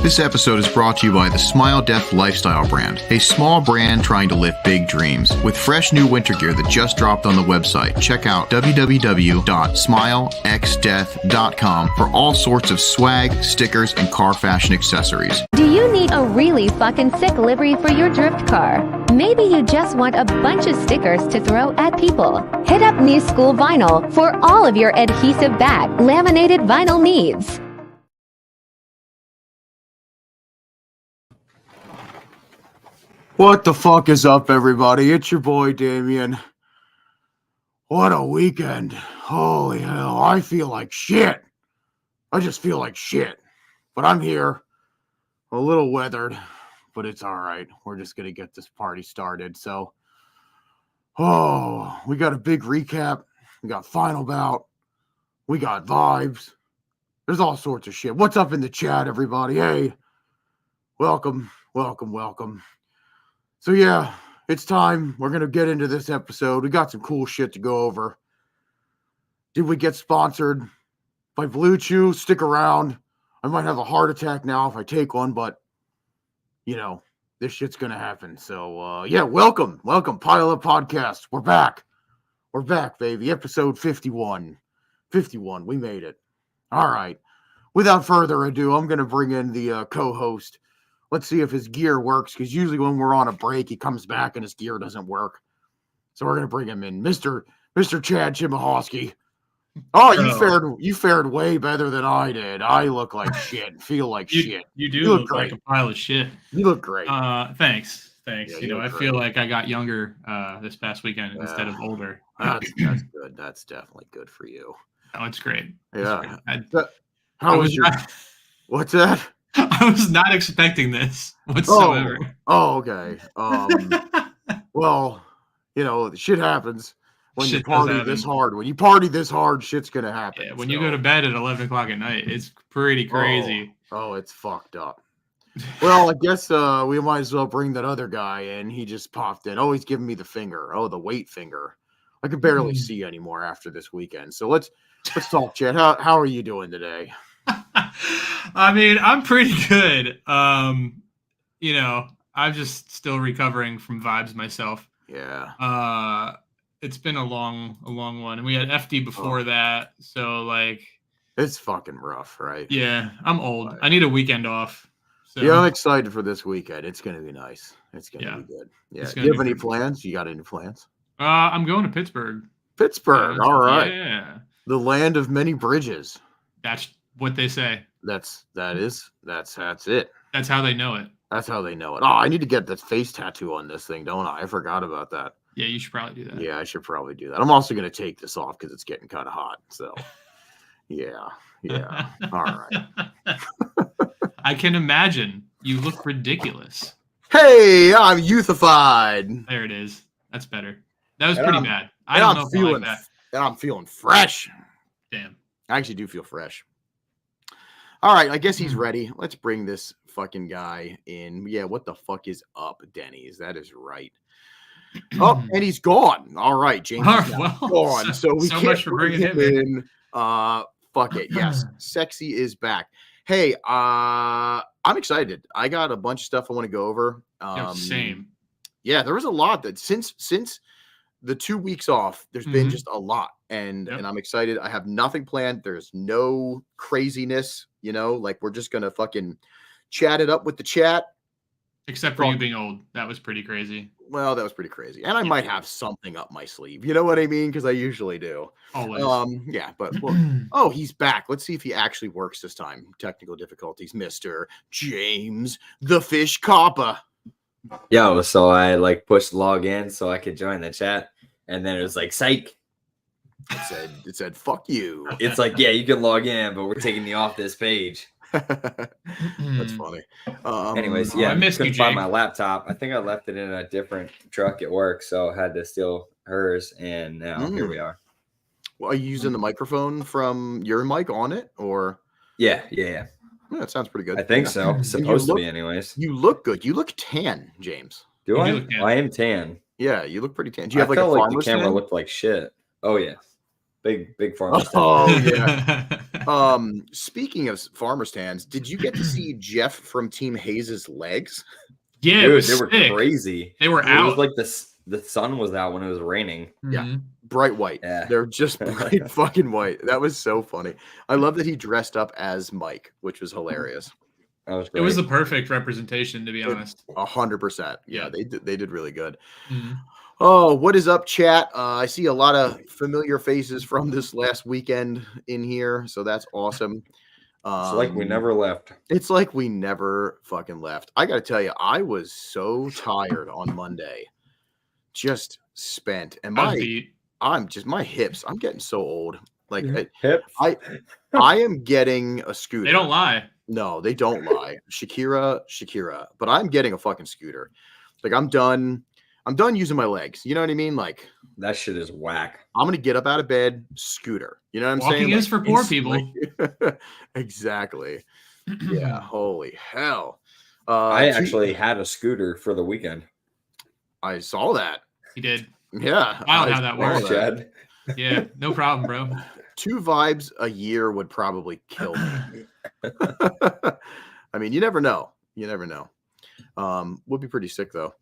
This episode is brought to you by the Smile Death Lifestyle brand, a small brand trying to live big dreams. With fresh new winter gear that just dropped on the website, check out www.smilexdeath.com for all sorts of swag, stickers, and car fashion accessories. Do you need a really fucking sick livery for your drift car? Maybe you just want a bunch of stickers to throw at people. Hit up New School Vinyl for all of your adhesive back, laminated vinyl needs. What the fuck is up, everybody? It's your boy, Damien. What a weekend. Holy hell, I feel like shit. I just feel like shit. But I'm here, a little weathered, but it's all right. We're just going to get this party started. So, we got a big recap. We got final bout. We got vibes. There's all sorts of shit. What's up in the chat, everybody? Hey, welcome. So yeah, it's time. We're going to get into this episode. We got some cool shit to go over. Did we get sponsored by Blue Chew? Stick around. I might have a heart attack now if I take one, but, you know, this shit's going to happen. So, yeah, welcome. Pile Up Podcast. We're back, baby. Episode 51. 51. We made it. All right. Without further ado, I'm going to bring in the co-host. Let's see if his gear works, because usually when we're on a break, he comes back and his gear doesn't work. So we're going to bring him in. Mr. Chad Chimahowski. Oh, you fared way better than I did. I look like shit, feel like shit. You do look like a pile of shit. You look great. Thanks. Yeah, I feel like I got younger this past weekend instead of older. That's good. That's definitely good for you. Oh, it's great. Yeah. What's that? I was not expecting this whatsoever. Okay. Well, you know, shit happens when you party this hard. When you party this hard, shit's gonna happen. Yeah, when you go to bed at 11 o'clock at night, it's pretty crazy. Oh, it's fucked up. Well, I guess we might as well bring that other guy in. He just popped in. Oh, he's giving me the finger. Oh, the weight finger. I can barely see anymore after this weekend. So let's talk, Chad. How are you doing today? I mean, I'm pretty good. You know, I'm just still recovering from vibes myself. Yeah. It's been a long one, and we had FD before that, so like, it's fucking rough, right? Yeah, I'm old. I need a weekend off. So. Yeah, I'm excited for this weekend. It's gonna be nice. It's gonna be good. Yeah. Do you have any plans? You got any plans? I'm going to Pittsburgh. All right. Yeah. The land of many bridges. That's what they say. That's it. That's how they know it. That's how they know it. Oh, I need to get this face tattoo on this thing, don't I? I forgot about that. Yeah, you should probably do that. Yeah, I should probably do that. I'm also going to take this off because it's getting kind of hot. So, yeah. All right. I can imagine. You look ridiculous. Hey, I'm youthified. There it is. That's better. That was pretty bad. I don't know if I like that. And I'm feeling fresh. Damn. I actually do feel fresh. All right, I guess he's ready. Let's bring this fucking guy in. Yeah, what the fuck is up, Denny's? That is right. Oh, and he's gone. All right, James is gone. So we can't much for bringing him in. Fuck it. Yes, Sexy is back. Hey, I'm excited. I got a bunch of stuff I want to go over. Same. Yeah, there was a lot that since the 2 weeks off, there's been just a lot, and I'm excited. I have nothing planned. There's no craziness, you know, like we're just gonna fucking chat it up with the chat. Except for you being old. That was pretty crazy. Well, that was pretty crazy. And I might have something up my sleeve. You know what I mean? Because I usually do. Always. Yeah, but well, he's back. Let's see if he actually works this time. Technical difficulties, Mr. James the Fish Coppa. Yo, so I like pushed log in so I could join the chat, and then it was like psych. It said fuck you. It's like, yeah, you can log in, but we're taking you off this page. That's funny. Anyways, yeah, I couldn't find my laptop. I think I left it in a different truck at work, so I had to steal hers, and now here we are. Well, are you using the microphone from your mic on it, or? Yeah. Yeah, that sounds pretty good. I think so. It's supposed to be, anyways. You look good. You look tan, James. Do I? I am tan. Yeah, you look pretty tan. Do you have I like a felt farmer's the camera tan? looked like shit. Oh yeah, big farmer's tan. Oh yeah. Speaking of farmer stands, did you get to see Jeff from Team Hayes's legs? Yeah, dude, it was they were sick. crazy. They were It out. was like the sun was out when it was raining. Yeah, bright white. Yeah. They're just bright fucking white. That was so funny. I love that he dressed up as Mike, which was hilarious. That was great. It was the perfect representation, to be honest. 100%. Yeah. They did really good. Mhm. Oh, what is up, chat? I see a lot of familiar faces from this last weekend in here, so that's awesome. It's like we never left. It's like we never fucking left. I got to tell you, I was so tired on Monday, just spent, and my hips. I'm getting so old. Like Hips. I am getting a scooter. They don't lie. No, they don't lie. Shakira. But I'm getting a fucking scooter. Like I'm done using my legs. You know what I mean? Like that shit is whack. I'm gonna get up out of bed, scooter. You know what I'm saying? Walking is for poor people. Exactly. Yeah. Holy hell. I actually had a scooter for the weekend. I saw that. He did. Yeah. I don't know how that works, Chad. Yeah, no problem, bro. 2 vibes a year would probably kill me. I mean, you never know. Would be pretty sick though.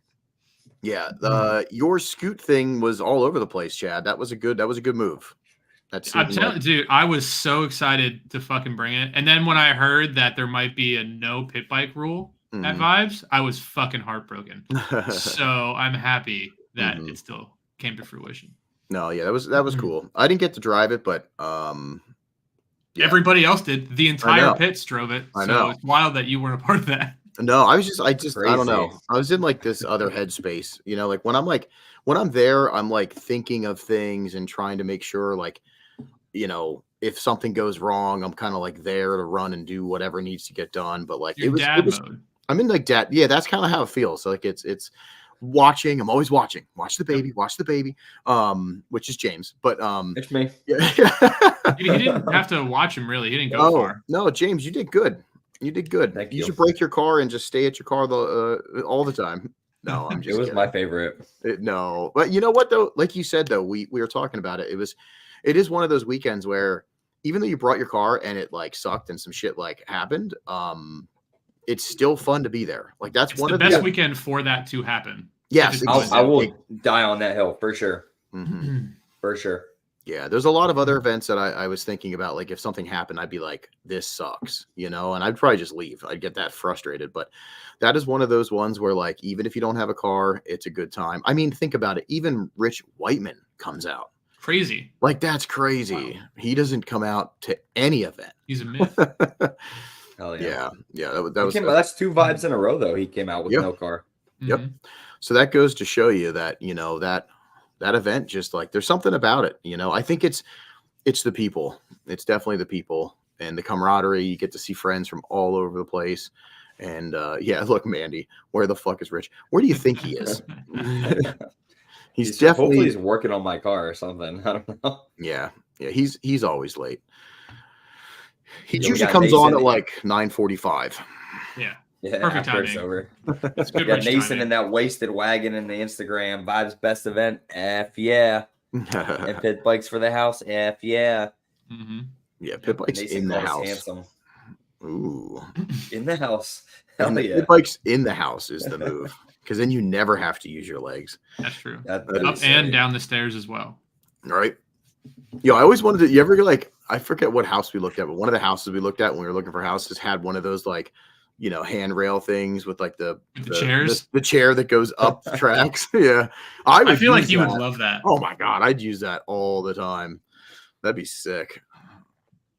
Yeah, your scoot thing was all over the place, Chad. That was a good move. I'm telling you, dude, I was so excited to fucking bring it. And then when I heard that there might be a no pit bike rule at Vibes, I was fucking heartbroken. So I'm happy that it still came to fruition. No, yeah, that was cool. I didn't get to drive it, but yeah. Everybody else did. The entire pits drove it. I know. It's wild that you weren't a part of that. No, I just I don't know. I was in like this other headspace, like when I'm there, I'm like thinking of things and trying to make sure like, if something goes wrong, I'm kind of like there to run and do whatever needs to get done. But like mode. I'm in like dad. Yeah, that's kind of how it feels. So like it's watching. I'm always watching. Watch the baby. Which is James. But it's me. Yeah. He didn't have to watch him really. He didn't go far. No, James, you did good. You did good. Thank you should break your car and just stay at your car all the time. No, I'm just It was kidding. my favorite. No, but you know what though? Like you said though, we were talking about it. It is one of those weekends where even though you brought your car and it like sucked and some shit like happened, it's still fun to be there. Like that's it's one the of best the weekend for that to happen. Yes, I will die on that hill for sure. For sure. Yeah, there's a lot of other events that I was thinking about. Like if something happened, I'd be like, this sucks, and I'd probably just leave. I'd get that frustrated. But that is one of those ones where like, even if you don't have a car, it's a good time. I mean, think about it. Even Rich Whiteman comes out. Crazy. Like that's crazy. Wow. He doesn't come out to any event. He's a myth. Hell yeah. Yeah. That was that's 2 vibes in a row though. He came out with no car. Yep. So that goes to show you that, that event, just like there's something about it, I think it's the people. It's definitely the people and the camaraderie. You get to see friends from all over the place. And look, Mandy, where the fuck is Rich? Where do you think he is? He's definitely hopefully he's working on my car or something. I don't know. Yeah. He's always late. He usually comes on at like 9:45. Yeah. Yeah, perfect timing. It's over. It's good. Nathan in that wasted wagon in the Instagram Vibes best event. F yeah. And pit bikes for the house. F yeah. Yeah, pit bikes in the house. Handsome. Ooh, in the house. And the pit bikes in the house is the move, because then you never have to use your legs. That's true. That up and down the stairs as well. All right. Yo, I always wanted to. You ever like? I forget what house we looked at, but one of the houses we looked at when we were looking for houses had one of those like, handrail things with like the chairs, the chair that goes up the tracks. Yeah, I feel like you would love that. Oh my god, I'd use that all the time. That'd be sick.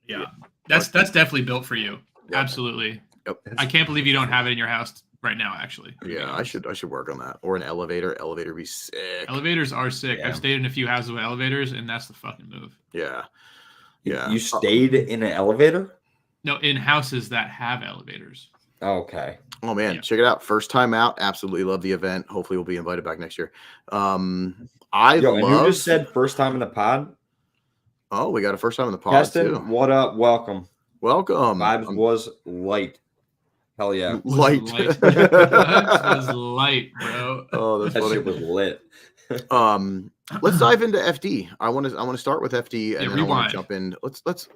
Yeah. That's definitely built for you. Yep. Absolutely. Yep. I can't believe you don't have it in your house right now. Actually. Yeah, I should work on that, or an elevator. Elevator be sick. Elevators are sick. Yeah. I've stayed in a few houses with elevators, and that's the fucking move. Yeah. You stayed in an elevator? No, in houses that have elevators. Okay. Oh man, check it out. First time out. Absolutely love the event. Hopefully we'll be invited back next year. And you just said first time in the pod? Oh, we got a first time in the pod Keston, too. what up? Welcome. Welcome. Vibes was light. Hell yeah. Light. That was light, bro. Oh, that's That funny. shit was lit. Let's dive into FD. I want to start with FD, and then I want to jump in. Let's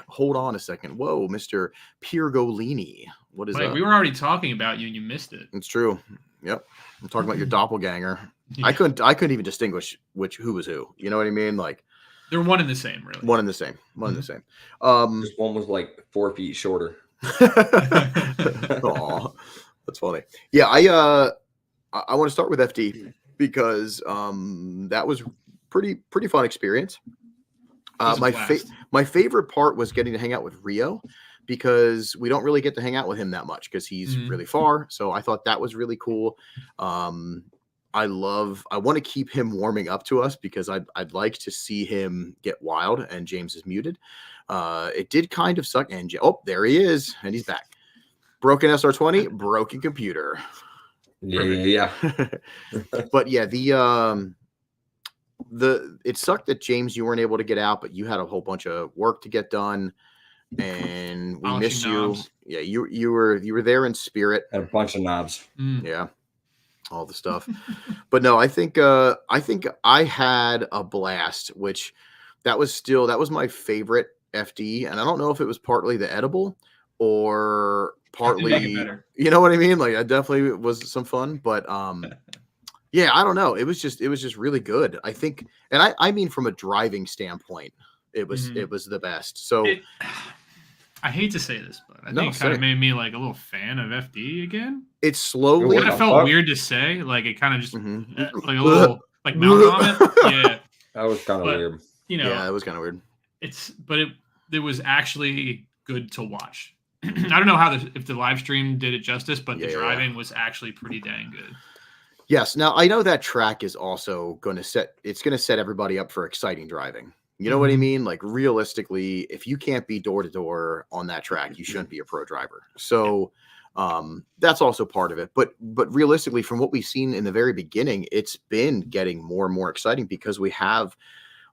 hold on a second. Whoa, Mr. Piergolini. What is that? We were already talking about you and you missed it. It's true. Yep. I'm talking about your doppelganger. Yeah. I couldn't even distinguish who was who. You know what I mean? Like they're one and the same, really. One and the same. Just one was like 4 feet shorter. Aw, that's funny. Yeah, I want to start with FD because that was pretty fun experience. My favorite part was getting to hang out with Rio because we don't really get to hang out with him that much because he's really far. So I thought that was really cool. I want to keep him warming up to us because I'd like to see him get wild, and James is muted. It did kind of suck. And there he is, and he's back. Broken SR20, broken computer. Yeah. But yeah, it sucked that James, you weren't able to get out, but you had a whole bunch of work to get done, and we miss you. Yeah, you were there in spirit. Had a bunch of knobs. Yeah. All the stuff. But no, I think I had a blast, which that was my favorite FD. And I don't know if it was partly the edible or partly, you know what I mean? Like I definitely was some fun, but yeah, I don't know. It was just really good. I think, and I mean, from a driving standpoint, it was the best. So I hate to say this, but I think it kind of made me like a little fan of FD again. It's slowly. It felt weird to say. Like it kind of just like a little like mount on it. Yeah, that was kind of weird. You know, yeah, it was kind of weird. It was actually good to watch. I don't know if the live stream did it justice, but the driving was actually pretty dang good. Yes. Now I know that track is also going to set everybody up for exciting driving. You know what I mean? Like realistically, if you can't be door to door on that track, you shouldn't be a pro driver. So that's also part of it. But realistically, from what we've seen in the very beginning, it's been getting more and more exciting because we have,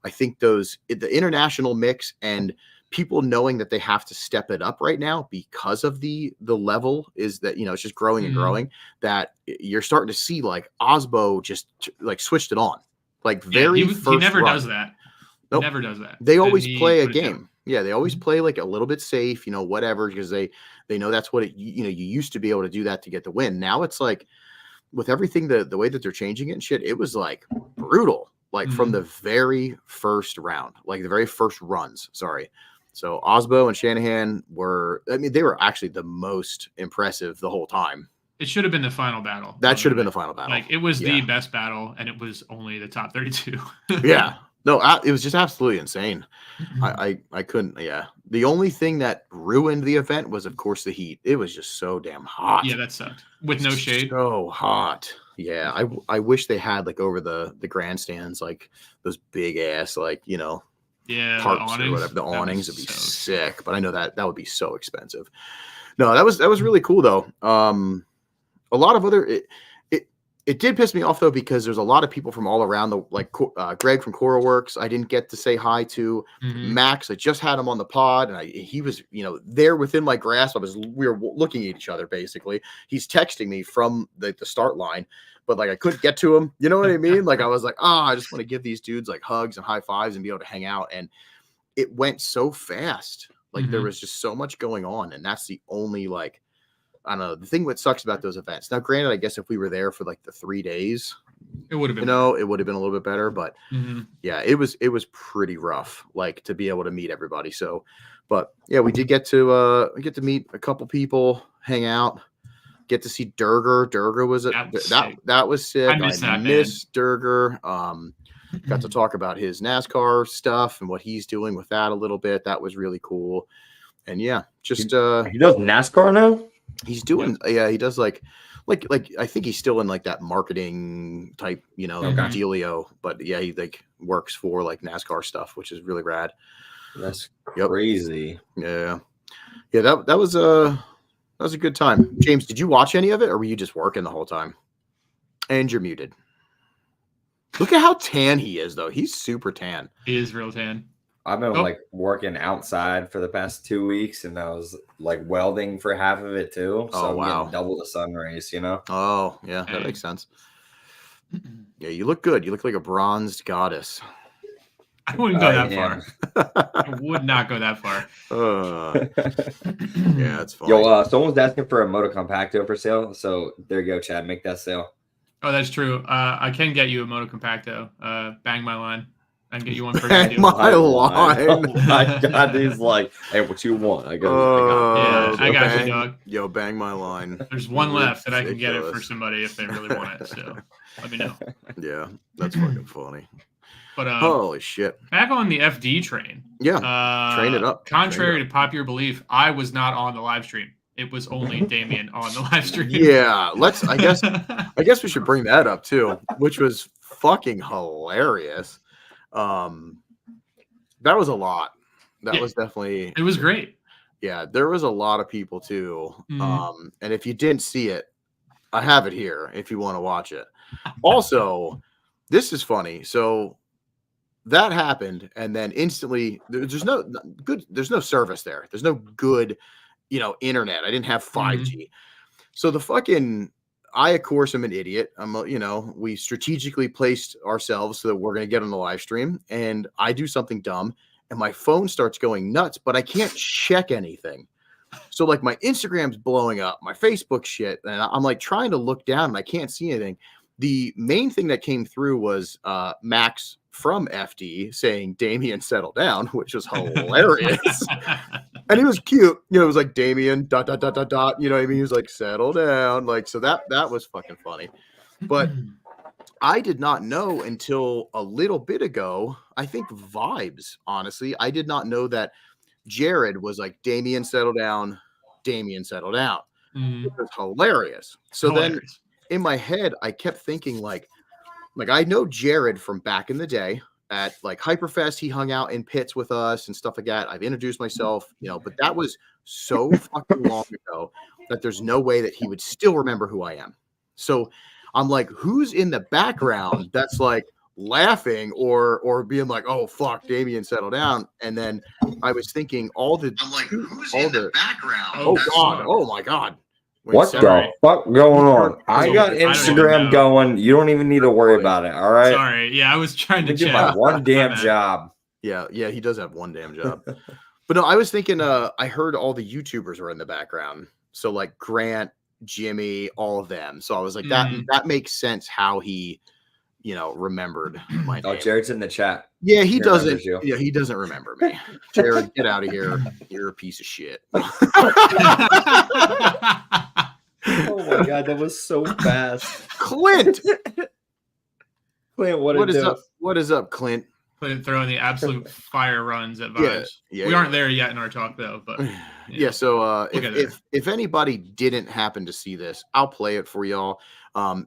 I think, the international mix and people knowing that they have to step it up right now because of the level is that, it's just growing and growing, that you're starting to see like Osbo just like switched it on. Like he never does that. Nope. Never does that. They always play a game. Yeah, they always play like a little bit safe, whatever, because they know that's what you used to be able to do that to get the win. Now it's like with everything, the way that they're changing it and shit, it was like brutal, like from the very first round, like the very first runs. Sorry. So Osbo and Shanahan they were actually the most impressive the whole time. It should have been the final battle. That should have been the final battle. Like it was the best battle, and it was only the top 32. Yeah. No, it was just absolutely insane. I couldn't. Yeah. The only thing that ruined the event was, of course, the heat. It was just so damn hot. Yeah, that sucked. With no shade. So hot. Yeah. I wish they had like over the grandstands, like those big ass, like, tarps or whatever. The awnings would be sick. But I know that would be so expensive. No, that was really cool though. A lot of other. It did piss me off though, because there's a lot of people from all around Greg from Coral Works. I didn't get to say hi to Max. I just had him on the pod, and he was, there within my grasp. We were looking at each other basically. He's texting me from the start line, but like I couldn't get to him. You know what I mean? Like I was like, I just want to give these dudes like hugs and high fives and be able to hang out. And it went so fast. Like there was just so much going on, and that's the only like. I don't know. The thing that sucks about those events. Now, granted, I guess if we were there for like the 3 days, it would have been, it would have been a little bit better. But yeah, it was pretty rough, like to be able to meet everybody. So, but yeah, we did get to meet a couple people, hang out, get to see Durger. Durger was that was sick. I miss Durger. Got to talk about his NASCAR stuff and what he's doing with that a little bit. That was really cool. And yeah, just he does NASCAR now. He's doing, he does like I think he's still in like that marketing type, dealio. But yeah, he like works for like NASCAR stuff, which is really rad. That's crazy. Yeah. That was a good time. James, did you watch any of it, or were you just working the whole time? And you're muted. Look at how tan he is, though. He's super tan. He is real tan. I've been like working outside for the past 2 weeks, and I was like welding for half of it too. So I'm getting double the sun rays, you know? Oh, yeah, that makes sense. Yeah, you look good. You look like a bronzed goddess. I wouldn't go that far. I would not go that far. Yeah, it's fine. Yo, someone's asking for a Moto Compacto for sale. So there you go, Chad. Make that sale. Oh, that's true. I can get you a Moto Compacto. Bang my line. I can get you one for bang my line. Oh my God, he's like, hey, what you want? I got you, dog. Yo, bang my line. There's one left that I can get it for somebody if they really want it. So let me know. Yeah, that's fucking funny. But holy shit. Back on the FD train. Yeah. Train it up. Contrary to popular belief, I was not on the live stream. It was only Damien on the live stream. Yeah, I guess we should bring that up too, which was fucking hilarious. That was a lot. That was definitely. It was great. Yeah, there was a lot of people too. And if you didn't see it, I have it here if you want to watch it. Also, this is funny. So that happened, and then instantly there's no service there. There's no good, internet. I didn't have 5G. So I, of course, am an idiot. We strategically placed ourselves so that we're going to get on the live stream, and I do something dumb, and my phone starts going nuts, but I can't check anything. So like my Instagram's blowing up, my Facebook shit, and I'm like trying to look down and I can't see anything. The main thing that came through was Max from FD saying, Damien, settle down, which was hilarious. And he was cute. It was like Damien, ... You know what I mean? He was like, settle down. Like, so that was fucking funny. But I did not know until a little bit ago, I think Vibes, honestly, I did not know that Jared was like, Damien, settle down. Damien, settle down. It was hilarious. So then in my head, I kept thinking like I know Jared from back in the day at like Hyperfest. He hung out in pits with us and stuff like that. I've introduced myself, but that was so fucking long ago that there's no way that he would still remember who I am. So I'm like, who's in the background that's like laughing or being like, oh fuck, Damien, settle down. And then I was thinking who's in the background? Oh God. Oh my God. What the fuck going on? I got Instagram going. You don't even need to worry about it. All right. Sorry. Yeah, I was trying to do my one damn job. Yeah, he does have one damn job. But no, I was thinking. I heard all the YouTubers were in the background. So like Grant, Jimmy, all of them. So I was like, that makes sense how he, remembered my name. Oh, Jared's in the chat. Yeah, he doesn't. Yeah, he doesn't remember me. Jared, get out of here. You're a piece of shit. Oh my God, that was so fast. Clint, what is up? What is up, Clint? Clint throwing the absolute fire runs at Vibes. We aren't there yet in our talk though, but yeah. So if anybody didn't happen to see this, I'll play it for y'all.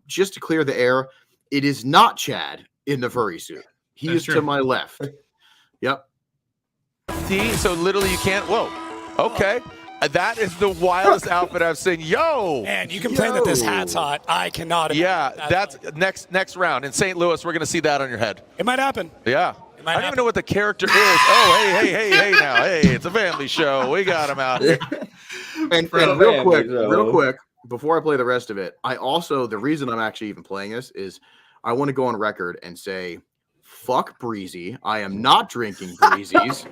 Just to clear the air, it is not Chad in the furry suit. He is to my left. Yep. So literally you can't. Whoa. Okay. That is the wildest outfit I've seen. Yo! Man, you complain that this hat's hot. I cannot. Yeah, that's next round. In St. Louis, we're going to see that on your head. It might happen. Yeah. I don't even know what the character is. Oh, hey now. Hey, it's a family show. We got him out here. And real quick, before I play the rest of it, the reason I'm actually even playing this is I want to go on record and say, fuck Breezy. I am not drinking Breezy's.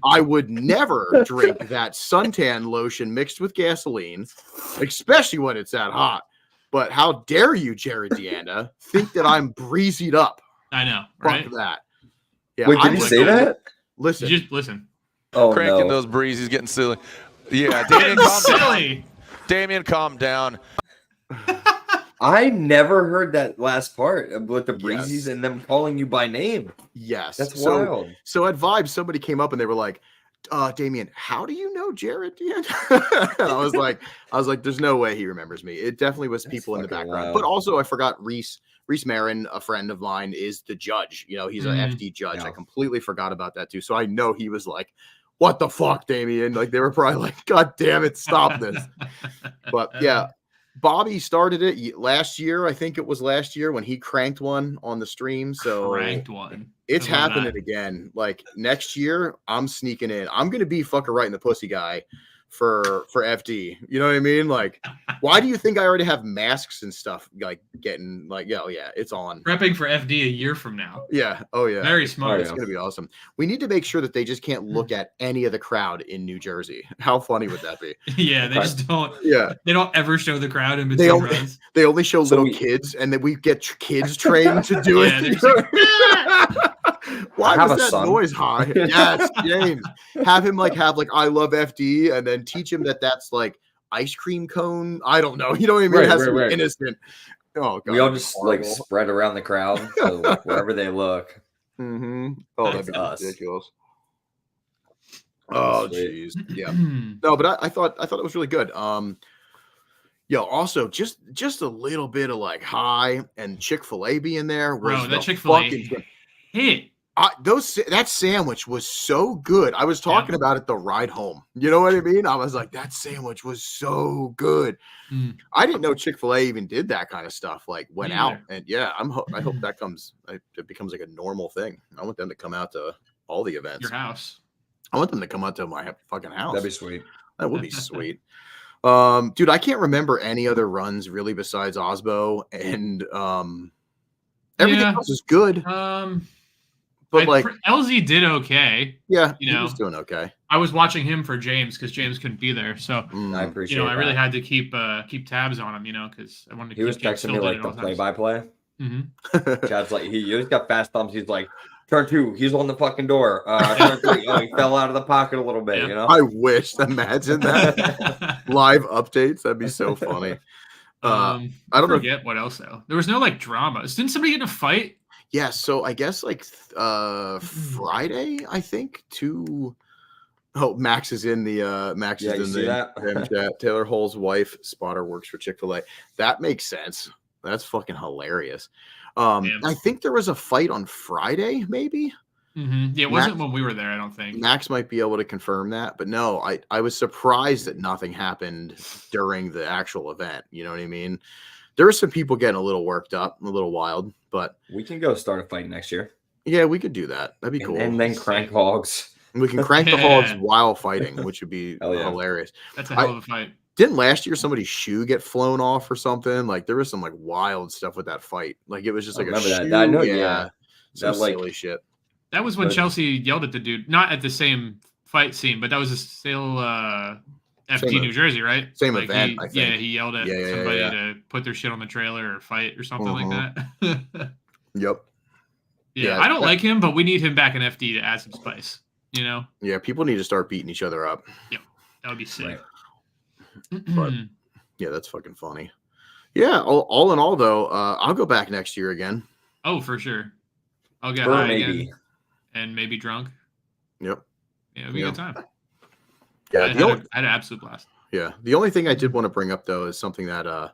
I would never drink that suntan lotion mixed with gasoline, especially when it's that hot. But how dare you, Jared Deanda, think that I'm breezied up? I know, right? Fuck that. Yeah, wait, did you say that? Listen. Just listen. Oh, cranking those breezes, getting silly. Yeah, Damien, calm down. Damien, calm down. I never heard that last part with the breezies and them calling you by name. Yes. That's wild. So at Vibes, somebody came up and they were like, Damien, how do you know Jared Deanda? And I was like, there's no way he remembers me. It definitely was people in the background. Wild. But also I forgot Reese Marin, a friend of mine, is the judge. He's an FD judge. I completely forgot about that too. So I know he was like, what the fuck, Damien? Like they were probably like, God damn it, stop this. But yeah. Bobby started it last year. I think it was last year when he cranked one on the stream. So cranked one. It's happening again. Like next year, I'm sneaking in. I'm gonna be fucking right in the pussy guy for FD. You know what I mean? Like, why do you think I already have masks and stuff? Like getting like, yeah, it's on. Prepping for FD a year from now. Yeah. Oh yeah. Very smart. It's gonna be awesome. We need to make sure that they just can't look at any of the crowd in New Jersey. How funny would that be? Yeah, they just don't. Yeah, they don't ever show the crowd in between runs. They only show little kids, and then we get kids trained to do it. Why was that noise high? Yes, James. Have him have I love FD, and then teach him that's like ice cream cone. I don't know. You know what I mean? It has to be innocent. Oh god. We all just spread around the crowd, so wherever they look. Mm-hmm. Oh, that'd be ridiculous. Oh jeez. Yeah. No, but I thought it was really good. Also just a little bit of high and Chick-fil-A being there. Bro, that Chick-fil-A hit. That sandwich was so good. I was talking about it the ride home. You know what I mean? I was like, that sandwich was so good. I didn't know Chick-fil-A even did that kind of stuff. Went out, and I hope that it becomes a normal thing. I want them to come out to all the events. Your house. I want them to come out to my fucking house. That'd be sweet. That would be sweet. Dude, I can't remember any other runs really besides Osbo, and everything else is good. But LZ did okay. Yeah, he was doing okay. I was watching him for James because James couldn't be there, so I appreciate. I really had to keep tabs on him, because I wanted to. He was texting me the play-by-play. Mm-hmm. Chad's he just got fast thumbs. He's like, turn 2. He's on the fucking door. Turn 3. Oh, he fell out of the pocket a little bit. I wish. Imagine that live updates. That'd be so funny. I don't forget what else though. There was no drama. Didn't somebody get in a fight? Yeah, so I guess Friday, I think, Max is in the chat. Taylor Hull's wife, spotter, works for Chick-fil-A. That makes sense. That's fucking hilarious. I think there was a fight on Friday, maybe. Mm-hmm. Yeah, it wasn't when we were there, I don't think. Max might be able to confirm that, but no, I was surprised that nothing happened during the actual event. You know what I mean? There were some people getting a little worked up, a little wild, but we can go start a fight next year. Yeah, we could do that. That'd be cool. And then crank hogs. We can crank the hogs while fighting, which would be hilarious. That's a hell of a fight. Didn't last year somebody's shoe get flown off or something? There was some wild stuff with that fight. It was just a shoe. I know, yeah. Some silly shit. That was when Chelsea yelled at the dude, not at the same fight scene, but that was still FT New Jersey, right? Same event, I think. Yeah, he yelled at somebody to put their shit on the trailer or fight or something like that. Yep. Yeah, I don't like him, but we need him back in FD to add some spice, Yeah, people need to start beating each other up. Yep, that would be sick. Right. But yeah, that's fucking funny. Yeah, all in all, though, I'll go back next year again. Oh, for sure. I'll get high again and maybe drunk. Yep. Yeah, it'll be a good time. Yeah, I had an absolute blast. Yeah, the only thing I did want to bring up though is something that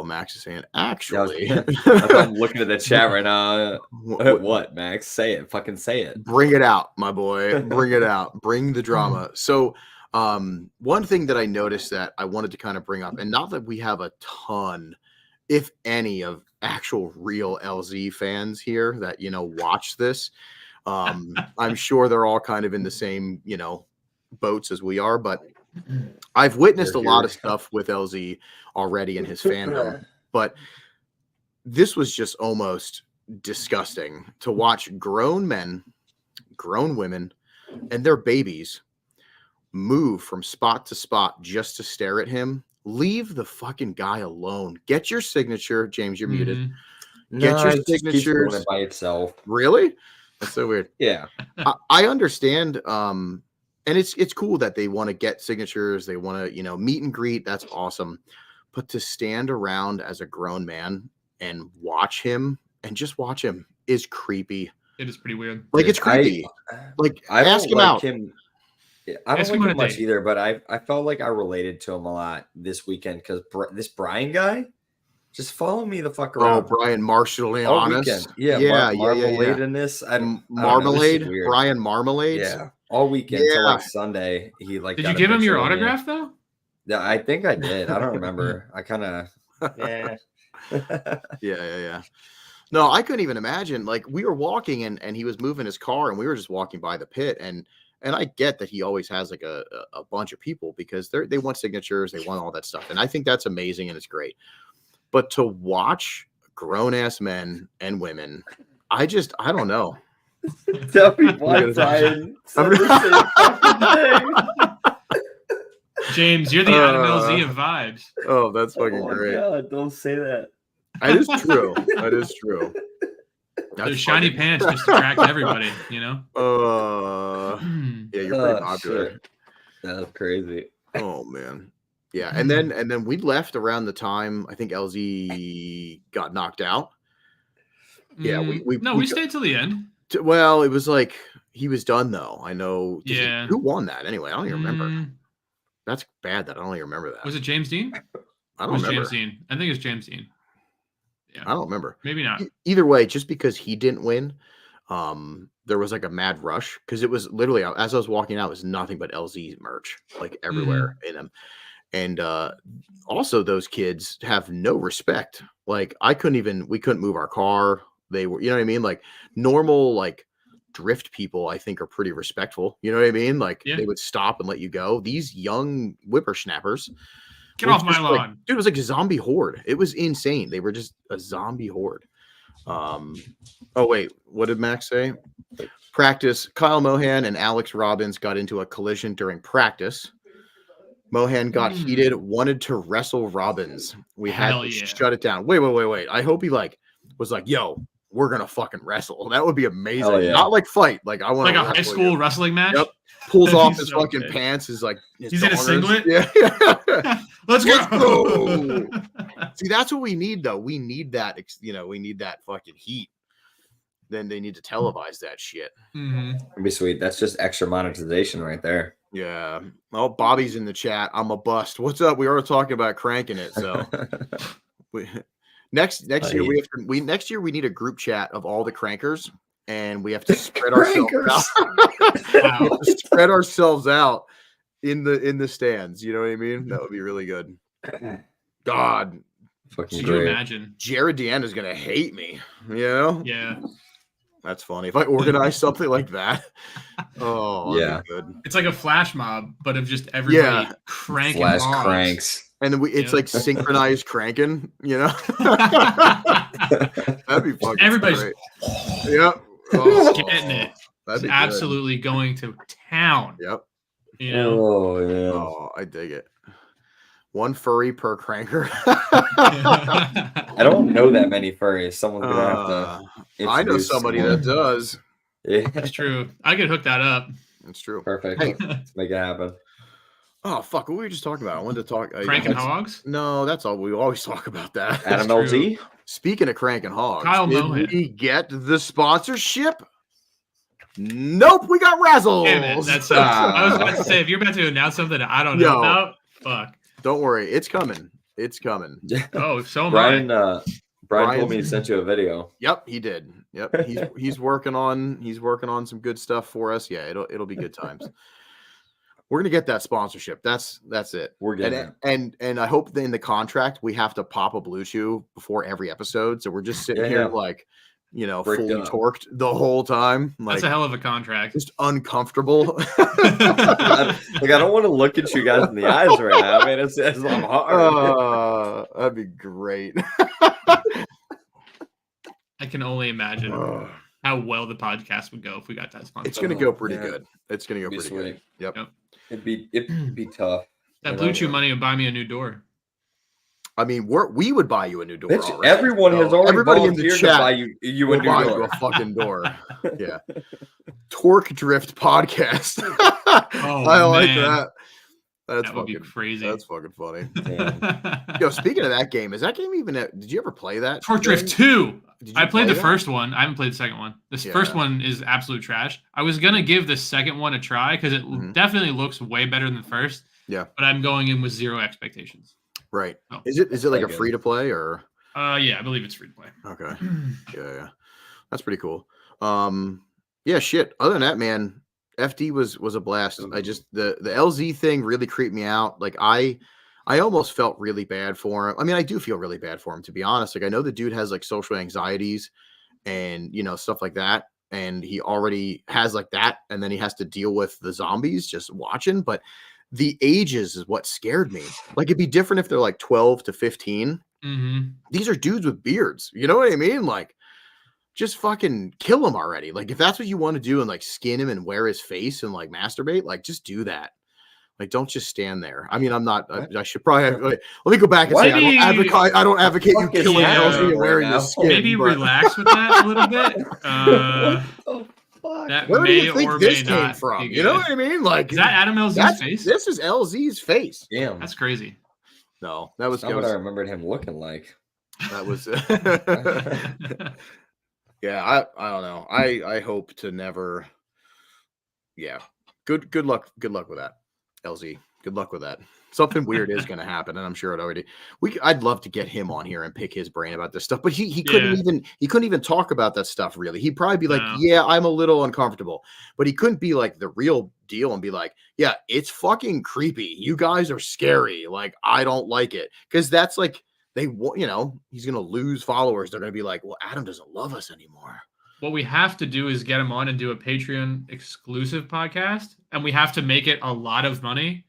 Max is saying. Actually, I'm looking at the chat right now. What, Max? Say it. Fucking say it. Bring it out, my boy. Bring it out. Bring the drama. So, one thing that I noticed that I wanted to kind of bring up, and not that we have a ton, if any, of actual real LZ fans here that watch this. I'm sure they're all kind of in the same boats as we are, but I've witnessed a lot of stuff with LZ already in his fandom, but this was just almost disgusting to watch grown men, grown women, and their babies move from spot to spot just to stare at him. Leave the fucking guy alone. Get your signature. James, you're muted. Get your signatures by itself. Really? That's so weird. Yeah. I understand. And it's cool that they want to get signatures. They want to, meet and greet. That's awesome. But to stand around as a grown man and watch him is creepy. It is pretty weird. It's creepy. I ask him out. I don't like him much either, but I felt like I related to him a lot this weekend because this Brian guy, just follow me the fuck around. Oh, Brian Marshall-Leonis. Marmalade in this. Marmalade? Brian Marmalade? Yeah. All weekend till Sunday. He Did you give him your autograph though? Yeah, I think I did. I don't remember. I kind of. Yeah. Yeah. No, I couldn't even imagine. Like we were walking and he was moving his car and we were just walking by the pit and I get that he always has like a bunch of people because they want signatures, they want all that stuff. And I think that's amazing and it's great. But to watch grown ass men and women, I don't know. Tell me why Brian said the same fucking thing. James, you're the Adam LZ of vibes. Oh, that's fucking great. God, don't say that. That is true. That is true. Those shiny pants just attract everybody, you know? Yeah, you're pretty popular. Shit. That's crazy. Oh man. Yeah, and then we left around the time I think LZ got knocked out. Yeah, we stayed till the end. Well, it was like he was done though. I know. Yeah. Who won that anyway? I don't even remember. That's bad that I don't even remember that. Was it James Dean? I don't remember. James Dean. I think it was James Dean. Yeah. I don't remember. Maybe not. Either way, just because he didn't win, there was like a mad rush because it was literally as I was walking out, it was nothing but LZ merch like everywhere in them. And also those kids have no respect. Like we couldn't move our car. They were, you know what I mean? Like normal, like drift people, I think are pretty respectful. You know what I mean? Like they would stop and let you go. These young whippersnappers. Get off my lawn. Like, dude, it was like a zombie horde. It was insane. They were just a zombie horde. Oh wait, what did Max say? Practice. Kyle Mohan and Alex Robbins got into a collision during practice. Mohan got heated, wanted to wrestle Robbins. We had to shut it down. Wait. I hope he was like, yo, we're gonna fucking wrestle. That would be amazing. Yeah. Not like fight. Like I want like a high school wrestling match. Yep. Pulls off his fucking pants. Is like he's in a singlet. Yeah. Let's go. See, that's what we need though. We need that. We need that fucking heat. Then they need to televise that shit. It'd be sweet. That's just extra monetization right there. Yeah. Oh, Bobby's in the chat. I'm a bust. What's up? We are talking about cranking it. So next year next year we need a group chat of all the crankers and we have to spread ourselves out. Spread ourselves out in the stands. You know what I mean? That would be really good. God. Fucking Could great. you imagine? Jared Deanna's gonna hate me. You know? Yeah. That's funny. If I organize something like that, yeah, good. It's like a flash mob, but of just everybody cranking flash hogs. cranks, and then it's like synchronized cranking. You know, that'd be fucking. Everybody's great. Yep, getting it. It's absolutely going to town. Yep. You know? Oh yeah. Oh, I dig it. One furry per cranker. I don't know that many furries. Someone's gonna have to. I know somebody that does. Yeah, that's true. I could hook that up. That's true. Perfect. Hey. Let's make it happen. Oh fuck! What were we just talking about? I wanted to talk. Cranking hogs? No, that's all. We always talk about that. Adam LZ. Speaking of cranking hogs, Kyle did Mohan. we get the sponsorship? Nope, we got Razzles. Damn it, that sucks. I was about to say if you're about to announce something I don't know about, fuck. Don't worry, it's coming. It's coming. Oh, so Brian told me he sent you a video. Yep, he did. Yep, he's working on some good stuff for us. Yeah, it'll be good times. We're gonna get that sponsorship. That's it. We're getting it. And I hope that in the contract we have to pop a Blue Chew before every episode. So we're just sitting here like, fully torqued the whole time. Like, that's a hell of a contract. Just uncomfortable. I don't want to look at you guys in the eyes right now. I mean, it's hard. That'd be great. I can only imagine how well the podcast would go if we got that sponsor. It's gonna go pretty good. It's gonna go pretty good. Yep. It'd be tough. That Blue Chew money would buy me a new door. I mean, we would buy you a new door. Already. Everyone has already everybody in the chat to buy you a new door. You a fucking door. Yeah. Torque Drift podcast. I like that. That would be crazy. That's fucking funny. Yo, speaking of that game, is that game even? Did you ever play that? Torque Drift 2. I played the first one. I haven't played the second one. This first one is absolute trash. I was gonna give the second one a try because it definitely looks way better than the first. Yeah. But I'm going in with zero expectations. Right. Oh. Is it like a free to play or? Yeah, I believe it's free to play. Okay. Yeah. That's pretty cool. Yeah, shit. Other than that, man, FD was a blast. I just the LZ thing really creeped me out. Like I almost felt really bad for him. I mean, I do feel really bad for him, to be honest. Like I know the dude has like social anxieties and stuff like that, and he already has like that, and then he has to deal with the zombies just watching. But the ages is what scared me. Like it'd be different if they're like 12 to 15. These are dudes with beards. You know what I mean? Like, just fucking kill him already. Like, if that's what you want to do and like skin him and wear his face and like masturbate, like just do that. Like, don't just stand there. I mean, I'm not. I should probably have, let me go back and say I don't advocate you killing LZ and wearing his skin. Maybe relax with that a little bit. That Where do you think this came from? You know what I mean? Like, is that Adam LZ's face? This is LZ's face. Damn, that's crazy. No, that was what I remembered him looking like. That was. Yeah, I don't know. I hope to never. Yeah, good luck. Good luck with that, LZ. Good luck with that. Something weird is going to happen, and I'm sure it already. I'd love to get him on here and pick his brain about this stuff, but he couldn't even talk about that stuff really. He'd probably be like, "Yeah, I'm a little uncomfortable," but he couldn't be like the real deal and be like, "Yeah, it's fucking creepy. You guys are scary. Like, I don't like it," because that's like. He's going to lose followers. They're going to be like, well, Adam doesn't love us anymore. What we have to do is get him on and do a Patreon exclusive podcast. And we have to make it a lot of money.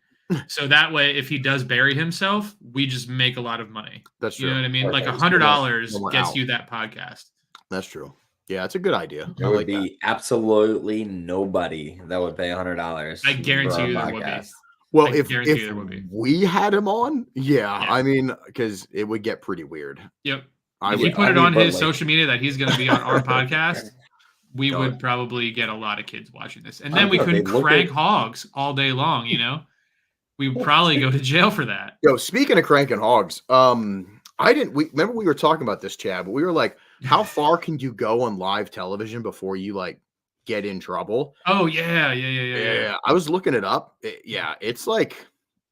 So that way, if he does bury himself, we just make a lot of money. That's true. You know what I mean? Like $100 gets you that podcast. That's true. Yeah, it's a good idea. There would be absolutely nobody that would pay $100. I guarantee you there would be. Well, if we had him on, yeah. I mean, because it would get pretty weird. Yep. If he put it on his social media that he's going to be on our podcast, we would probably get a lot of kids watching this. And then we could crank hogs all day long, We would probably go to jail for that. Yo, speaking of cranking hogs, remember we were talking about this, Chad, but we were like, how far can you go on live television before you like get in trouble? Oh yeah. I was looking it up. It's like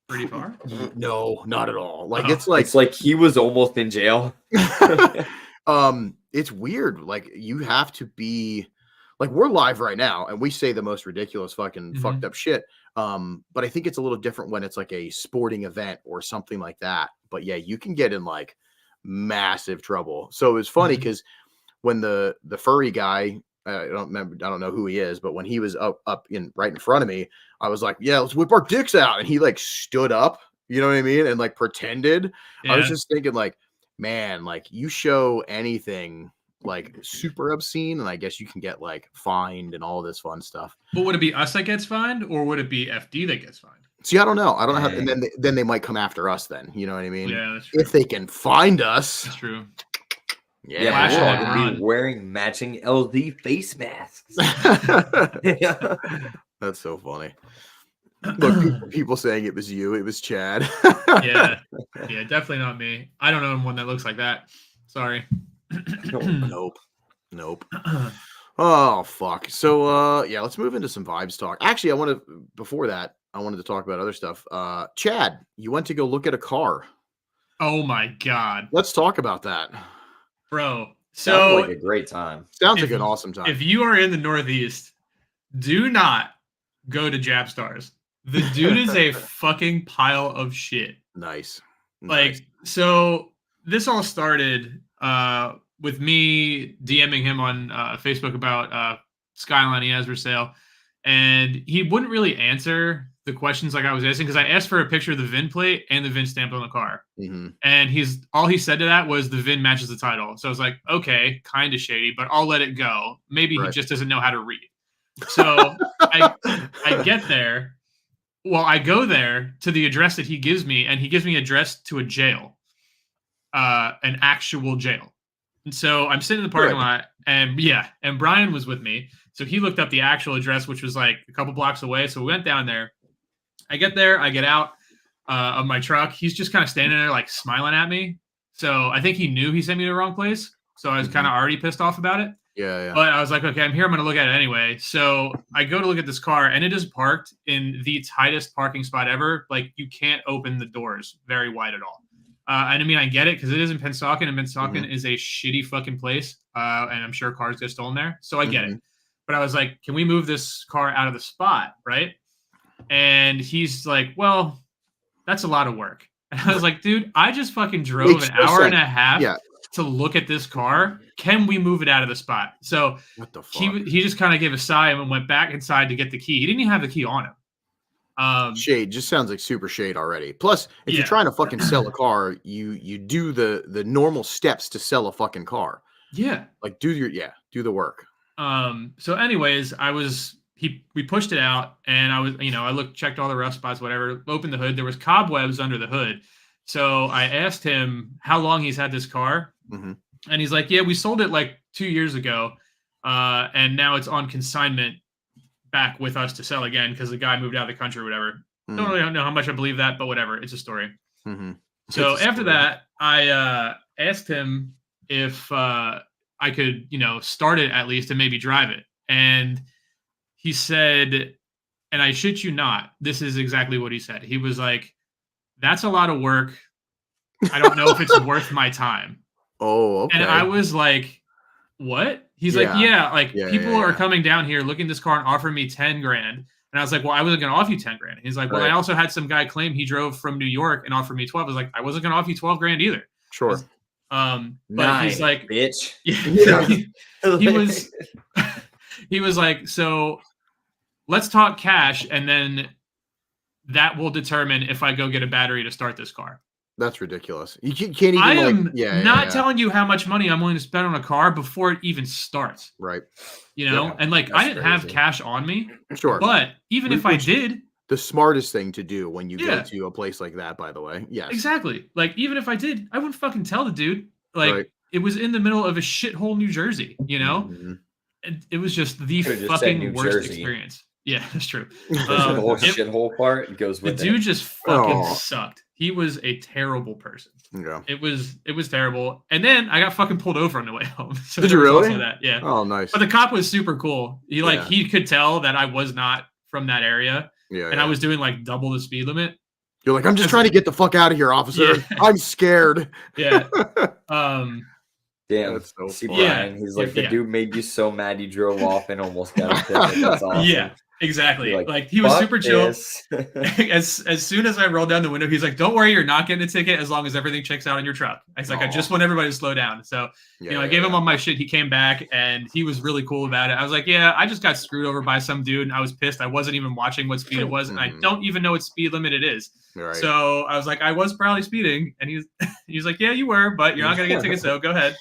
pretty far. No, not at all. Like it's like he was almost in jail. It's weird. Like you have to be like we're live right now and we say the most ridiculous fucking fucked up shit. But I think it's a little different when it's like a sporting event or something like that. But yeah, you can get in like massive trouble. So it was funny because when the furry guy, I don't know who he is, but when he was up right in front of me, I was like, yeah, let's whip our dicks out. And he like stood up, you know what I mean? And like pretended. Yeah. I was just thinking like, man, like you show anything like super obscene and I guess you can get like fined and all this fun stuff. But would it be us that gets fined or would it be FD that gets fined? See, I don't know. I don't know how, and then they might come after us then, you know what I mean? Yeah, that's true. If they can find us. That's true. Yeah, we're all gonna be wearing matching LZ face masks. That's so funny. Look, people saying it was you, it was Chad. yeah, definitely not me. I don't know one that looks like that. Sorry. Nope. Oh fuck. So yeah, let's move into some vibes talk. Actually, before that, I wanted to talk about other stuff. Chad, you went to go look at a car. Oh my god. Let's talk about that. Bro, sounds like a great time. Sounds like an awesome time. If you are in the Northeast, do not go to Japstars. The dude is a fucking pile of shit. Nice. Like, so this all started with me DMing him on Facebook about Skyline he has for sale. And he wouldn't really answer the questions like I was asking because I asked for a picture of the VIN plate and the VIN stamp on the car. And all he said to that was the VIN matches the title. So I was like, okay, kind of shady, but I'll let it go. Maybe he just doesn't know how to read. So I get there. Well, I go there to the address that he gives me, and he gives me address to a jail, an actual jail. And so I'm sitting in the parking lot, and Brian was with me. So he looked up the actual address, which was like a couple blocks away. So we went down there. I get there, I get out of my truck. He's just kind of standing there, like smiling at me. So I think he knew he sent me to the wrong place. So I was kind of already pissed off about it. Yeah. But I was like, okay, I'm here. I'm going to look at it anyway. So I go to look at this car, and it is parked in the tightest parking spot ever. Like, you can't open the doors very wide at all. And I mean, I get it because it is in Pennsauken, and Pennsauken is a shitty fucking place. And I'm sure cars get stolen there. So I get it. but I was like, can we move this car out of the spot, right? And he's like, well, that's a lot of work. And I was like, dude, I just fucking drove an hour and a half to look at this car. Can we move it out of the spot? So what the fuck? He just kind of gave a sigh and went back inside to get the key. He didn't even have the key on him. Shade just sounds like super shade already. Plus, if you're trying to fucking sell a car, you do the normal steps to sell a fucking car. Yeah. Like do the work. So anyways, we pushed it out and I was, I checked all the rough spots, whatever, opened the hood. There was cobwebs under the hood. So I asked him how long he's had this car. Mm-hmm. And he's like, yeah, we sold it like 2 years ago. And now it's on consignment back with us to sell again because the guy moved out of the country or whatever. Mm-hmm. Don't really know how much I believe that, but whatever. It's a story. Mm-hmm. So after that, I asked him if I could, start it at least and maybe drive it. And he said, and I shit you not, this is exactly what he said. He was like, that's a lot of work. I don't know if it's worth my time. Oh, okay. And I was like, what? He's like, people are coming down here looking at this car and offering me 10 grand. And I was like, well, I wasn't going to offer you 10 grand. He's like, well, I also had some guy claim he drove from New York and offered me 12. I was like, I wasn't going to offer you 12 grand either. Sure. But he's like, bitch. He was like, so let's talk cash. And then that will determine if I go get a battery to start this car. That's ridiculous. You can't even. I am not telling you how much money I'm willing to spend on a car before it even starts. Right. And I didn't have cash on me. Sure. But even if I did, the smartest thing to do when you go to a place like that, by the way. Yes. Exactly. Like, even if I did, I wouldn't fucking tell the dude. Like, it was in the middle of a shithole New Jersey, Mm-hmm. It was just the fucking worst experience. Yeah, that's true. The whole shithole part goes with the dude just fucking sucked. He was a terrible person. Yeah. It was terrible. And then I got fucking pulled over on the way home. So did you really? That. Yeah. Oh, nice. But the cop was super cool. He could tell that I was not from that area. Yeah. And I was doing like double the speed limit. You're like, I'm just trying to get the fuck out of here, officer. Yeah. I'm scared. Yeah. Damn. That's so See, funny. Brian, he's like, the dude made you so mad you drove off and almost got a ticket. That's awesome. Yeah. Exactly. Like he was super chill. As soon as I rolled down the window, he's like, "Don't worry, you're not getting a ticket as long as everything checks out on your truck." I was like, "I just want everybody to slow down." So, I gave him all my shit. He came back and he was really cool about it. I was like, "Yeah, I just got screwed over by some dude and I was pissed. I wasn't even watching what speed it was, and I don't even know what speed limit it is." Right. So I was like, "I was probably speeding," and he's like, "Yeah, you were, but you're not gonna get tickets, so go ahead."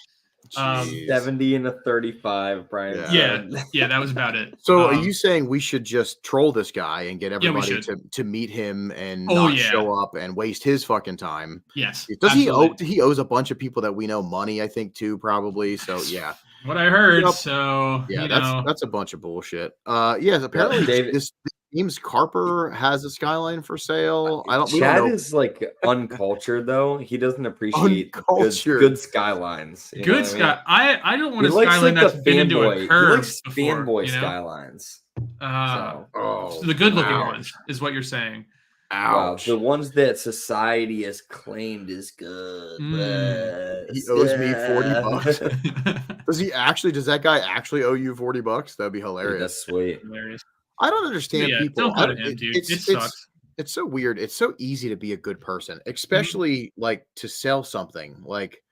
70 and a 35, Brian. Yeah, that was about it. So are you saying we should just troll this guy and get everybody to meet him and not show up and waste his fucking time? Yes. Does he owes a bunch of people that we know money, I think, too, probably. So yeah. What I heard. So yeah, that's a bunch of bullshit. Yes, apparently this James Carper has a Skyline for sale. Chad is like uncultured though. He doesn't appreciate good skylines. Good sky. I don't want a Skyline that's been into a curve. He likes fanboy skylines. So the good looking ones is what you're saying. Ouch. Wow, the ones that society has claimed is good. He owes me $40. Does that guy actually owe you $40? That'd be hilarious. Dude, that's sweet. Hilarious. I don't understand people. Don't go to him, dude. It sucks. It's so weird. It's so easy to be a good person, especially like to sell something. Like,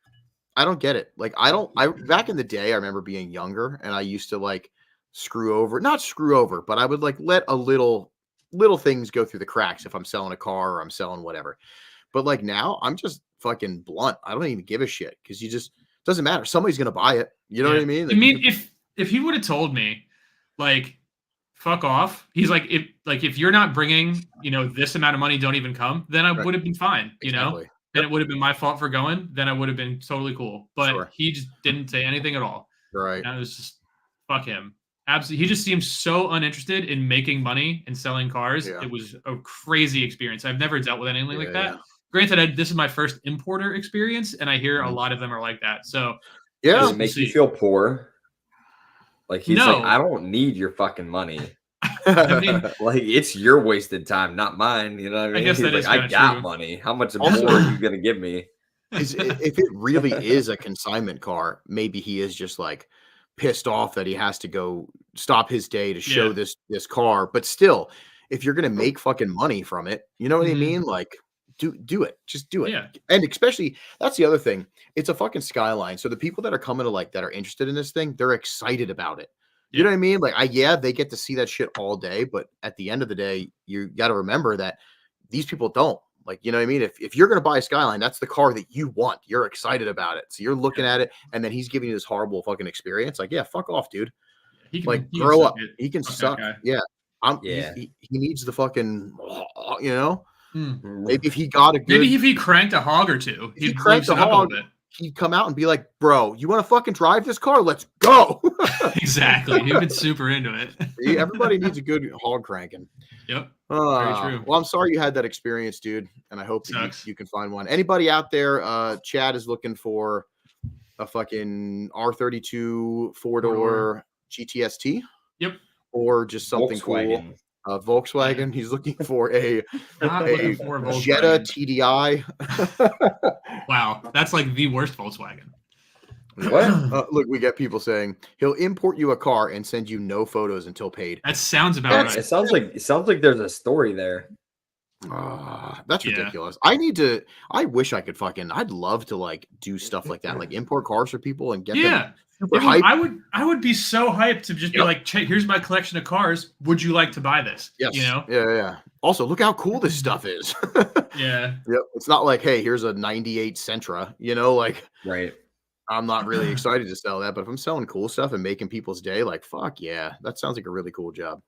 I don't get it. Like, back in the day, I remember being younger and I used to like not screw over, but I would like let a little things go through the cracks if I'm selling a car or I'm selling whatever. But like now I'm just fucking blunt. I don't even give a shit because doesn't matter. Somebody's going to buy it. You know what I mean? I mean, if he would have told me like, fuck off. He's like, if you're not bringing, this amount of money, don't even come, then I would have been fine, Then it would have been my fault for going. Then I would have been totally cool. But he just didn't say anything at all. Right. And I was just, fuck him. Absolutely. He just seems so uninterested in making money and selling cars. Yeah. It was a crazy experience. I've never dealt with anything like that. Yeah. Granted, this is my first importer experience, and I hear a lot of them are like that. So, does it make you feel poor? Like he's like, I don't need your fucking money. I mean, like it's your wasted time, not mine. You know what I mean? I guess that is I got money. How much more are you gonna give me? If it really is a consignment car, maybe he is just like pissed off that he has to go stop his day to show this car. But still, if you're gonna make fucking money from it, you know what I mean? Like, do it. Just do it. Yeah. And especially, that's the other thing. It's a fucking Skyline. So the people that are coming to that are interested in this thing, they're excited about it. You know what I mean? Like, they get to see that shit all day, but at the end of the day, you got to remember that these people don't. Like, you know what I mean? If you're going to buy a Skyline, that's the car that you want. You're excited about it. So you're looking at it, and then he's giving you this horrible fucking experience. Like, yeah, fuck off, dude. He can, grow up. He can suck. Yeah. He needs the fucking, you know? Maybe if he got a good... Maybe if he cranked a hog or two, he'd crank a hog, he'd come out and be like, bro, you want to fucking drive this car? Let's go. Exactly. He'd been super into it. Everybody needs a good hog cranking. Yep. Very true. Well, I'm sorry you had that experience, dude, and I hope that you can find one. Anybody out there, Chad is looking for a fucking R32 four-door GTST. Yep. Or just something Volkswagen. Cool. Volkswagen. He's looking for a Volkswagen. Jetta TDI. Wow, that's like the worst Volkswagen. What? Look, we get people saying he'll import you a car and send you no photos until paid. That sounds about right. It sounds like there's a story there. That's ridiculous. I wish I could I'd love to do stuff like that, like import cars for people and get them super hyped. I would be so hyped to just be like, here's my collection of cars. Would you like to buy this? Yes. You know? Yeah. Also, look how cool this stuff is. Yeah. Yep. It's not like, hey, here's a 98 Sentra, you know, right. I'm not really excited to sell that, but if I'm selling cool stuff and making people's day, fuck yeah, that sounds like a really cool job.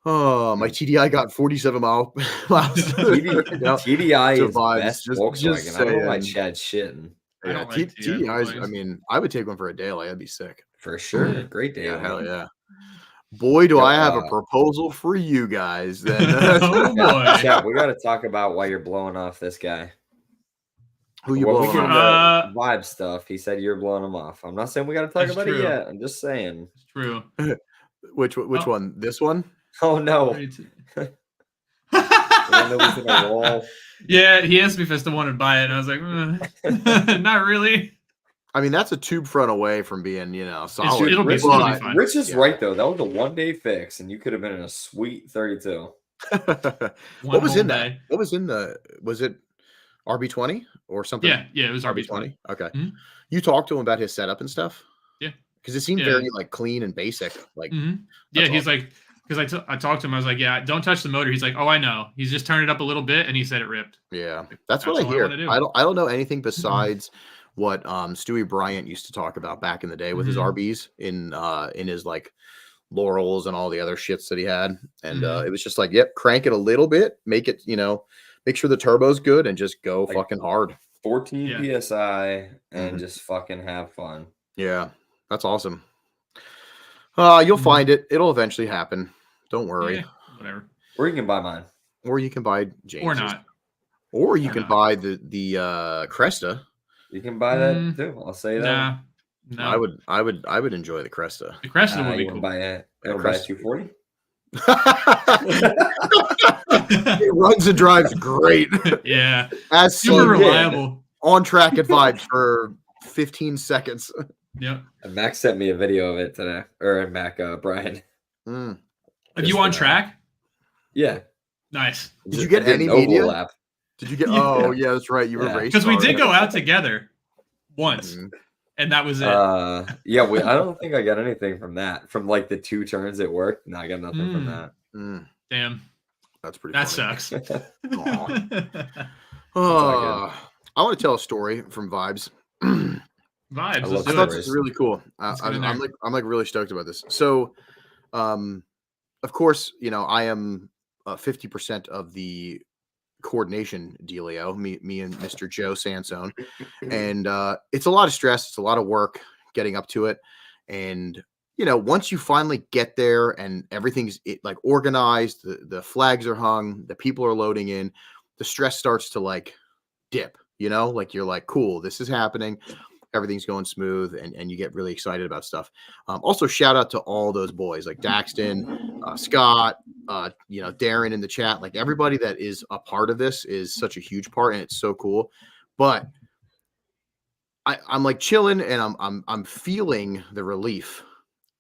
Oh, my TDI got 47 miles. TDI is best Volkswagen. I don't know why Chad's shitting. Yeah, TDIs. I mean, I would take one for a day. I'd be sick for sure. Great day. Yeah, hell yeah. Boy, do I have a proposal for you guys. Then, oh boy, Chad, we got to talk about why you're blowing off this guy. Who you blowing off? Vibe stuff. He said you're blowing him off. I'm not saying we got to talk about it yet. I'm just saying. It's true. Which one? This one? Oh no. Yeah, he asked me if I still wanted to buy it, and I was like, not really. I mean, that's a tube front away from being, solid. It'll be fine. Rich is right though. That was a one-day fix, and you could have been in a sweet 32. What was in that? What was in was it RB20 or something? Yeah, it was RB20. Okay. Mm-hmm. You talked to him about his setup and stuff? Yeah. Because it seemed very clean and basic. Yeah, he's awesome. Because I talked to him, I was like, yeah, don't touch the motor. He's like, oh, I know. He's just turned it up a little bit, and he said it ripped. Yeah, that's what I hear. I don't know anything besides what Stewie Bryant used to talk about back in the day with his RBs in his Laurels and all the other shits that he had, and it was just crank it a little bit, make it make sure the turbo's good, and just go fucking hard. 14 psi and just fucking have fun. Yeah, that's awesome. You'll find it. It'll eventually happen. Don't worry. Yeah, whatever. Or you can buy mine. Or you can buy James. Or not. Or you can buy the Cresta. You can buy that too. I'll say that. No. I would enjoy the Cresta. The Cresta would be cool. Buy it. Buy a 240. It runs and drives great. Yeah. As super reliable. On track at vibes for 15 seconds. Yep. And Mac sent me a video of it today. Or Mac, Brian. Mm. Are you on track? Yeah. Nice. Did you get any media? Lap. Did you get? Oh, yeah, that's right. You were racing. Because we did go out together once, and that was it. Yeah, I don't think I got anything from that. From the 2 turns it worked. No, I got nothing from that. Damn. That's pretty. That funny. Sucks. I want to tell a story from Vibes. Vibes. I thought this was really cool. I'm really stoked about this. So, of course, I am 50% of the coordination dealio. Me and Mr. Joe Sansone, and it's a lot of stress. It's a lot of work getting up to it, and once you finally get there and everything's organized, the flags are hung, the people are loading in, the stress starts to dip. You're cool, this is happening. Everything's going smooth, and you get really excited about stuff. Also, shout out to all those boys like Daxton, Scott, Darren in the chat. Everybody that is a part of this is such a huge part, and it's so cool. But I'm chilling, and I'm feeling the relief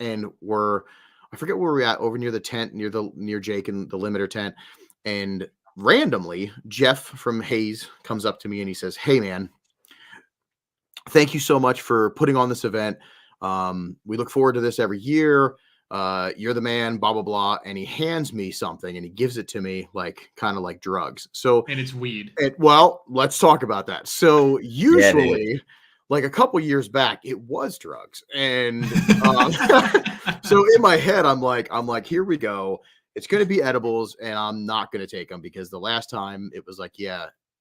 and I forget where we're at, over near the tent, near Jake and the limiter tent. And randomly, Jeff from Hayes comes up to me and he says, "Hey man, thank you so much for putting on this event. We look forward to this every year. You're the man, blah, blah, blah." And he hands me something and he gives it to me kind of like drugs. So, and it's weed. Well, let's talk about that. So usually like a couple years back, it was drugs. And so in my head, I'm like, here we go. It's going to be edibles and I'm not going to take them, because the last time it was like,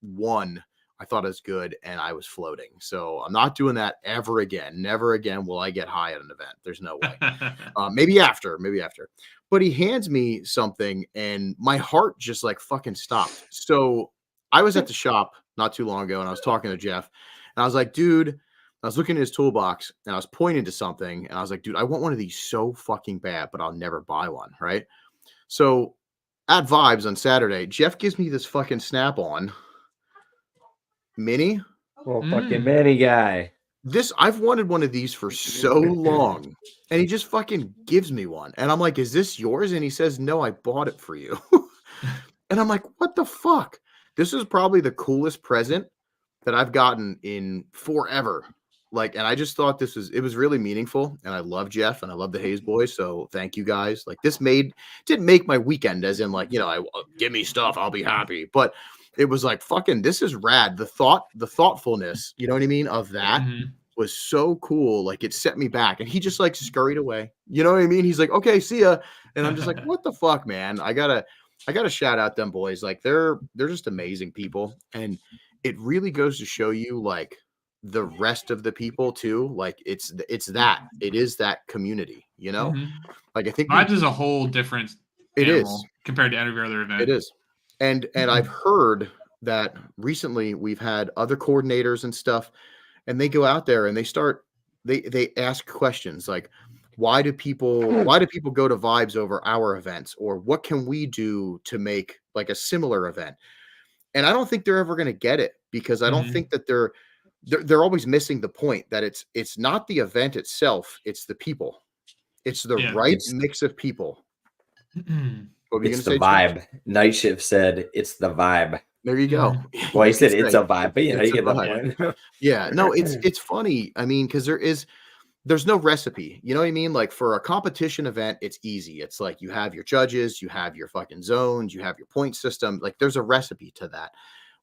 one, I thought it was good and I was floating. So I'm not doing that ever again. Never again will I get high at an event. There's no way. Maybe after. But he hands me something and my heart just like fucking stopped. So I was at the shop not too long ago and I was talking to Jeff and I was like, dude, I was looking at his toolbox and I was pointing to something and I was like, dude, I want one of these so fucking bad, but I'll never buy one. Right. So at Vibes on Saturday, Jeff gives me this fucking Snap-on Mini. Fucking Mini guy. I've wanted one of these for so long, and he just fucking gives me one. And I'm like, "Is this yours?" And he says, "No, I bought it for you." And I'm like, "What the fuck?" This is probably the coolest present that I've gotten in forever. Like, and I just thought it was really meaningful. And I love Jeff and I love the Hayes boys. So thank you guys. Like, this didn't make my weekend, as in like, give me stuff, I'll be happy. But it was like, fucking, this is rad. The thoughtfulness, you know what I mean, of that was so cool. Like, it set me back. And he just like scurried away. You know what I mean? He's like, "Okay, see ya." And I'm just like, what the fuck, man? I gotta shout out them boys. Like, they're just amazing people. And it really goes to show you like the rest of the people too. Like, it is that community, Like, I think Vibes is a whole different animal compared to every other event. It is. And I've heard that recently we've had other coordinators and stuff, and they go out there and they ask questions like, why do people go to Vibes over our events, or what can we do to make like a similar event? And I don't think they're ever going to get it, because I don't think that they're always missing the point that it's not the event itself, it's the people. It's the right mix of people. It's the vibe. Night Shift said it's the vibe. There you go. Well, he said it's a vibe, but you get the point. Yeah, no, it's funny. I mean, because there's no recipe. You know what I mean? Like, for a competition event, it's easy. It's like, you have your judges, you have your fucking zones, you have your point system. Like, there's a recipe to that.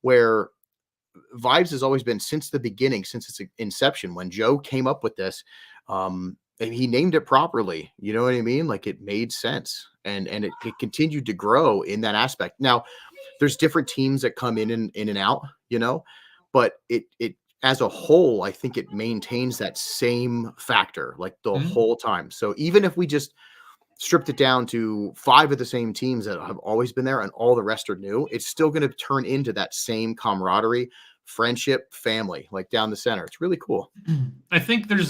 Where Vibes has always been, since the beginning, since its inception, when Joe came up with this, and he named it properly. You know what I mean? Like, it made sense, and it continued to grow in that aspect. Now, there's different teams that come in and out, but it as a whole, I think it maintains that same factor like the whole time. So even if we just stripped it down to 5 of the same teams that have always been there and all the rest are new, it's still going to turn into that same camaraderie, friendship, family, like down the center. It's really cool. I think there's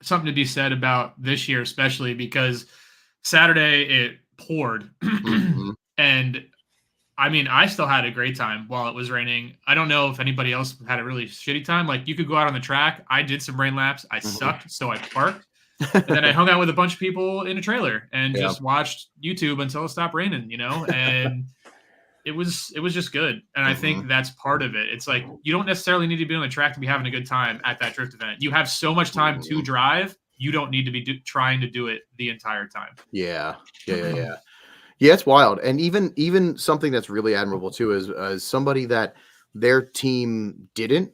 something to be said about this year, especially because Saturday it poured. And I mean, I still had a great time while it was raining. I don't know if anybody else had a really shitty time. Like, you could go out on the track. I did some rain laps. I sucked, so I parked. And then I hung out with a bunch of people in a trailer and just watched YouTube until it stopped raining, and it was just good. And I think that's part of it. It's like, you don't necessarily need to be on the track to be having a good time at that drift event. You have so much time to drive. You don't need to be trying to do it the entire time. Yeah, it's wild. And even something that's really admirable too is somebody that their team didn't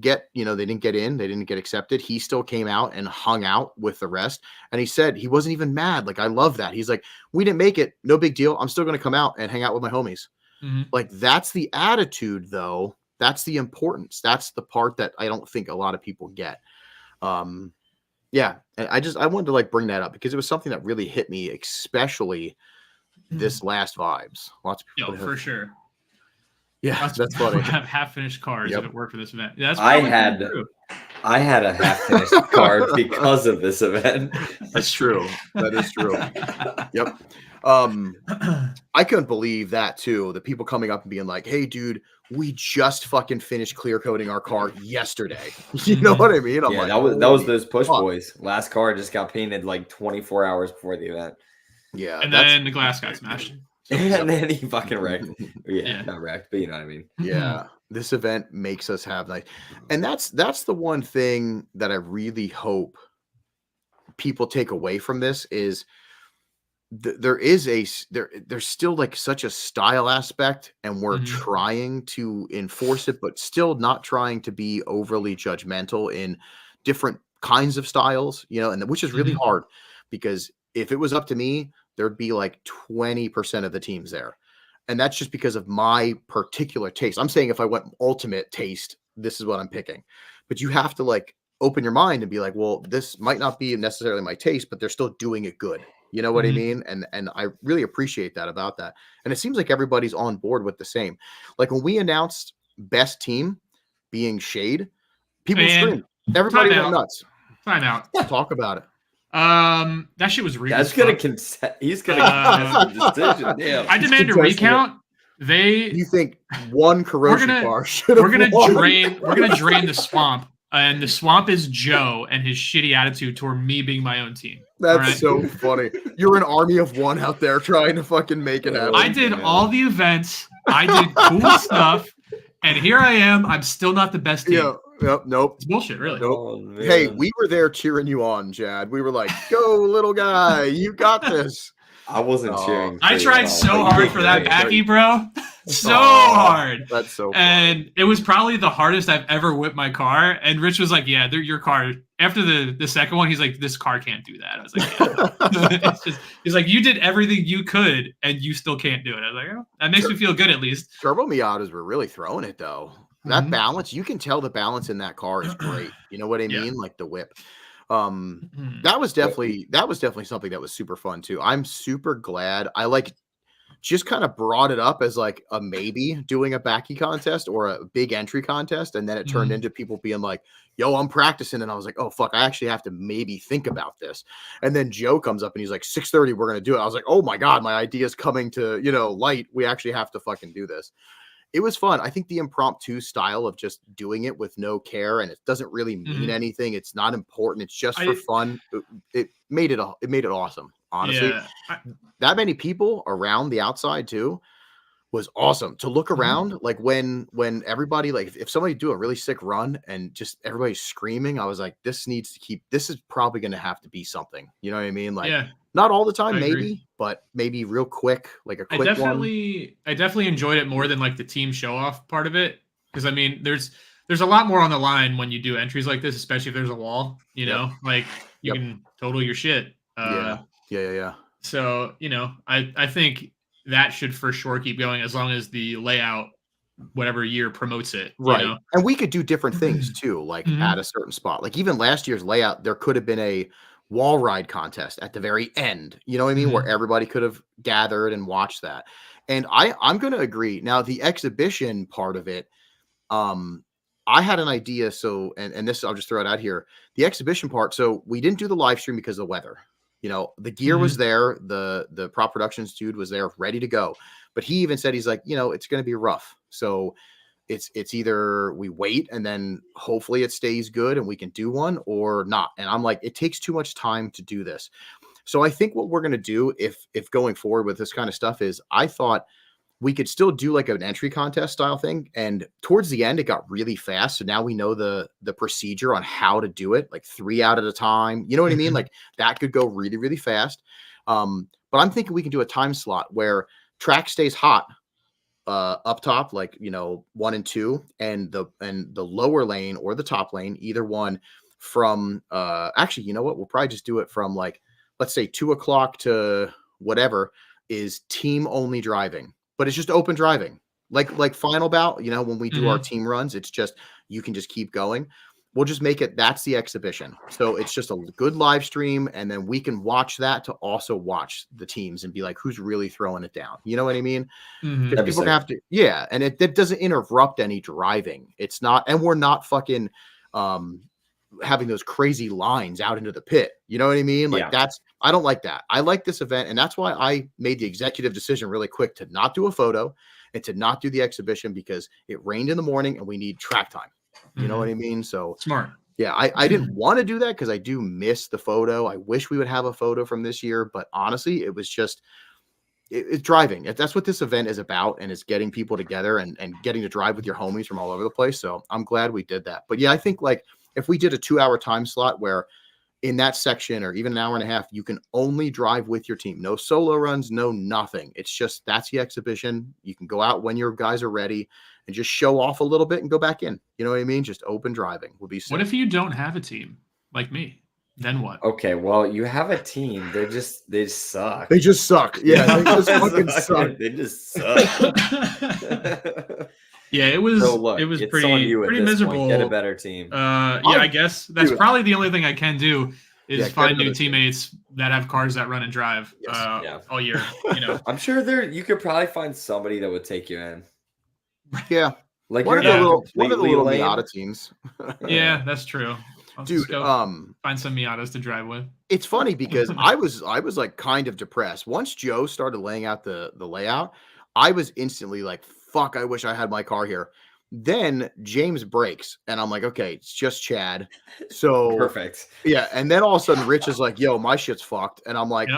get, they didn't get in, they didn't get accepted. He still came out and hung out with the rest. And he said he wasn't even mad. Like, I love that. He's like, we didn't make it. No big deal. I'm still going to come out and hang out with my homies. Like, that's the attitude though. That's the importance. That's the part that I don't think a lot of people get. Yeah. And I wanted to like bring that up because it was something that really hit me, especially this last Vibes. Lots of people. For sure. Yeah, that's funny. Have half-finished cars if it worked for this event. Yeah, that's I had a half-finished card because of this event. That's true. That is true. Yep. I couldn't believe that too. The people coming up and being like, "Hey, dude, we just fucking finished clear coating our car yesterday." You know what I mean? I'm like, that was "Holy those push fuck." boys. Last car just got painted like 24 hours before the event. Yeah, and then the glass got smashed. And then he fucking wrecked. Yeah, not wrecked, but you know what I mean. Yeah, this event makes us have like, and that's the one thing that I really hope people take away from this is there's still like such a style aspect, and we're trying to enforce it, but still not trying to be overly judgmental in different kinds of styles, you know, and which is really hard because if it was up to me, there'd be like 20% of the teams there. And that's just because of my particular taste. I'm saying if I went ultimate taste, this is what I'm picking. But you have to like open your mind and be like, well, this might not be necessarily my taste, but they're still doing it good. You know what I mean? And I really appreciate that about that. And it seems like everybody's on board with the same. Like when we announced best team being Shade, people screamed. Everybody went nuts. Time out. Talk about it. That shit was real. That's gonna consent. He's gonna contest the decision. Damn. I demand a recount. You think one corrosion bar should we're gonna drain the swamp, and the swamp is Joe and his shitty attitude toward me being my own team. That's so funny. You're an army of one out there trying to fucking make it happen. I did all the events. I did cool stuff, and here I am. I'm still not the best team. Yeah. Nope. It's bullshit, really. Nope. Oh, hey, we were there cheering you on, Jad. We were like, "Go, little guy, you got this." I wasn't cheering. I tried so hard for that backy, bro. So hard. That's so funny. And it was probably the hardest I've ever whipped my car. And Rich was like, "Yeah, your car." After the second one, he's like, "This car can't do that." I was like, yeah. He's like, "You did everything you could, and you still can't do it." I was like, "Oh, that makes me feel good at least." Turbo Miatas were really throwing it though. That balance, you can tell the balance in that car is great. You know what I mean? Yeah. Like the whip. That was definitely something that was super fun too. I'm super glad I just kind of brought it up as like a maybe doing a backy contest or a big entry contest, and then it turned into people being like, "Yo, I'm practicing," and I was like, "Oh fuck, I actually have to maybe think about this." And then Joe comes up and he's like, "6:30, we're gonna do it." I was like, "Oh my god, my idea is coming to light. We actually have to fucking do this." It was fun. I think the impromptu style of just doing it with no care, and it doesn't really mean anything. It's not important. It's just for fun. It made it awesome. Honestly, that many people around the outside too was awesome to look around. Like when everybody, like if somebody do a really sick run and just everybody's screaming, I was like, this is probably going to have to be something. You know what I mean? Like, not all the time, maybe, but maybe real quick, like a quick one. I definitely enjoyed it more than like the team show off part of it. Because I mean, there's a lot more on the line when you do entries like this, especially if there's a wall, you know, like you can total your shit. Yeah. So, I think that should for sure keep going as long as the layout, whatever year, promotes it. Right. You know? And we could do different things too, like at a certain spot. Like even last year's layout, there could have been a wall ride contest at the very end. You know what I mean? Where everybody could have gathered and watched that. And I'm going to agree. Now, the exhibition part of it, I had an idea. So, and this, I'll just throw it out here. The exhibition part. So we didn't do the live stream because of the weather. You know, the gear was there. The Prop Productions dude was there ready to go. But he even said, he's like, it's going to be rough. So it's either we wait and then hopefully it stays good and we can do one or not. And I'm like, it takes too much time to do this. So I think what we're going to do if going forward with this kind of stuff is I thought we could still do like an entry contest style thing. And towards the end, it got really fast. So now we know the procedure on how to do it, like 3 out at a time. You know what I mean? Like that could go really, really fast. But I'm thinking we can do a time slot where track stays hot up top, like, 1 and 2, and the lower lane or the top lane, either one from, actually, you know what? We'll probably just do it from like, let's say 2 o'clock to whatever is team only driving. But it's just open driving, like final bout, when we do our team runs, it's just, you can just keep going. We'll just make it, that's the exhibition. So it's just a good live stream. And then we can watch that to also watch the teams and be like, who's really throwing it down? You know what I mean? Because people have to, and it doesn't interrupt any driving. It's not, and we're not fucking, having those crazy lines out into the pit. You know what I mean? Like I don't like that. I like this event, and that's why I made the executive decision really quick to not do a photo and to not do the exhibition, because it rained in the morning and we need track time. You know what I mean? So smart. Yeah, I didn't want to do that because I do miss the photo. I wish we would have a photo from this year, but honestly, it was just it's driving. That's what this event is about, and it's getting people together and getting to drive with your homies from all over the place. So I'm glad we did that. But yeah, I think like if we did a 2-hour time slot where in that section or even an hour and a half, you can only drive with your team. No solo runs, no nothing. It's just that's the exhibition. You can go out when your guys are ready and just show off a little bit and go back in. You know what I mean? Just open driving would be sick. What if you don't have a team like me? Then what? Okay, well, you have a team. They just suck. They just suck. Yeah, they just fucking suck. They just suck. Yeah, it was. So look, it was it's pretty on you at this miserable. Point. Get a better team. Yeah, I guess that's probably the only thing I can do is find new teammates that have cars that run and drive all year. You know, I'm sure you could probably find somebody that would take you in. Yeah, like one of the little Miata teams. Yeah, that's true. Dude, find some Miatas to drive with. It's funny because I was like kind of depressed once Joe started laying out the layout. I was instantly like, fuck, I wish I had my car here. Then James breaks and I'm like, okay, it's just Chad. So perfect. Yeah. And then all of a sudden Rich is like, yo, my shit's fucked. And I'm like,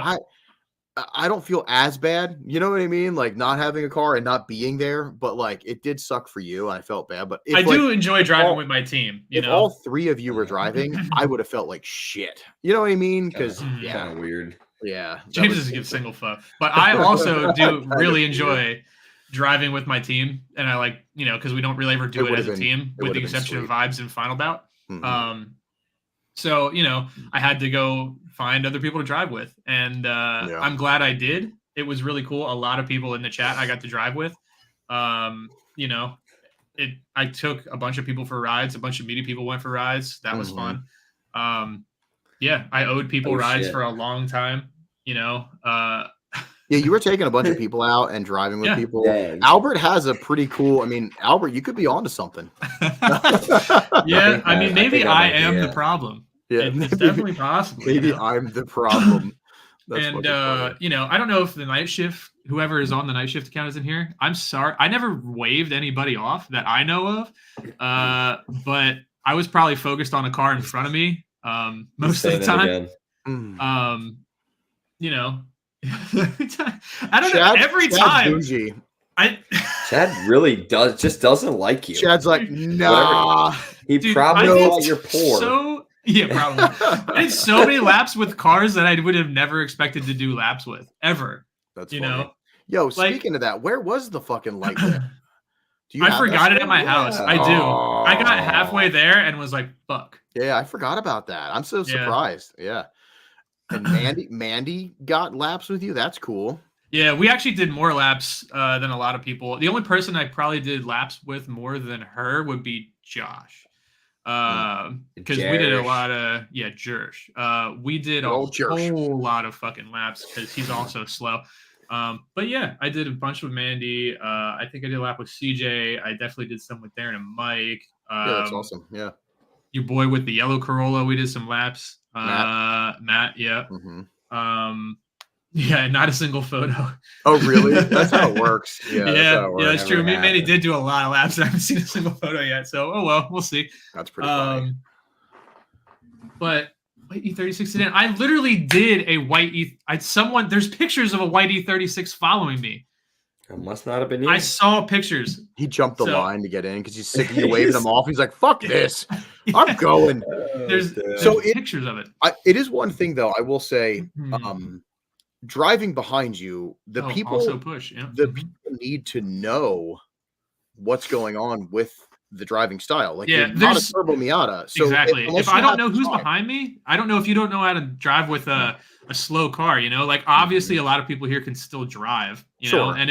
I don't feel as bad. You know what I mean? Like not having a car and not being there, but like it did suck for you. And I felt bad, but I do enjoy driving with my team. If all three of you were driving, I would have felt like shit. You know what I mean? Because kind of weird. Yeah. James doesn't give single fuck, but I also do really enjoy driving with my team. And I like, because we don't really ever do it as a team with the exception of Vibes and Final Bout. So, I had to go find other people to drive with. And I'm glad I did. It was really cool. A lot of people in the chat I got to drive with. I took a bunch of people for rides. A bunch of media people went for rides. That was fun. Yeah, I owed people rides for a long time, Yeah, you were taking a bunch of people out and driving with people. Dang. Albert has a pretty cool. I mean, Albert, you could be onto something. Yeah, I mean, maybe I am the problem. Yeah, it's definitely possible. Maybe I'm the problem. And I don't know if the night shift, whoever is on the night shift account is in here. I'm sorry, I never waved anybody off that I know of. But I was probably focused on a car in front of me most of the time. I don't know. Every time. Bougie. Chad really doesn't like you. Chad's like, nah. He probably thought you're poor. Probably. I did so many laps with cars that I would have never expected to do laps with ever. That's funny. Yo, speaking of that, where was the fucking light there? I forgot it at my house. I do. I got halfway there and was like, fuck. Yeah, I forgot about that. I'm so surprised. Yeah. And Mandy got laps with you. That's cool. Yeah, we actually did more laps than a lot of people. The only person I probably did laps with more than her would be Josh. Because we did a lot of Jersh. We did a whole lot of fucking laps because he's also slow. But yeah, I did a bunch with Mandy. I think I did a lap with CJ. I definitely did some with Darren and Mike. Yeah, that's awesome. Yeah. Your boy with the yellow Corolla, we did some laps. Matt, yeah. Yeah, not a single photo. Oh, really? That's how it works. Yeah, that's true. Me and Manny did do a lot of laps. I haven't seen a single photo yet. So, oh well, we'll see. That's pretty funny. But white E36 sedan. I literally did a white there's pictures of a white E36 following me. It must not have been you. I saw pictures. He jumped the line to get in because he's sick of you waving him off. He's like, fuck this. I'm going. There's pictures of it. It is one thing, though, I will say, driving behind you, the people also push. Yeah. The people need to know what's going on with the driving style. Like, you're not a turbo Miata. So exactly. If I don't know who's behind me, I don't know if you don't know how to drive with a slow car, like obviously a lot of people here can still drive, you know, and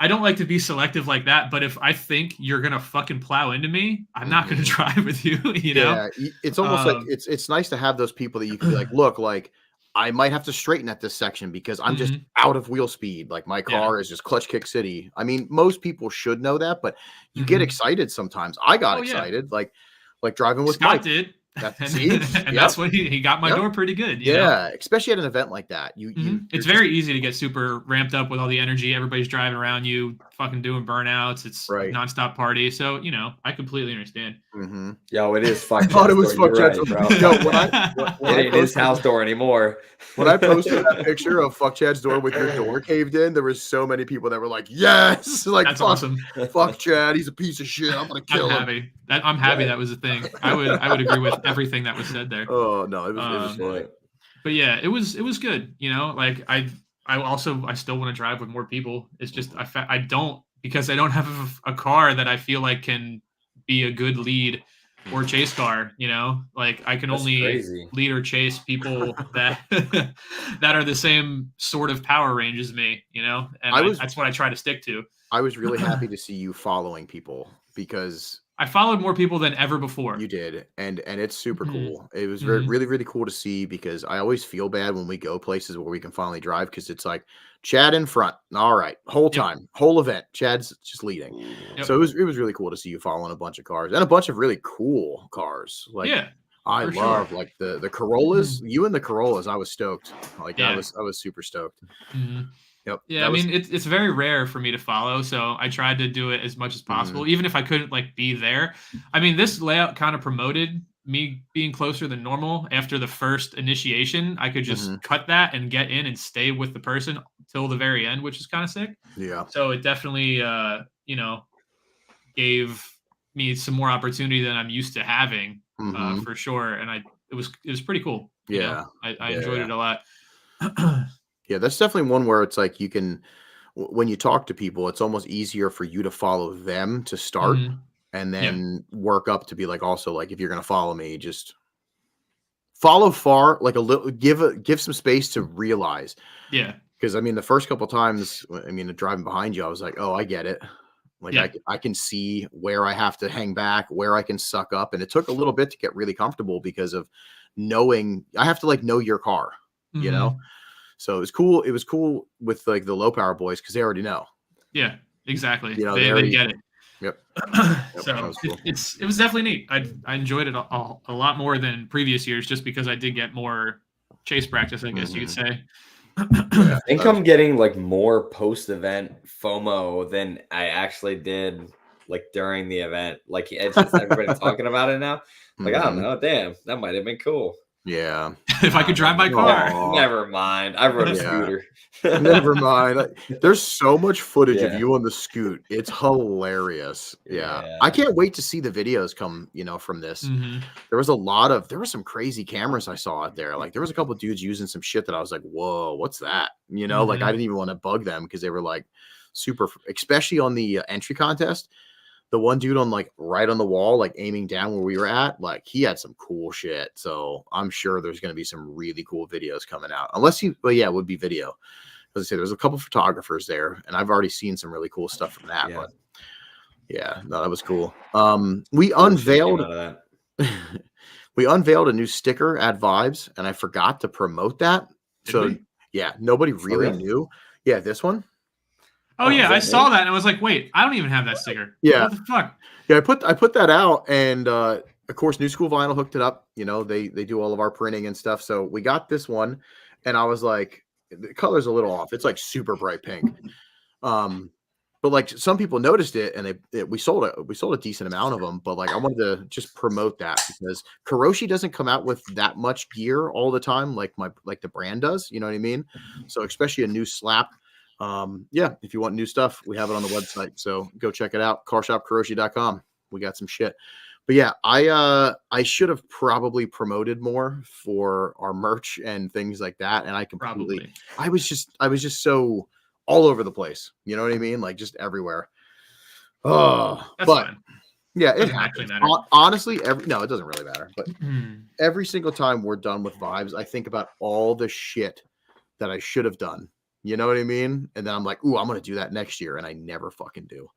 I don't like to be selective like that, but if I think you're going to fucking plow into me, I'm not going to drive with you, you know? Yeah, it's almost like it's nice to have those people that you can be like, look, like I might have to straighten at this section because I'm just out of wheel speed. Like my car is just clutch kick city. I mean, most people should know that, but you get excited sometimes. I got excited, like driving with Scott Mike. did. And that's what he got my door pretty good. You know? Especially at an event like that. It's very easy to get super ramped up with all the energy. Everybody's driving around you, fucking doing burnouts. It's nonstop party. So I completely understand. Yo, it is fuck. I thought it was fuck right, bro. Yo, when it ain't his house door anymore. When I posted that picture of fuck Chad's door with your door caved in, there was so many people that were like, "Yes, like that's fuck, awesome. Fuck Chad, he's a piece of shit. I'm gonna kill him." I'm happy that was a thing. I would agree with everything that was said there. Oh no, it was funny. But yeah, it was good. Like I still want to drive with more people. It's just I don't, because I don't have a car that I feel like can be a good lead or chase car. Like I can only lead or chase people that that are the same sort of power range as me. And that's what I try to stick to. I was really happy to see you following people, because I followed more people than ever before. You did, and it's super cool. It was really, really cool to see, because I always feel bad when we go places where we can finally drive, because it's like Chad in front. All right, whole time, whole event, Chad's just leading. So it was really cool to see you following a bunch of cars, and a bunch of really cool cars. Like I love like the Corollas. You and the Corollas, I was stoked. Like I was super stoked. Yep. Yeah, I mean, it's very rare for me to follow, so I tried to do it as much as possible, even if I couldn't like be there. I mean, this layout kind of promoted me being closer than normal. After the first initiation, I could just cut that and get in and stay with the person till the very end, which is kind of sick. Yeah. So it definitely, gave me some more opportunity than I'm used to having, for sure. And it was pretty cool. Yeah. I enjoyed it a lot. Yeah, that's definitely one where it's like you can, when you talk to people, it's almost easier for you to follow them to start, and then work up to be like, also like, if you're going to follow me, just follow far, like a little, give some space to realize. Yeah. Because I mean, the first couple times, driving behind you, I was like, oh, I get it. Like I can see where I have to hang back, where I can suck up. And it took a little bit to get really comfortable, because of knowing, I have to like know your car, So it was cool. It was cool with like the low power boys, because they already know. Yeah, exactly. They get it. Yep. So cool. It was definitely neat. I enjoyed it a lot more than previous years, just because I did get more chase practice, I guess you could say. I think I'm getting like more post-event FOMO than I actually did like during the event. Like it's just everybody talking about it now. Like I don't know. Damn, that might have been cool. Yeah. If I could drive my car. Never mind. I rode a scooter. Never mind. There's so much footage of you on the scoot. It's hilarious. Yeah. I can't wait to see the videos come, from this. There were some crazy cameras I saw out there. Like there was a couple of dudes using some shit that I was like, whoa, what's that? Like I didn't even want to bug them, because they were like super, especially on the entry contest. The one dude on like right on the wall, like aiming down where we were at, like he had some cool shit. So I'm sure there's going to be some really cool videos coming out, it would be video. As I say, there's a couple photographers there, and I've already seen some really cool stuff from that. But that was cool. We unveiled a new sticker at Vibes, and I forgot to promote that. Nobody really knew. Yeah, this one. Oh yeah, I saw that and I was like, wait, I don't even have that sticker. Yeah. What the fuck? Yeah, I put that out, and of course New School Vinyl hooked it up. They do all of our printing and stuff. So we got this one, and I was like, the color's a little off. It's like super bright pink. But like some people noticed it, and we sold a decent amount of them. But like I wanted to just promote that, because Kuroshi doesn't come out with that much gear all the time, like the brand does. You know what I mean? So especially a new slap. If you want new stuff, we have it on the website, so go check it out, carshopkuroshi.com. We got some shit. But yeah, I should have probably promoted more for our merch and things like that, and I was just so all over the place, you know what I mean, like just everywhere. That's fine. Yeah, it happens. Honestly, it doesn't really matter, but every single time we're done with Vibes, I think about all the shit that I should have done. You know what I mean? And then I'm like, ooh, I'm going to do that next year. And I never fucking do.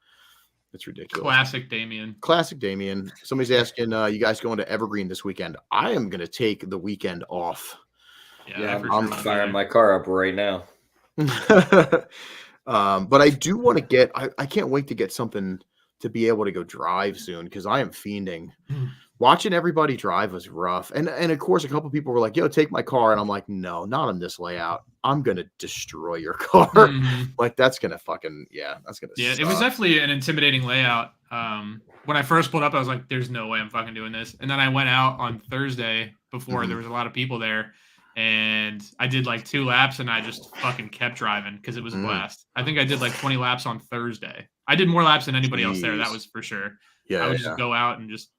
It's ridiculous. Classic Damien. Somebody's asking, you guys going to Evergreen this weekend? I am going to take the weekend off. Yeah, I'm firing my car up right now. But I do want to get, I can't wait to get something to be able to go drive soon, because I am fiending. watching everybody drive was rough. And of course, a couple people were like, "Yo, take my car," and I'm like, "No, not on this layout. I'm gonna destroy your car. Mhm. Like that's gonna that's gonna Yeah, it suck." was definitely an intimidating layout. When I first pulled up, I was like, "There's no way I'm fucking doing this." And then I went out on Thursday before there was a lot of people there, and I did like 2 laps, and I just fucking kept driving because it was a blast. I think I did like 20 laps on Thursday. I did more laps than anybody else there. That Jeez. was for sure. I Yeah, would yeah. just go out and just,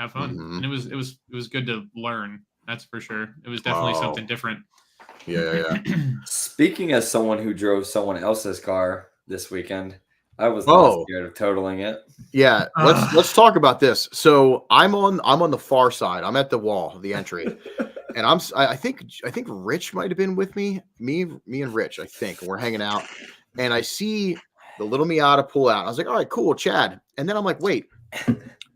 have fun, Mhm. and it was good to learn. That's for sure. It was definitely Wow. something different. Yeah. Speaking as someone who drove someone else's car this weekend, I was not Oh, scared of totaling it. yeah. Let's talk about this. So I'm on the far side. I'm at the wall, the entry, and I think Rich might have been with me. Me and Rich, I think. And we're hanging out, and I see the little Miata pull out. I was like, all right, cool, Chad. And then I'm like, wait,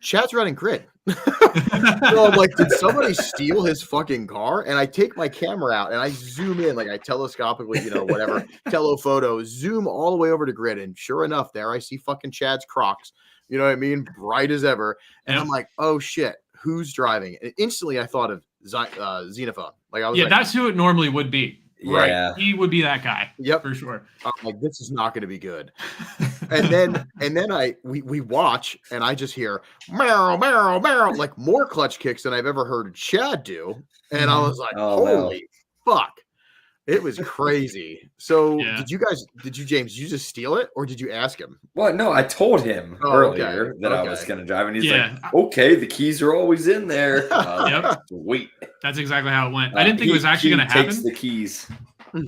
Chad's running grid. So I'm like, did somebody steal his fucking car? And I take my camera out and I zoom in, like I telescopically, whatever, telephoto, zoom all the way over to grid. And sure enough, there I see fucking Chad's Crocs, you know what I mean? Bright as ever. And I'm like, oh shit, who's driving? And instantly I thought of Xenophone. Like I was Yeah, like, that's who it normally would be. Right. Yeah. He would be that guy. Yep. For sure. I'm like, this is not going to be good. And then we watch and I just hear meow, meow, meow, like more clutch kicks than I've ever heard Chad do. And I was like, Oh, no. holy fuck. It was crazy. So Yeah. James, did you just steal it or did you ask him? Well, no, I told him earlier that I was Okay. going to drive, and he's Yeah. like, okay, the keys are always in there. Yep. Sweet. That's exactly how it went. I didn't think it was actually going to He takes happen. the keys.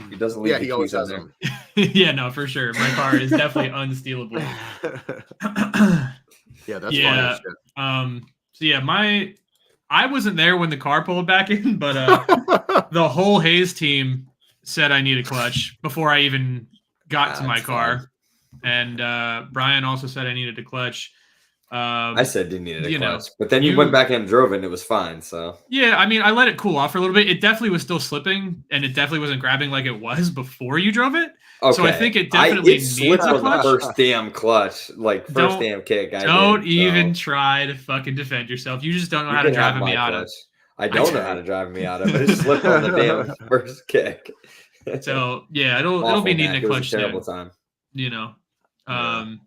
He doesn't leave Yeah, the he always keys has on them. Yeah, no, for sure. My car is definitely unstealable. Yeah, that's Yeah. funny as So yeah, I wasn't there when the car pulled back in, but shit. the whole Hayes team said I need a clutch before I even got to my That's car. And Brian also said I needed a clutch. I said you needed a you know, clutch, but then you went back and drove it and it was fine. So Yeah, I mean, I let it cool off for a little bit. It definitely was still slipping, and it definitely wasn't grabbing like it was before you drove it. okay. So I think it definitely it slipped needs a on the clutch. first damn clutch, like 1st damn kick. Don't even try to fucking defend yourself. You just don't know how to drive a Miata. I don't know how to drive a Miata, but it slipped on the damn first kick. So yeah, it'll Awful, be needing Mac. a It was clutch terrible soon. time. Yeah.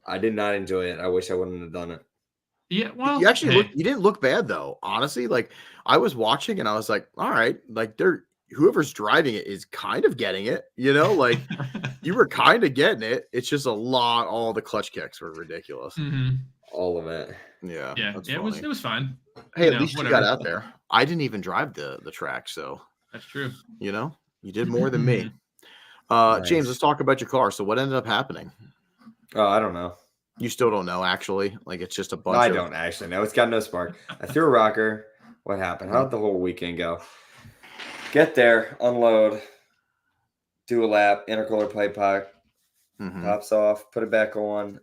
I did not enjoy it. I wish I wouldn't have done it. Yeah, well, You actually hey. you didn't look bad though. Honestly, like I was watching and I was like, all right, like whoever's driving it is kind of getting it, like you were kind of getting it. It's just all the clutch kicks were ridiculous. Mhm. All of it. Yeah. Yeah, that's it funny. was fine. Hey, at least you got whatever. out there. I didn't even drive the track, so That's true. you did more than me. Nice. James, let's talk about your car. So what ended up happening? Oh, I don't know. You still don't know, actually. Like it's just a bunch. No, I don't actually know. It's got no spark. I threw a rocker. What happened? How did the whole weekend go? Get there, unload, do a lap, intercooler plate pack, pops off, put it back on,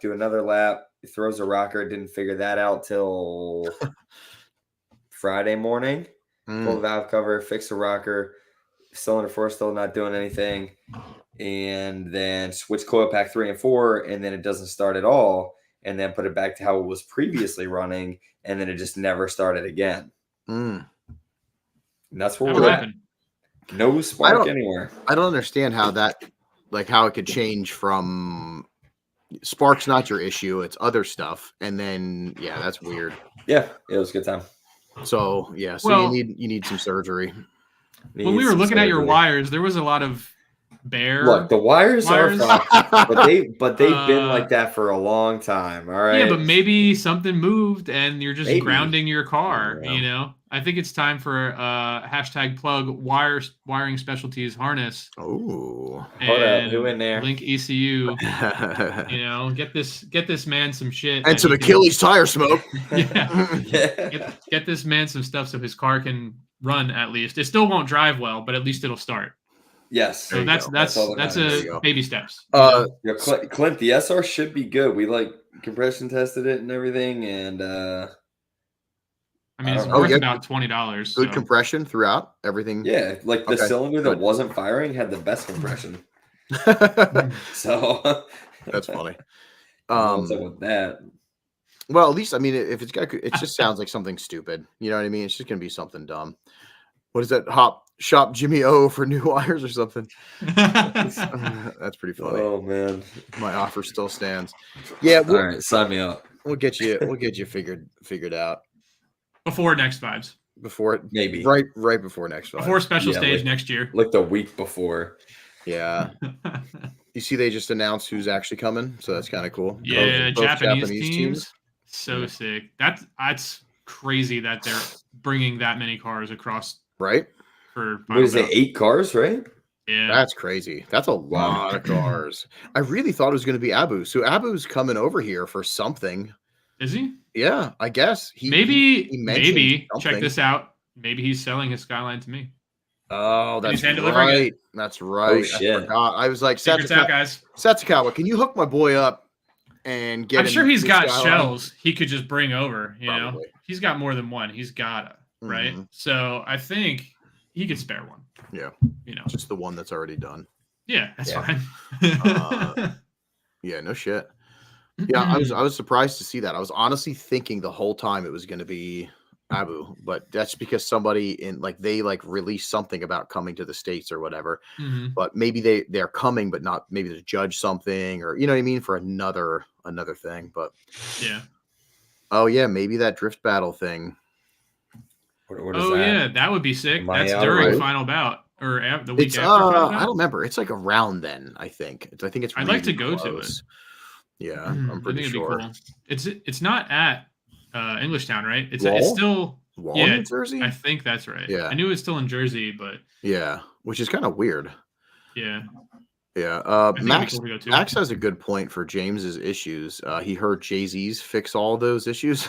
do another lap, throws a rocker, didn't figure that out till Friday morning. Pull the valve cover, fix the rocker, cylinder 4 still not doing anything, and then switch coil pack 3 and 4, and then it doesn't start at all, and then put it back to how it was previously running, and then it just never started again. And that's where we're at. No spark anywhere. I don't understand how that, like how it could change from spark's not your issue, it's other stuff, and then yeah, that's weird. Yeah, it was a good time. So yeah, so you need some surgery. When we were looking at your wires, there was a lot of bare. Look, the wires are fine, but they've been like that for a long time. All right. Yeah, but maybe something moved and you're just grounding your car. Yeah. I think it's time for #plug wiring specialties harness. Oh, hold up, who in there? Link ECU. Get this man some shit and some Achilles tire smoke. Yeah. Get this man some stuff so his car can run at least. It still won't drive well, but at least it'll start. Yes. So that's a baby steps. Clint, the SR should be good. We compression tested it and everything, and it's worth about $20. Good compression throughout everything. Yeah, the cylinder that wasn't firing had the best compression. So that's funny. What's up with that? Well, at least I mean, if it's got, it just sounds like something stupid. You know what I mean? It's just gonna be something dumb. What is that? Shop Jimmy O for new wires or something? That's pretty funny. Oh man, my offer still stands. Yeah. All right, sign me up. We'll get you figured out before next vibes. Before maybe right before next vibes. Before special stage next year. Like the week before. Yeah. You see, they just announced who's actually coming, so that's kind of cool. Yeah, both Japanese teams. So sick. That's crazy that they're bringing that many cars across. Right. What is it? 8 cars, right? Yeah. That's crazy. That's a lot of cars. I really thought it was going to be Abu. So Abu's coming over here for something. Is he? Yeah, I guess. Maybe check this out. Maybe he's selling his Skyline to me. Oh, that's right. That's right. Oh, shit. I forgot. I was like, Secret's out, guys. Satsukawa, can you hook my boy up and get I'm sure he's got Skyline? Shells he could just bring over. You Probably. know, he's got more than one. He's got right. So I think he could spare one. Yeah. You know, just the one that's already done. Yeah, that's fine. Yeah, no shit. Yeah, I was surprised to see that. I was honestly thinking the whole time it was going to be Abu, but that's because somebody they released something about coming to the States or whatever. But maybe they're coming, but not maybe to judge something or you know what I mean for another thing. But yeah. Oh yeah, maybe that drift battle thing. What is that? Yeah, that would be sick. That's during final bout or the week after. I don't remember. It's like around then. I think. I think it's. I'd like to go to it. Yeah, I'm pretty sure. Cool. It's not at Englishtown, right? It's still in Jersey. I think that's right. Yeah, I knew it's still in Jersey, but yeah, which is kind of weird. Yeah. Yeah. Max has a good point for James's issues. He heard Jay-Z's fix all those issues.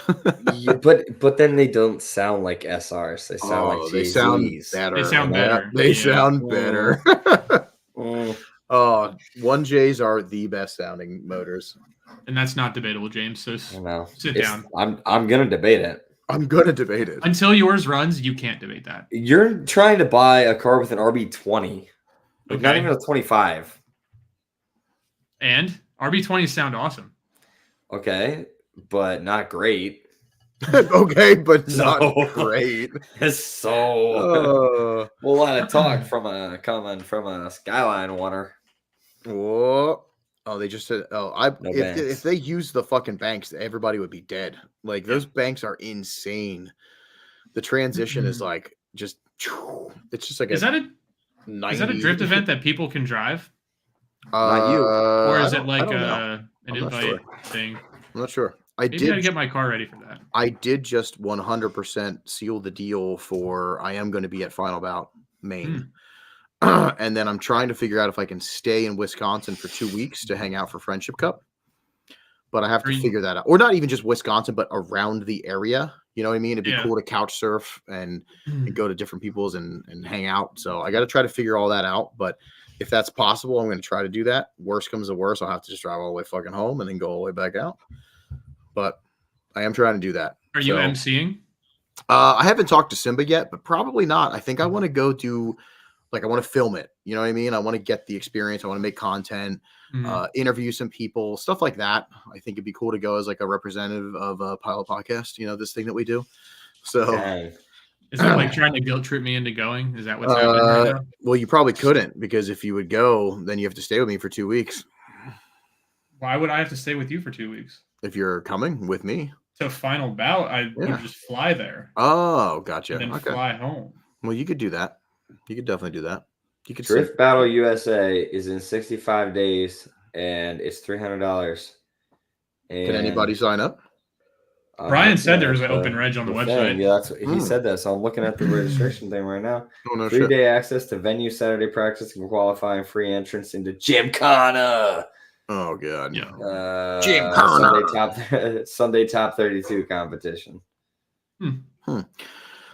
Yeah, but then they don't sound like SRs. They sound like Jay-Z's. They sound better. They sound better. Oh, 1Js are the best sounding motors. And that's not debatable, James. So sit down. I'm gonna debate it. I'm gonna debate it. Until yours runs, you can't debate that. You're trying to buy a car with an RB20. Like not even a 25. And RB20s sound awesome. Okay, but not great. Okay, but not great. It's so a lot of talk coming from a Skyline oneer. Whoa. Oh, they just said, if they use the fucking banks, everybody would be dead. Like those banks are insane. The transition is like just, it's just like is that a drift event that people can drive? Not you. Or is it like an invite thing? I'm not sure. Maybe I gotta get my car ready for that. I did just 100% seal the deal for I am going to be at Final Bout Maine. And then I'm trying to figure out if I can stay in Wisconsin for 2 weeks to hang out for Friendship Cup. But I have to figure that out. Or not even just Wisconsin, but around the area. You know what I mean? It'd be cool to couch surf and go to different people's and hang out. So I got to try to figure all that out. But if that's possible, I'm going to try to do that. Worst comes to worst, I'll have to just drive all the way fucking home and then go all the way back out. But I am trying to do that. Are you emceeing? I haven't talked to Simba yet, but probably not. I think I want to go do, I want to film it. You know what I mean? I want to get the experience. I want to make content, interview some people, stuff like that. I think it'd be cool to go as a representative of a Pilot Podcast, this thing that we do. So is it trying to guilt trip me into going? Is that what's happening right now? Well, you probably couldn't, because if you would go, then you have to stay with me for 2 weeks. Why would I have to stay with you for 2 weeks? If you're coming with me to Final Bout, I would just fly there. Oh, gotcha. And then fly home. Well, you could do that. You could definitely do that. You could Drift Battle USA is in 65 days and it's $300. Can anybody sign up? Brian said there was an open reg on the website. Yeah, that's what he said that. So I'm looking at the registration thing right now. Oh, no 3-day access to venue, Saturday practice, and qualifying, free entrance into Gymkhana. Oh god. Yeah. Gymkhana. Sunday top 32 competition.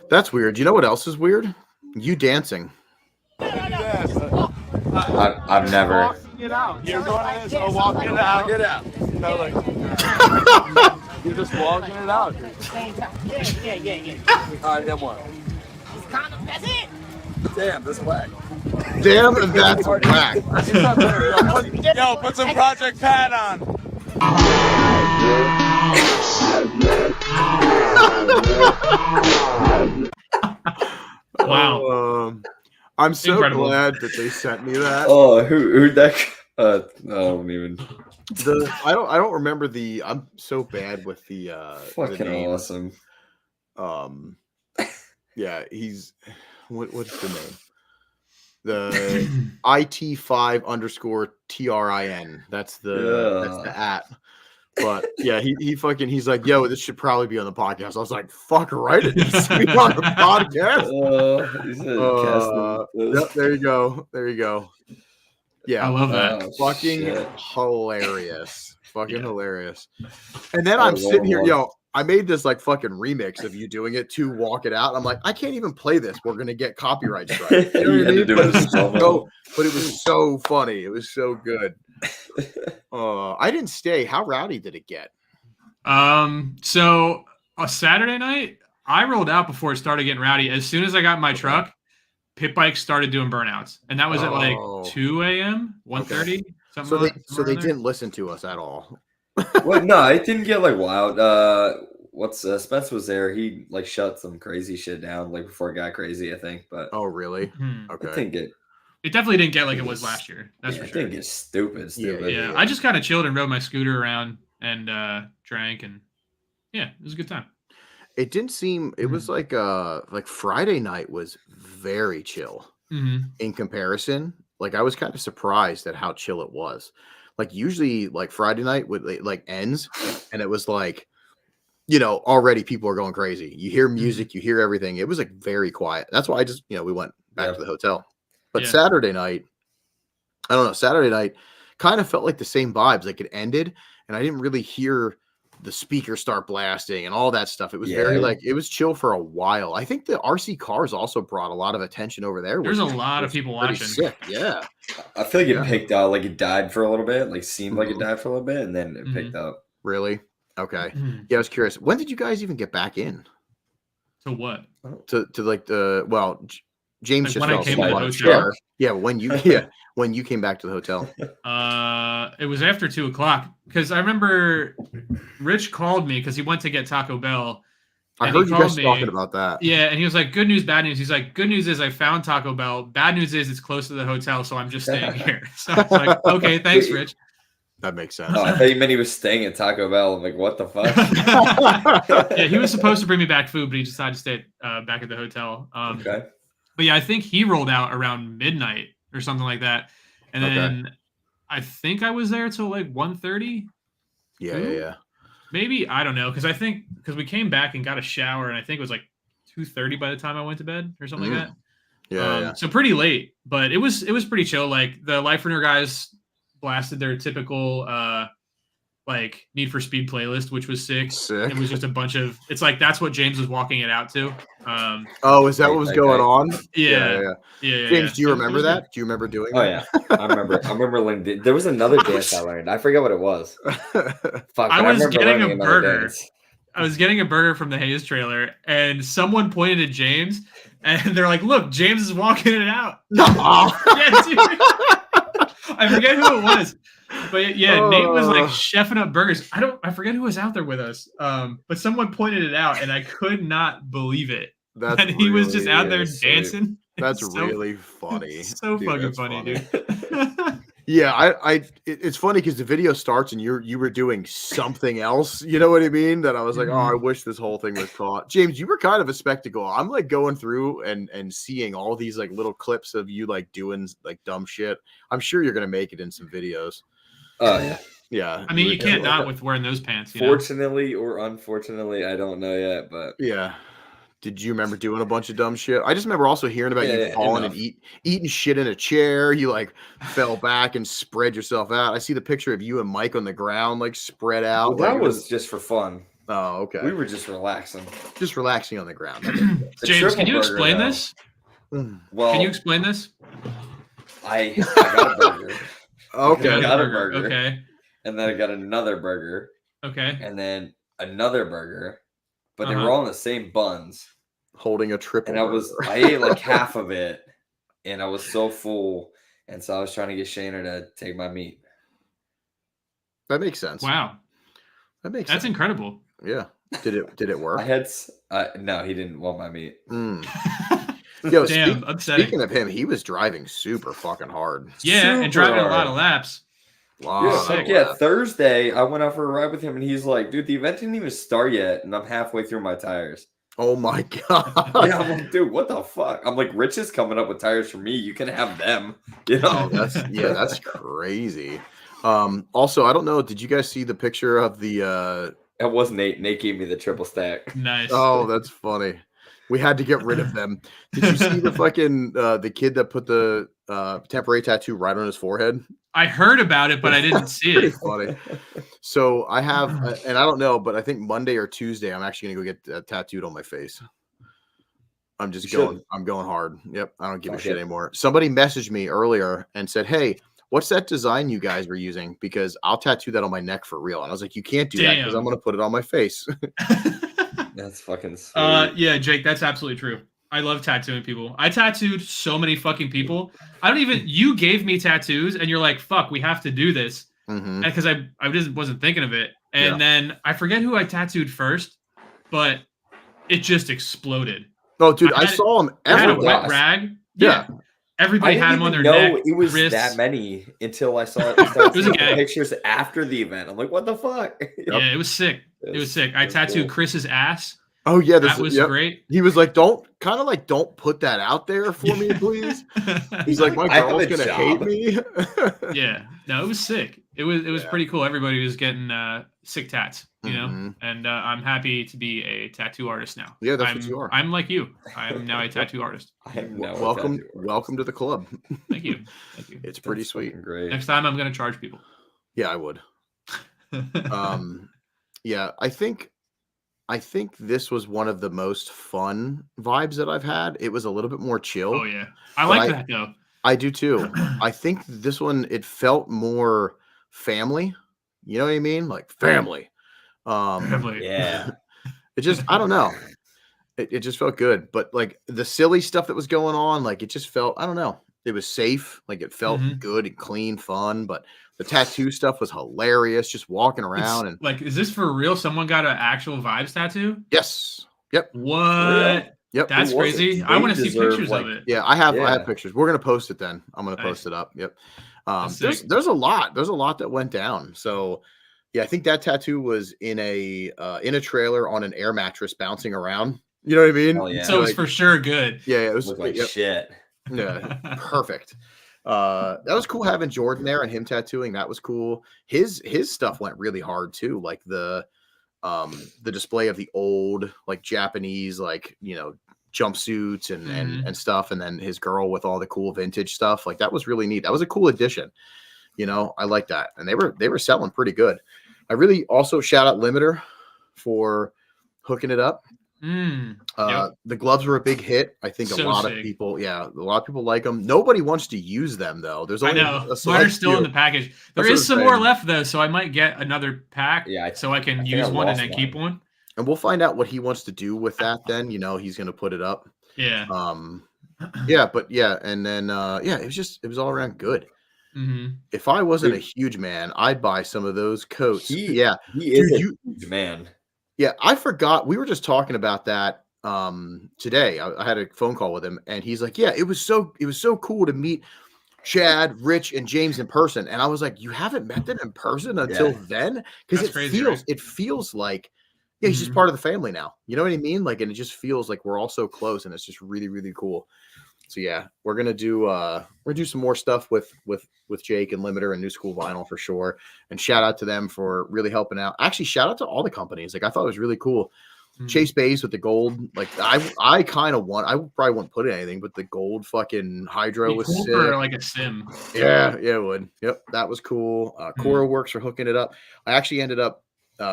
That's weird. You know what else is weird? You dancing. I've never. Get out. You're going to this or walking it out. Get out. You're just walking it out. Yeah. All right, then what? That's it. Damn, that's whack. Damn, that's whack. Yo, put some Project Pat on. Wow. I'm so Incredible. glad that they sent me that. Oh, who'd that? I don't even. I don't remember the. I'm so bad with the Fucking names. awesome. Yeah, he's what's the name? The IT5_TRIN. That's the at. But yeah, he's like, yo, this should probably be on the podcast. I was like, fuck right, it needs to be on the podcast. Yep, there you go. There you go. Yeah. I love that. Fucking hilarious. Fucking hilarious. And then I'm sitting here, yo, I made this like fucking remix of you doing it to Walk It Out. I'm like, I can't even play this. We're gonna get copyright strike. You know what I mean? But it was so funny. It was so good. I didn't stay. How rowdy did it get? So a Saturday night, I rolled out before it started getting rowdy. As soon as I got in my truck, pit bikes started doing burnouts, and that was at like 2 a.m., 1:30. So they didn't listen to us at all. Well, no, it didn't get like wild. Spence was there. He like shut some crazy shit down like before it got crazy, I think. But really? Okay. I think it definitely didn't get like it was last year. That's for sure. I think it's stupid. Yeah. I just kind of chilled and rode my scooter around and drank, and yeah, it was a good time. It didn't seem. It was like Friday night was very chill in comparison. Like I was kind of surprised at how chill it was. Like usually, like Friday night would like ends, and it was like, you know, already people are going crazy. You hear music, you hear everything. It was like very quiet. That's why I just, you know, we went back to the hotel. But Saturday night, I don't know. Saturday night kind of felt like the same vibes. Like it ended, and I didn't really hear the speaker start blasting and all that stuff. It was very like it was chill for a while. I think the RC cars also brought a lot of attention over there. There's a lot of people watching. Sick. Yeah. I feel like it picked out, like it died for a little bit, like seemed like it died for a little bit, and then it picked up. Really? Okay. Yeah, I was curious. When did you guys even get back in? To what? To like the James like just when I came fell to the asleep on a hotel. chair. Yeah, when you came back to the hotel. It was after 2:00 because I remember Rich called me because he went to get Taco Bell. I heard you guys talking about that. Yeah, and he was like, "Good news, bad news." He's like, "Good news is I found Taco Bell. Bad news is it's close to the hotel, so I'm just staying here." So I was like, "Okay, thanks, Rich." That makes sense. Oh, I thought you meant he was staying at Taco Bell. I'm like, what the fuck? Yeah, he was supposed to bring me back food, but he decided to stay back at the hotel. Okay. But yeah, I think he rolled out around midnight or something like that. And then I think I was there till like 1:30. Yeah. Maybe, I don't know, because we came back and got a shower, and I think it was like 2:30 by the time I went to bed or something like that. Yeah. So pretty late, but it was pretty chill. Like the Life Runner guys blasted their typical like Need for Speed playlist, which was sick. It was just a bunch of. It's like that's what James was walking it out to. Is that what was going on? Yeah. James, do you remember that? Do you remember doing that? Oh yeah, I remember learning. There was another dance I learned. I forget what it was. Fuck, I was getting a burger. I was getting a burger from the Hayes trailer, and someone pointed at James, and they're like, "Look, James is walking it out." Yeah, dude. I forget who it was, but yeah, Nate was like chefing up burgers. I forget who was out there with us, but someone pointed it out, and I could not believe it. And he was just out there dancing. That's really funny. So fucking funny, dude. Yeah, it's funny because the video starts and you were doing something else. You know what I mean? That I was like, oh, I wish this whole thing was caught. James, you were kind of a spectacle. I'm like going through and seeing all these like little clips of you like doing like dumb shit. I'm sure you're gonna make it in some videos. Oh yeah. Yeah. I mean, you can't not with wearing those pants. Fortunately or unfortunately, I don't know yet, but yeah. Did you remember doing a bunch of dumb shit? I just remember also hearing about you falling and eating shit in a chair. You like fell back and spread yourself out. I see the picture of you and Mike on the ground, like spread out. Well, that was just for fun. Oh, okay. We were just relaxing. Just relaxing on the ground. James, can you explain this? Well, can you explain this? I got a burger. Okay. I got a burger. Okay. And then I got another burger. Okay. And then another burger. But they were all in the same buns. Holding a triple. And I ate like half of it. And I was so full. And so I was trying to get Shayna to take my meat. That makes sense. Wow. That's incredible. Yeah. Did it work? I had no, he didn't want my meat. Yo, Damn, upsetting. speaking of him, he was driving super fucking hard. Yeah, and driving a lot of laps. Thursday I went out for a ride with him, and he's like, "Dude, the event didn't even start yet, and I'm halfway through my tires." Oh my god! Yeah, I'm like, dude, what the fuck? I'm like, Rich is coming up with tires for me. You can have them. You know? That's crazy. Also, I don't know. Did you guys see the picture of the? It was Nate. Nate gave me the triple stack. Nice. Oh, that's funny. We had to get rid of them. Did you see the fucking the kid that put the temporary tattoo right on his forehead? I heard about it, but I didn't see it. Funny. So I have, and I don't know, but I think Monday or Tuesday, I'm actually gonna go get tattooed on my face. I'm just going. I'm going hard. Yep. I don't give a shit anymore. Somebody messaged me earlier and said, "Hey, what's that design you guys were using? Because I'll tattoo that on my neck for real." And I was like, "You can't do that because I'm gonna put it on my face." That's fucking sweet. Yeah, Jake, that's absolutely true. I love tattooing people. I tattooed so many fucking people. I don't even. You gave me tattoos, and you're like, "Fuck, we have to do this," because I just wasn't thinking of it. And then I forget who I tattooed first, but it just exploded. Oh, dude, I saw him. I had a wet rag. Yeah. Everybody had him on their neck. It was wrists. that many until I saw it. Pictures after the event. I'm like, what the fuck? Yeah, it was sick. It was sick. I tattooed Chris's ass. Oh yeah, that was great. He was like, "Don't put that out there for me, please." He's like, "My girl's gonna hate me." Yeah, no, it was sick. It was pretty cool. Everybody was getting sick tats, you know, and I'm happy to be a tattoo artist now. Yeah, that's what you are. I'm like you. I'm now a tattoo artist. Welcome to the club. Thank you. It's pretty sweet and great. Next time I'm gonna charge people. Yeah, I would. Yeah, I think this was one of the most fun vibes that I've had. It was a little bit more chill. Oh yeah, I like that though. I do too. I think this one, it felt more family. You know what I mean? Like family. Yeah. It just, I don't know. It just felt good. But like the silly stuff that was going on, like it just felt, I don't know. It was safe. Like it felt good and clean, fun. But the tattoo stuff was hilarious. Just walking around and like, is this for real? Someone got an actual vibes tattoo? Yes. Yep. What? Yep. That's crazy. I want to see pictures of it. Yeah, I have pictures. We're gonna post it then. I'm gonna post it up. Yep. There's a lot. There's a lot that went down. So yeah, I think that tattoo was in a trailer on an air mattress bouncing around. You know what I mean? Oh, yeah. So it's for sure good. Yeah, it was like shit. Yeah, perfect. That was cool having Jordan there and him tattooing. That was cool. His stuff went really hard too. Like the display of the old like Japanese like jumpsuits and stuff, and then his girl with all the cool vintage stuff. Like that was really neat. That was a cool addition. I like that, and they were selling pretty good. I really also shout out Limiter for hooking it up. The gloves were a big hit. I think a lot of people like them. Nobody wants to use them though. There's only mine are still in the package. There is some more left though, so I might get another pack. Yeah, so I can use one and then keep one. And we'll find out what he wants to do with that. Then he's going to put it up. Yeah. And then it was all around good. If I wasn't a huge man, I'd buy some of those coats. He is a huge man. Yeah, I forgot. We were just talking about that today. I had a phone call with him, and he's like, "Yeah, it was so cool to meet Chad, Rich, and James in person." And I was like, "You haven't met them in person until then?" Because it feels like he's just part of the family now. You know what I mean? Like, and it just feels like we're all so close, and it's just really, really cool. So yeah, we're gonna do some more stuff with Jake and Limiter and New School Vinyl for sure. And shout out to them for really helping out. Actually, shout out to all the companies. Like I thought it was really cool. Chase Bays with the gold. Like I kind of want. I probably wouldn't put in anything, but the gold fucking hydro was cool sick. For like a sim. Yeah, it would. Yep, that was cool. Cora Works for hooking it up. I actually ended up.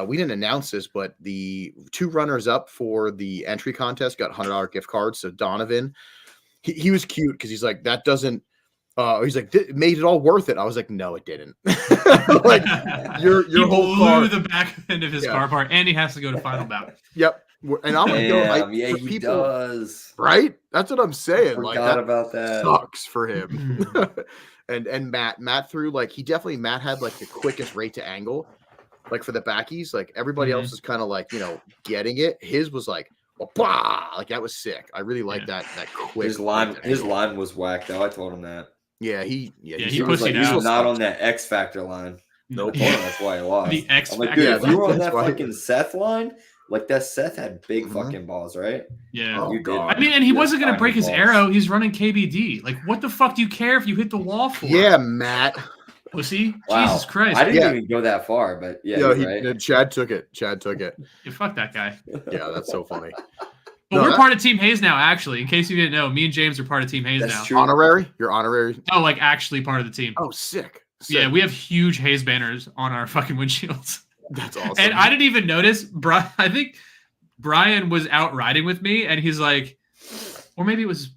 We didn't announce this, but the 2 runners up for the entry contest got $100 gift cards. So Donovan. He was cute because he's like, that doesn't, he's like, it made it all worth it. I was like, no, it didn't. Like your whole car. The back end of his car part, and he has to go to final bout. Yep. And I'm going to go. He does. Right? That's what I'm saying. Forgot about that. Sucks for him. and Matt threw Matt had like the quickest rate to angle. like for the backies, like everybody else is kind of like, getting it. His was like, bah! Like that was sick. I really like that quick. His line was whack though. I told him that. Yeah, he was like, he was not on that X Factor line. Nope. I told him that's why he lost. The X I'm like, Factor. dude, if you were on that's that why. fucking Seth line, like that Seth had big fucking balls, right? Yeah. Oh, You did. God. I mean, and he You're wasn't going to fine break his balls. arrow. He's running KBD. Like, what the fuck do you care if you hit the wall for? Yeah, Matt. Pussy. Wow. Jesus Christ. I didn't even go that far, but yeah, No, you're right. Chad took it. Yeah, fuck that guy. Yeah, that's so funny. But we're part of Team Hayes now, actually. In case you didn't know, me and James are part of Team Hayes That's now. true. Honorary? You're honorary? No, like actually part of the team. Oh, sick. Yeah, we have huge Hayes banners on our fucking windshields. That's awesome. And I didn't even notice. I think Brian was out riding with me, and he's like, or maybe it was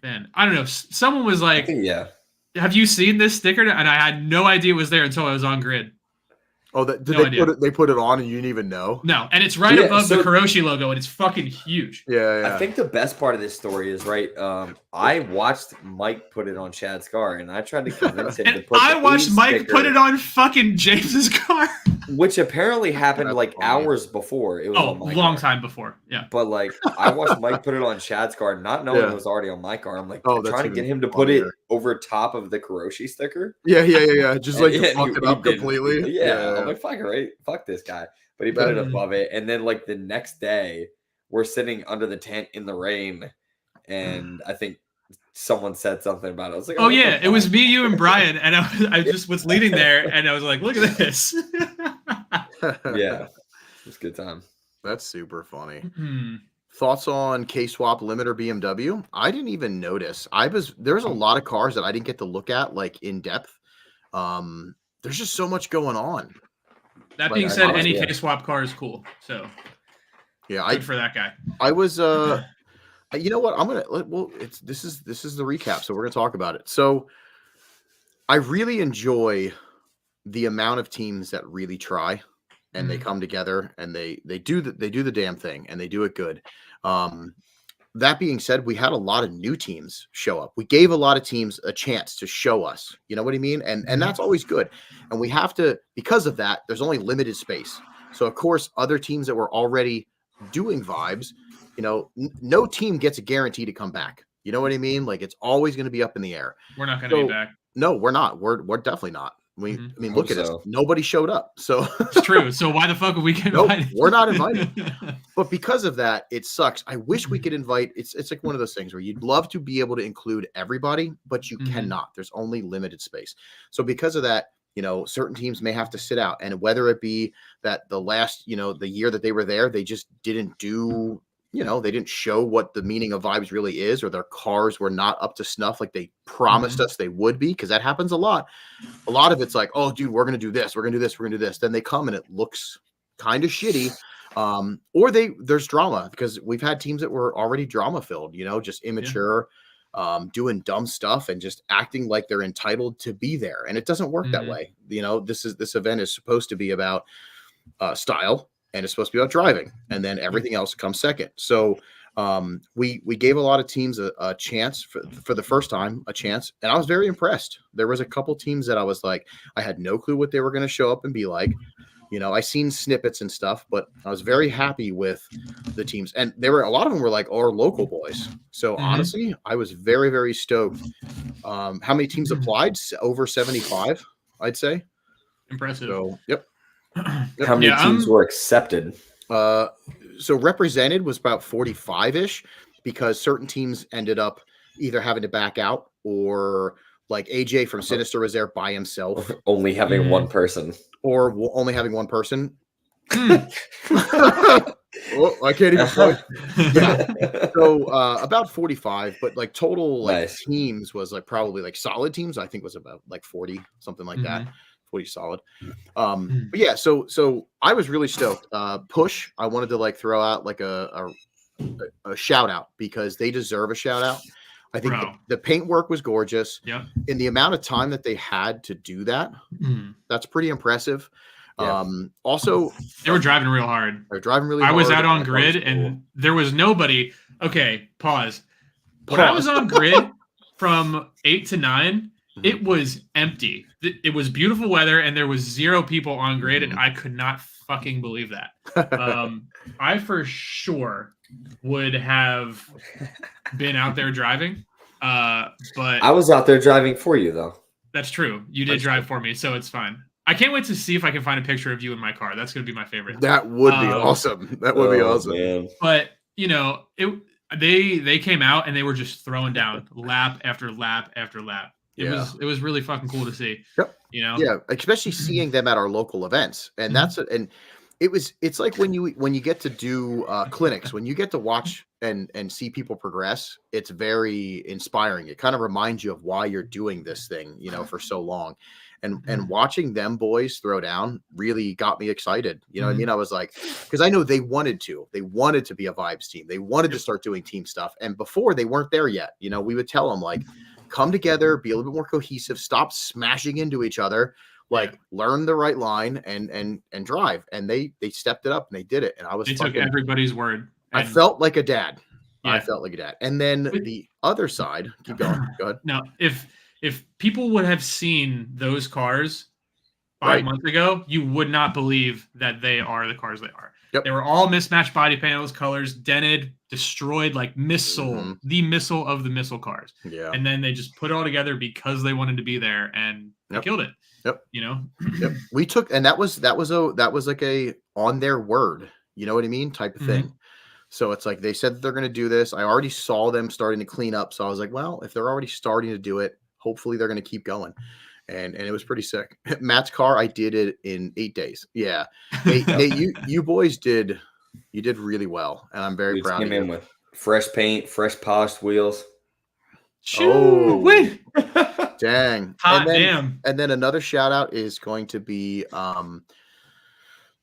Ben. I don't know. Someone was like, Yeah. have you seen this sticker? And I had no idea it was there until I was on grid. Oh, did No they idea. they put it on and you didn't even know? No, and it's right Yeah, above so- the Kuroshi logo, and it's fucking huge. Yeah. I think the best part of this story is I watched Mike put it on Chad's car, and I tried to convince him to And put. I the watched Hayes Mike sticker, put it on fucking James's car. which apparently happened That's like funny. hours before it was Oh, on my long car. time before. Yeah. But like, I watched Mike put it on Chad's car, not knowing Yeah. it was already on my car. I'm like, Oh, that's trying to get even him to put it funnier. over top of the Kuroshi sticker. Yeah. Just like And- to and fuck he- it he up didn't. completely. Yeah, I'm like, fuck it, right? Fuck this guy. But he put it That- above it, and then like the next day, we're sitting under the tent in the rain, and I think someone said something about it. I was like, Oh what the yeah, it was fuck? me, you, and Brian, and I just was leading there, and I was like, look at this. Yeah, it's a good time. That's super funny. Hmm. Thoughts on K-Swap Limiter BMW? I didn't even notice. There's a lot of cars that I didn't get to look at like in depth. There's just so much going on. That Like, being I said, noticed, any yeah. K-swap car is cool. So Yeah, good for that guy. I was you know what? This is the recap, so we're gonna talk about it. So I really enjoy the amount of teams that really try and they come together and they do the damn thing and they do it good. That being said, we had a lot of new teams show up. We gave a lot of teams a chance to show us, you know what I mean? And that's always good. And we have to, because of that, there's only limited space. So of course, other teams that were already doing vibes, no team gets a guarantee to come back. You know what I mean? Like it's always going to be up in the air. We're not going to be back. No, we're not. We're definitely not. I mean, look at us. So. Nobody showed up. So It's true. So why the fuck would we get Nope, invited? we're not invited. But because of that, it sucks. I wish we could invite. It's like one of those things where you'd love to be able to include everybody, but you cannot. There's only limited space. So because of that, certain teams may have to sit out. And whether it be that the last, the year that they were there, they just didn't do, they didn't show what the meaning of vibes really is, or their cars were not up to snuff like they promised us they would be, because that happens a lot. A lot of it's like, oh, dude, we're going to do this. We're going to do this. We're going to do this. Then they come and it looks kind of shitty. Or there's drama, because we've had teams that were already drama filled, just immature, doing dumb stuff and just acting like they're entitled to be there. And it doesn't work that way. This event is supposed to be about style, and it's supposed to be about driving, and then everything else comes second. So we gave a lot of teams a chance for the first time, and I was very impressed. There was a couple teams that I was like, I had no clue what they were going to show up and be like. I seen snippets and stuff, but I was very happy with the teams. And a lot of them were like our local boys. So honestly, I was very, very stoked. How many teams applied? Over 75, I'd say. Impressive. So, yep. How many teams were accepted? So represented was about 45-ish, because certain teams ended up either having to back out, or like AJ from Sinister was there by himself. Only having one person. Or only having one person. Oh, I can't even point. Yeah. So about 45, but like total Nice. teams was like probably like solid teams. I think was about like 40, something like that. 40 solid. But yeah, so I was really stoked. Push, I wanted to like throw out like a shout out, because they deserve a shout out. I think the paint work was gorgeous. Yeah. In the amount of time that they had to do that, that's pretty impressive. Yeah. Also, they were driving real hard. They're driving really I hard. was out on That grid, was cool. and there was nobody. Okay, pause. When I was on grid from 8 to 9, it was empty. It was beautiful weather, and there was 0 people on grid, and I could not fucking believe that. I for sure would have been out there driving, but I was out there driving for you, though. That's true. You did drive for me, so it's fine. I can't wait to see if I can find a picture of you in my car. That's going to be my favorite. That would be awesome. That would be awesome. Man. But they came out and they were just throwing down lap after lap after lap. It was really fucking cool to see. Yep. Yeah, especially seeing them at our local events, and it's like when you get to do clinics, when you get to watch and see people progress, it's very inspiring. It kind of reminds you of why you're doing this thing, for so long. And watching them boys throw down really got me excited. You know what I mean? I was like, because I know they wanted to be a vibes team. They wanted to start doing team stuff. And before they weren't there yet, we would tell them like, come together, be a little bit more cohesive, stop smashing into each other, learn the right line and drive. And they stepped it up and they did it. And they took everybody's word. I felt like a dad. Yeah. I felt like a dad. And then the other side, keep going. Go ahead. Now, if people would have seen those cars 5 months ago, you would not believe that they are the cars they are. Yep. They were all mismatched body panels, colors, dented, destroyed, like the missile of the missile cars. Yeah. And then they just put it all together because they wanted to be there and they killed it. Yep. Yep. We took, and that was like a on their word, you know what I mean? Type of thing. So it's like they said that they're going to do this. I already saw them starting to clean up. So I was like, well, if they're already starting to do it, hopefully they're going to keep going. And it was pretty sick. Matt's car, I did it in 8 days. Yeah. Nate, you boys did really well. And I'm very proud of you. Came in with fresh paint, fresh polished wheels. Wait. Dang. Damn. And then another shout out is going to be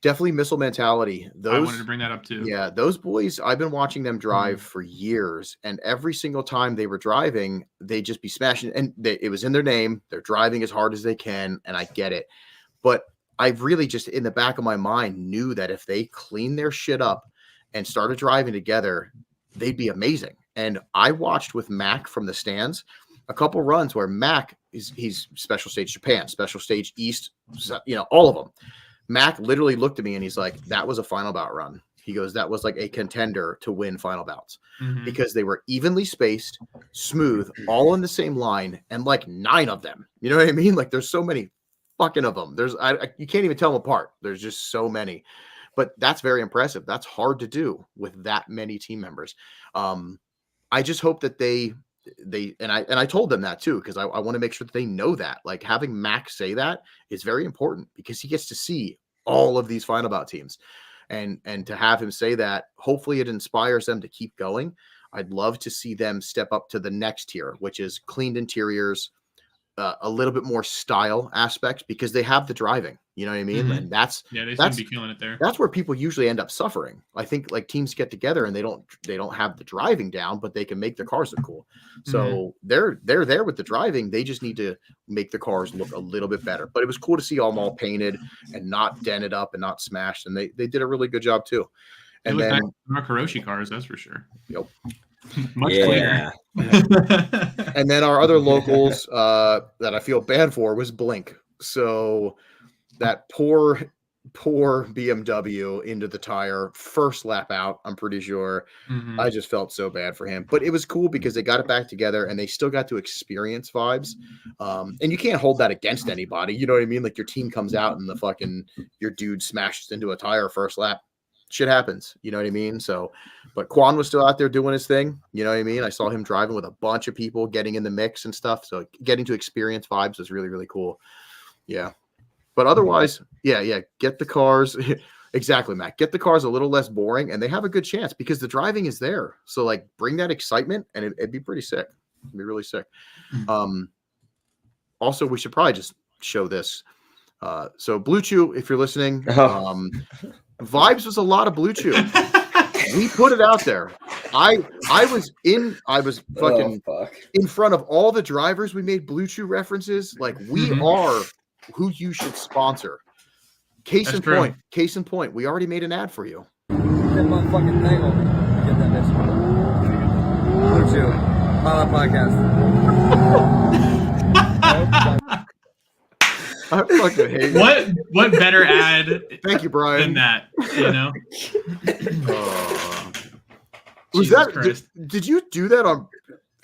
definitely Missile Mentality. I wanted to bring that up too. Yeah, those boys, I've been watching them drive for years, and every single time they were driving, they'd just be smashing, and it was in their name. They're driving as hard as they can, and I get it. But I've really just, in the back of my mind, knew that if they cleaned their shit up and started driving together, they'd be amazing. And I watched with Mac from the stands a couple runs where Mac he's special stage Japan, special stage East, all of them. Mac literally looked at me and he's like, that was a final bout run. He goes, that was like a contender to win final bouts because they were evenly spaced, smooth, all in the same line, and like 9 of them. You know what I mean? Like there's so many fucking of them. You can't even tell them apart. There's just so many. But that's very impressive. That's hard to do with that many team members. I just hope that I told them that too, because I want to make sure that they know that. Like having Mac say that is very important because he gets to see all of these final bout teams, and to have him say that, hopefully it inspires them to keep going. I'd love to see them step up to the next tier, which is cleaned interiors, a little bit more style aspects, because they have the driving, you know what I mean? And they seem to be killing it there. That's where people usually end up suffering. I think like teams get together and they don't have the driving down, but they can make their cars look cool. So they're there with the driving. They just need to make the cars look a little bit better. But it was cool to see them all painted and not dented up and not smashed. And they did a really good job too. And then our Karoshi cars, that's for sure. Yep. Much cleaner. And then our other locals that I feel bad for was Blink. So that poor BMW into the tire, first lap out, I'm pretty sure. I just felt so bad for him. But it was cool because they got it back together and they still got to experience vibes. And you can't hold that against anybody. You know what I mean? Like your team comes out and your dude smashes into a tire first lap. Shit happens, you know what I mean? So, but Quan was still out there doing his thing, you know what I mean? I saw him driving with a bunch of people, getting in the mix and stuff. So getting to experience vibes was really, really cool. Yeah. But otherwise, yeah, get the cars. Exactly, Matt. Get the cars a little less boring, and they have a good chance because the driving is there. So like bring that excitement, and it'd be pretty sick. It'd be really sick. Also, we should probably just show this. So Blue Chew, if you're listening, Vibes was a lot of Blue Chew. We put it out there. I was fucking in front of all the drivers. We made Blue Chew references. Like we are who you should sponsor. Case in point. We already made an ad for you. That motherfucking thing over. Get that bitch. Blue Chew. Pilot Podcast. I fucking hate What better ad Thank you, Brian. than that? You know. Was Jesus that? Christ. Did you do that on?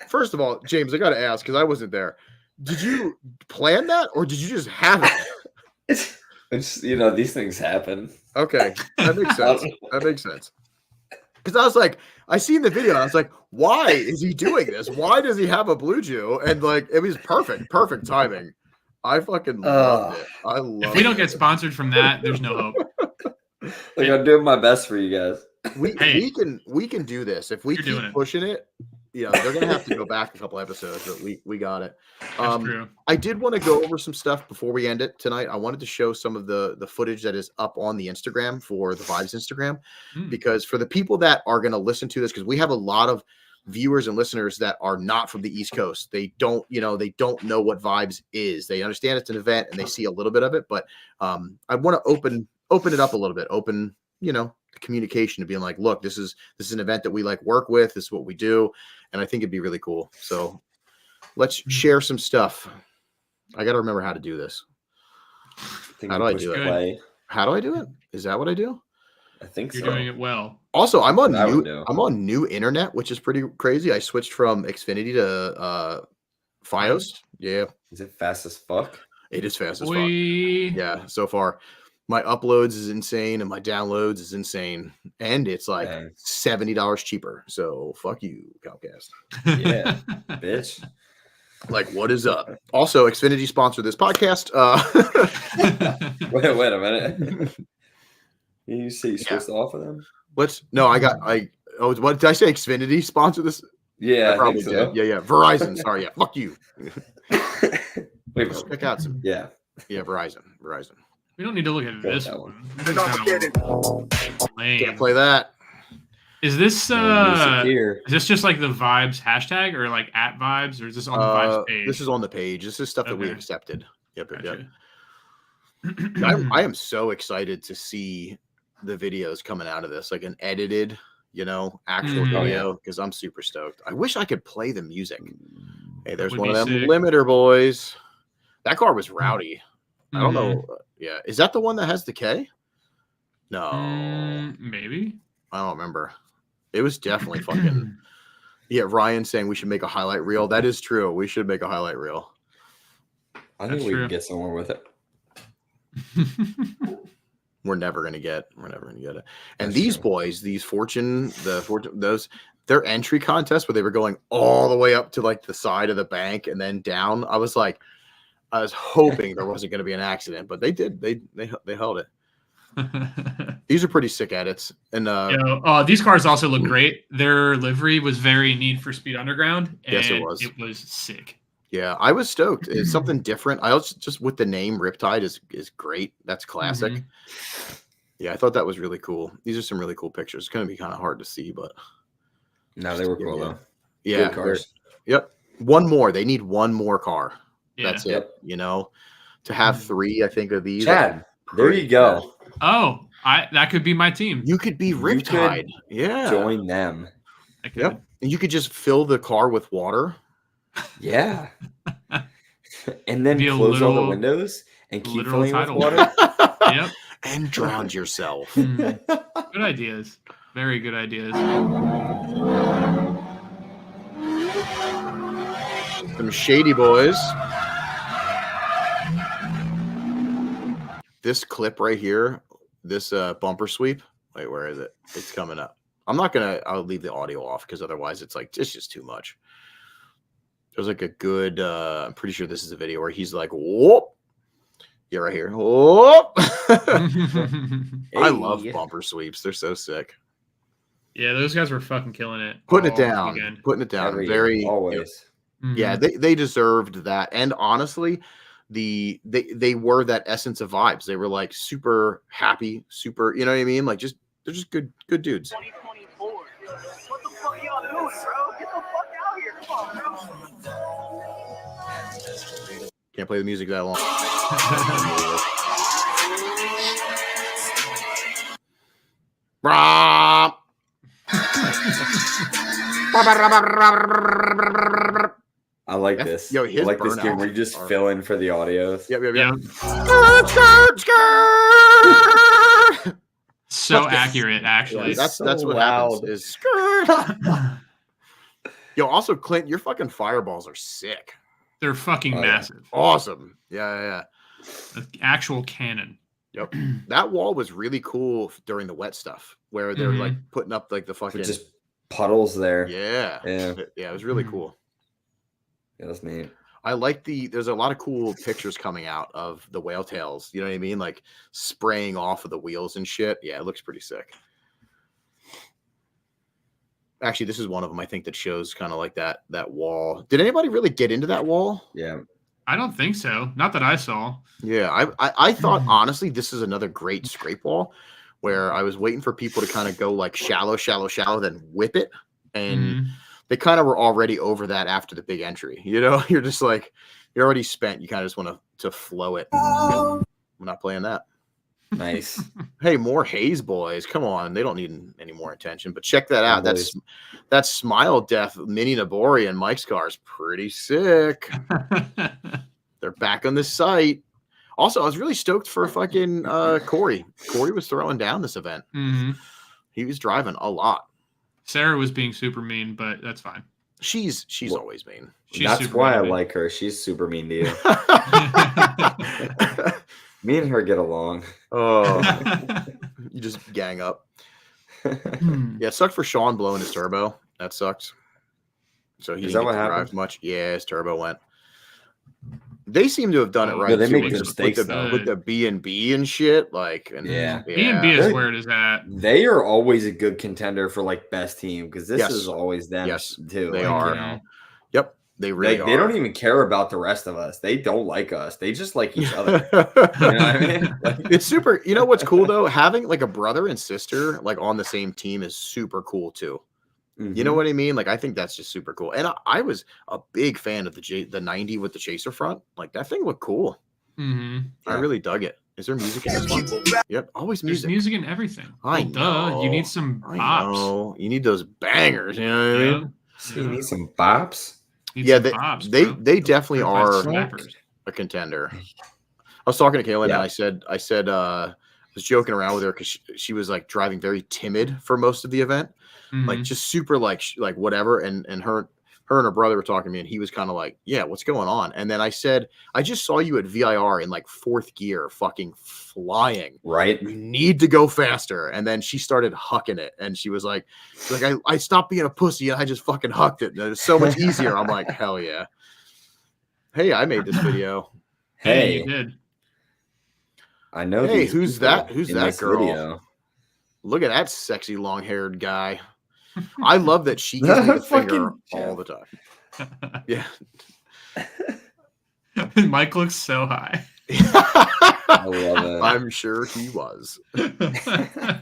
First of all, James, I got to ask because I wasn't there. Did you plan that or did you just have it? It's, these things happen. Okay, that makes sense. That makes sense. Because I was like, I seen the video. I was like, why is he doing this? Why does he have a blue Jew? And like, it was perfect timing. I fucking loved it. I love it. If we don't get sponsored from that, there's no hope. Like, I'm doing my best for you guys. We can do this if we keep pushing it. They're gonna have to go back a couple episodes, but we got it. That's true. I did want to go over some stuff before we end it tonight. I wanted to show some of the footage that is up on the Instagram for the Vibes Instagram, because for the people that are gonna listen to this, because we have a lot of viewers and listeners that are not from the East Coast. They don't know what Vibes is. They understand it's an event and they see a little bit of it, but I want to open it up a little bit, open communication to being like, look, this is an event that we like work with. This is what we do, and I think it'd be really cool. So let's share some stuff. I got to remember how to do this. How do I do it? How do I do it? Is that what I do? I think you're so. doing it well. Also, I'm on new internet, which is pretty crazy. I switched from Xfinity to Fios. Yeah. Is it fast as fuck? It is fast as fuck. Yeah, so far. My uploads is insane and my downloads is insane. And it's like $70 cheaper. So fuck you, Comcast. Yeah, bitch. Like, what is up? Also, Xfinity sponsored this podcast. Wait a minute. You say you switched off of them? What did I say? Xfinity sponsored this? Yeah, I probably did. Yeah. Verizon. Sorry, yeah. Fuck you. Wait, check out some. Yeah, Verizon. We don't need to look at this one. Can't play that. Is this just like the Vibes hashtag or like at Vibes, or is this on the Vibes page? This is on the page. This is stuff that we accepted. Yep. Gotcha. I am so excited to see the videos coming out of this, like an edited, actual video, because I'm super stoked. I wish I could play the music. Hey, there's one of them limiter boys. That car was rowdy. I don't know. Yeah. Is that the one that has the K? No. Maybe. I don't remember. It was definitely fucking. Yeah, Ryan saying we should make a highlight reel. That is true. We should make a highlight reel. I think we can get somewhere with it. We're never gonna get it. And these boys, these Fortune, their entry contest where they were going all the way up to like the side of the bank and then down. I was hoping there wasn't gonna be an accident, but they did. They held it. These are pretty sick edits. And these cars also look great. Their livery was very Need for Speed Underground. And yes, it was. It was sick. Yeah, I was stoked. It's something different. I also just with the name Riptide is great. That's classic. Yeah, I thought that was really cool. These are some really cool pictures. It's gonna be kind of hard to see, but no, they were cool though. Yeah, good cars. Yep. One more. They need one more car. Yeah. That's it. To have 3, I think, of these. Chad, there you go. Oh, that could be my team. You could be Riptide. Yeah. Join them. Yep. And you could just fill the car with water. Yeah. And then close all the windows and keep filling with water. Yep. And drown yourself. Good ideas. Very good ideas. Some shady boys. This clip right here, this bumper sweep. Wait, where is it? It's coming up. I'll leave the audio off because otherwise it's just too much. There's like a good, I'm pretty sure this is a video where he's like, whoop. Yeah, right here. Whoop. I love bumper sweeps. They're so sick. Yeah, those guys were fucking killing it. Putting it down. Very always. Yeah, they deserved that. And honestly, they were that essence of Vibes. They were like super happy, super, you know what I mean? Like they're just good dudes. 2024. What the fuck y'all doing, bro? Get the fuck out here. Come on, bro. Can't play the music that long. I like this. Yo, I his like this game where you burnouts just are- fill in for the audios. Yep. Yep. Skirt. So accurate, actually. Yeah, that's so what loud. happens. Is skirt. Yo, also Clint, your fucking fireballs are sick. They're fucking Oh, yeah. massive. Awesome. Yeah. An actual cannon. Yep. That wall was really cool during the wet stuff, where they're like putting up like the fucking With just puddles there. yeah. Yeah. It was really cool. Yeah, that's neat. I like there's a lot of cool pictures coming out of the whale tails. You know what I mean? Like spraying off of the wheels and shit. Yeah, it looks pretty sick. Actually, this is one of them I think that shows kind of like that wall. Did anybody really get into that wall? Yeah. I don't think so. Not that I saw. Yeah, I thought honestly this is another great scrape wall where I was waiting for people to kind of go like shallow, then whip it. And they kind of were already over that after the big entry. You know, you're just like, you're already spent. You kind of just want to flow it. I'm not playing that. Nice. Hey, more Haze boys. Come on. They don't need any more attention. But check that out. That Smile Death Mini Nabori and Mike's car is pretty sick. They're back on the site. Also, I was really stoked for fucking Corey. Corey was throwing down this event. He was driving a lot. Sarah was being super mean, but that's fine. She's always mean. That's why I like her. She's super mean to you. Me and her get along. Oh, you just gang up. Yeah, it sucked for Sean blowing his turbo. That sucks. So he didn't get to drive much. Yeah, his turbo went. They seem to have done it right. Yeah, they too, make with mistakes with the B&B and shit. Like, and yeah. B&B is where it is at. They are always a good contender for like best team because this is always them too. They like, are. You know, yep, they really are. They don't even care about the rest of us. They don't like us. They just like each other. You know what I mean? Like, it's super. You know what's cool though? Having like a brother and sister like on the same team is super cool too. You know what I mean? Like, I think that's just super cool. And I was a big fan of the 90 with the chaser front. Like, that thing looked cool. I really dug it. Is there music in this one? Yep, always music. There's music in everything. I know. Duh. You need some bops. know. You need those bangers. You know what I mean? So you need some bops. They definitely are a contender. I was talking to Kaylin and I said I was joking around with her because she was like driving very timid for most of the event. Like just super like whatever, and her and her brother were talking to me, and he was kind of like, yeah, what's going on? And then I said, I just saw you at VIR in like 4th gear fucking flying, right? You need to go faster. And then she started hucking it, and she was like I stopped being a pussy and I just fucking hucked it, and it was so much easier. I'm like, hell yeah. Hey, I made this video. Hey, you did. I know. Hey, who's that girl? Video. Look at that sexy long-haired guy. I love that she gives me the finger all the time. Yeah. Mike looks so high. I love it. I'm sure he was. I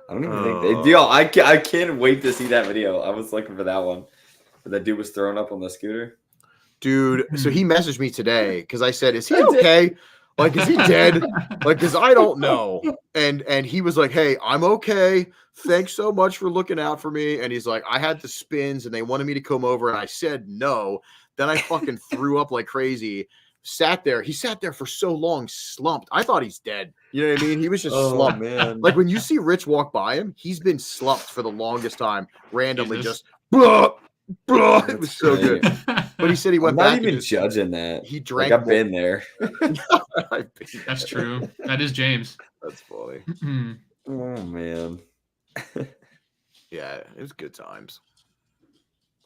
don't even think they deal. I can't wait to see that video. I was looking for that one. Where that dude was thrown up on the scooter. Dude, so he messaged me today because I said, is he okay? Like, is he dead? Like, because I don't know. And he was like, hey, I'm okay. Thanks so much for looking out for me. And he's like, I had the spins and they wanted me to come over. And I said no. Then I fucking threw up like crazy. Sat there. He sat there for so long, slumped. I thought he's dead. You know what I mean? He was just slumped. Man. Like when you see Rich walk by him, he's been slumped for the longest time. Randomly just blah, blah. It was so good. But he said he went back. Not even judging that. He drank. Like I've been there. That's true. That is James. That's funny. Oh man. Yeah, it was good times.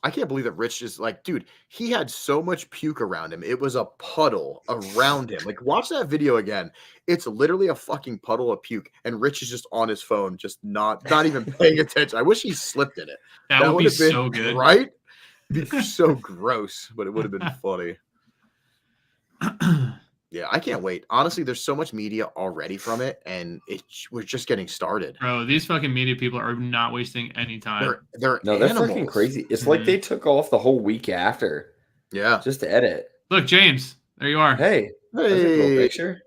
I can't believe that Rich is like, dude, he had so much puke around him. It was a puddle around him. Like, watch that video again. It's literally a fucking puddle of puke. And Rich is just on his phone, just not even paying attention. I wish he slipped in it. That would be so good. Right? It'd be so gross, but it would have been funny. Yeah, I can't wait. Honestly, there's so much media already from it, and we're just getting started. Bro, these fucking media people are not wasting any time. They're freaking crazy. It's like they took off the whole week after. Yeah. Just to edit. Look, James, there you are. Hey. That's a cool picture.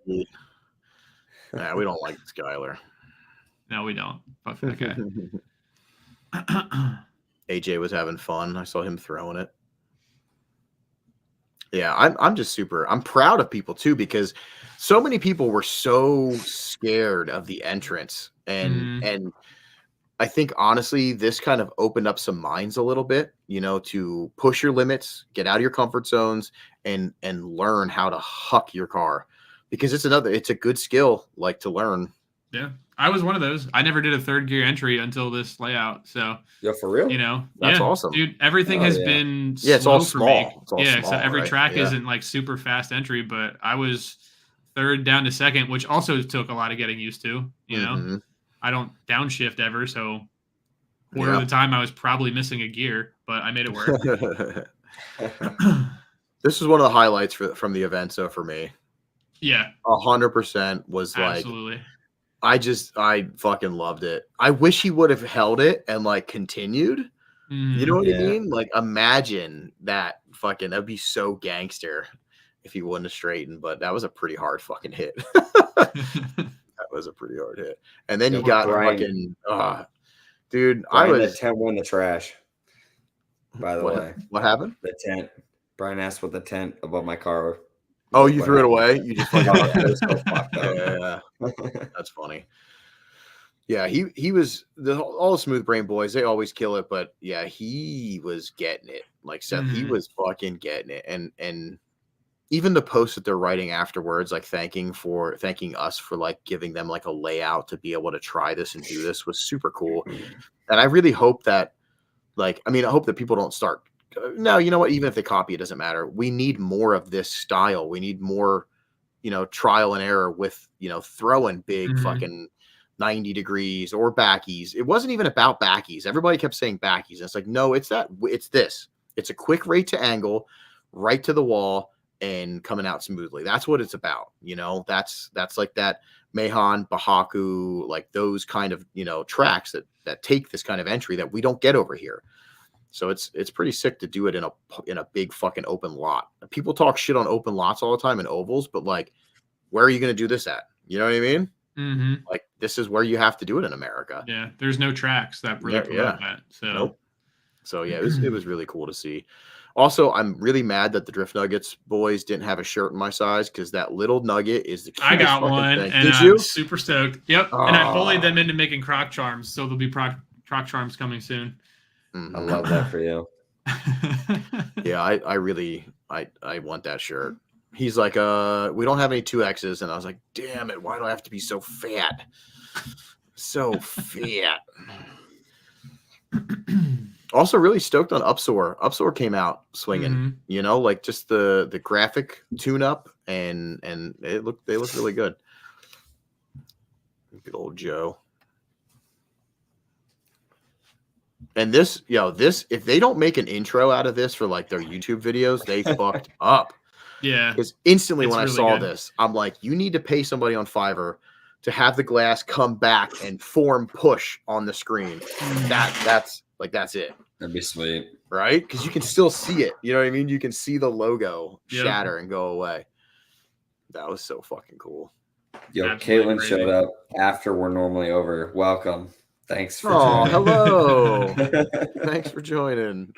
Nah, we don't like Skylar. No, we don't. Fuck that guy. AJ was having fun. I saw him throwing it. Yeah, I'm just I'm proud of people too, because so many people were so scared of the entrance, and I think honestly this kind of opened up some minds a little bit, to push your limits, get out of your comfort zones, and learn how to huck your car, because it's a good skill like to learn. Yeah, I was one of those. I never did a third gear entry until this layout. So, Yeah, for real? That's yeah, awesome. dude, everything Oh, has yeah. been Yeah, it's all slow for me. small. It's all Yeah, so small, every right? track Yeah. isn't like super fast entry, but I was third down to second, which also took a lot of getting used to. Mhm. I don't downshift ever, so quarter Yeah. of the time I was probably missing a gear, but I made it work. This is one of the highlights from the event. So for me, Yeah, 100% was like, absolutely. I fucking loved it. I wish he would have held it and like continued. You know what I Yeah. mean? Like, imagine that that'd be so gangster if he wouldn't have straightened, but that was a pretty hard fucking hit. That was a pretty hard hit. And then Yeah, you got Brian. fucking, dude, Brian, the tent went in the trash. By the way, what happened? the tent. Brian asked what the tent above my car. Oh, what you threw it away? You just fucking Yeah, it was so fucked up. Yeah. That's funny. Yeah, he was all the Smooth Brain boys. They always kill it, but yeah, he was getting it. Like Seth, he was fucking getting it, and even the posts that they're writing afterwards, like thanking us for like giving them like a layout to be able to try this and do this, was super cool. And I really hope that, I hope that people don't start. No, you know what? Even if they copy, it doesn't matter. We need more of this style. We need more, trial and error with, throwing big fucking 90 degrees or backies. It wasn't even about backies. Everybody kept saying backies. And it's like, no, it's this. It's a quick rate to angle, right to the wall, and coming out smoothly. That's what it's about. That's like that Mahon, Bahaku, like those kind of, tracks that take this kind of entry that we don't get over here. So it's pretty sick to do it in a big fucking open lot. People talk shit on open lots all the time in ovals, but like, where are you going to do this at? You know what I mean? Mm-hmm. Like, this is where you have to do it in America. Yeah, there's no tracks that really promote that. So, nope. So yeah, it was really cool to see. Also, I'm really mad that the Drift Nuggets boys didn't have a shirt in my size, because that little nugget is the cutest I got fucking one, thing. and Did I'm you? super stoked. Yep, and I bullied them into making croc charms, so there'll be croc charms coming soon. I love that for you. Yeah, I really want that shirt. He's like, we don't have any 2X's, and I was like, damn it, why do I have to be so fat? So fat. Also, really stoked on Upsoar. Upsoar came out swinging. Like just the graphic tune up, and they look really good. Good old Joe. And this, if they don't make an intro out of this for like their YouTube videos, they fucked up. Yeah. Because instantly when I really saw good. this, I'm like, you need to pay somebody on Fiverr to have the glass come back and form push on the screen. That's it. That'd be sweet. Right? Because you can still see it. You know what I mean? You can see the logo Yep. shatter and go away. That was so fucking cool. Yo, Absolutely Caitlin crazy. showed up after we're normally over. Welcome. Thanks for Oh, joining. hello. Thanks for joining.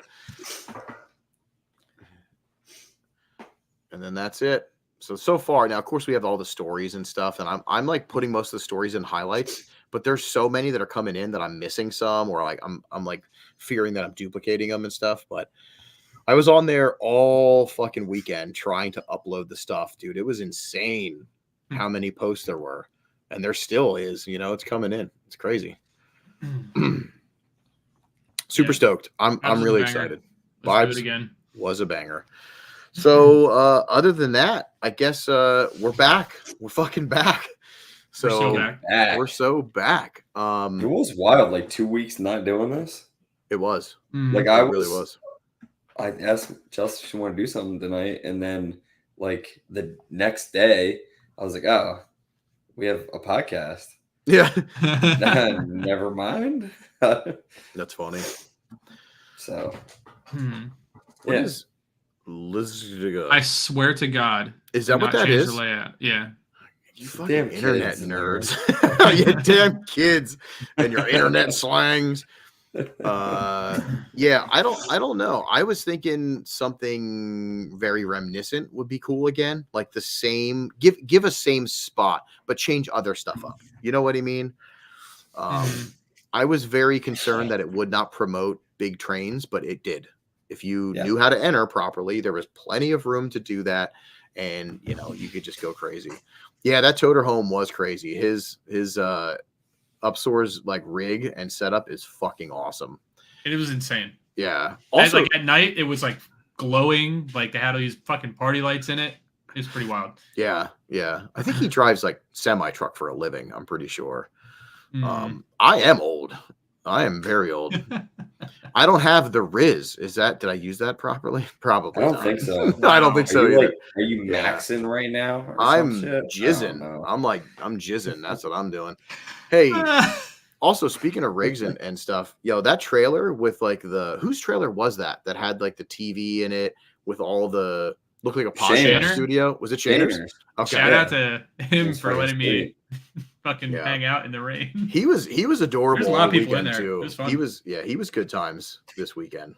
And then that's it. So far, now of course we have all the stories and stuff, and I'm like putting most of the stories in highlights, but there's so many that are coming in that I'm missing some, or like I'm like fearing that I'm duplicating them and stuff. But I was on there all fucking weekend trying to upload the stuff, dude. It was insane how many posts there were, and there still is. It's coming in. It's crazy. Super stoked. I'm really excited. Let's do Vibes it again. was a banger. So other than that, I guess we're back. We're fucking back. So We're so back. we're so back. It was wild, like 2 weeks not doing this. It was. Like It I really was. I asked Chelsea if she wanted to do something tonight, and then like the next day, I was like, "Oh, we have a podcast." Yeah. Never mind. That's funny. So, What yeah. is Lizziga? I swear to God. Is that do what not that change is? The layout. Yeah. You fucking Damn internet kids. nerds. You damn kids and your internet slangs. Yeah, I don't know. I was thinking something very reminiscent would be cool again, like the same give a same spot, but change other stuff up. You know what I mean? I was very concerned that it would not promote big trains, but it did. If you knew how to enter properly, there was plenty of room to do that, and you could just go crazy. Yeah, that toter home was crazy. His Upsour's like rig and setup is fucking awesome. It was insane. Yeah. Also, like at night, it was like glowing. Like they had all these fucking party lights in it. It's pretty wild. Yeah, yeah. I think he drives like semi truck for a living. I'm pretty sure. I am old. I am very old. I don't have the Riz. Did I use that properly? Probably. I don't think so. I don't think so either. Are you maxing right now? I'm jizzing. I'm jizzing. That's what I'm doing. Hey, also speaking of rigs and stuff, that trailer with like whose trailer was that had like the TV in it with all the looked like a podcast studio? Was it Shaner's? Okay. Shout out to him for letting me fucking hang out in the rain. He was adorable. There's a lot of people in there. Too. It was fun. He was good times this weekend.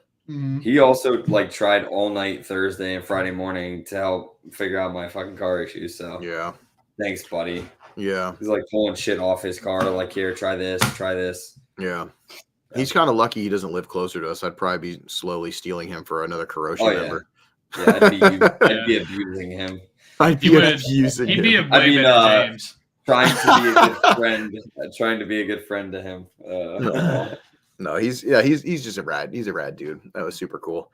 He also like tried all night Thursday and Friday morning to help figure out my fucking car issues. So yeah, thanks, buddy. Yeah, he's like pulling shit off his car. Like, here, try this. Yeah. He's kind of lucky he doesn't live closer to us. I'd probably be slowly stealing him for another Corrosion member. Yeah, I'd be abusing him. I'd be abusing him. He'd be a way better James. Trying to be a good friend. Trying to be a good friend to him. No, he's just a rad. He's a rad dude. That was super cool.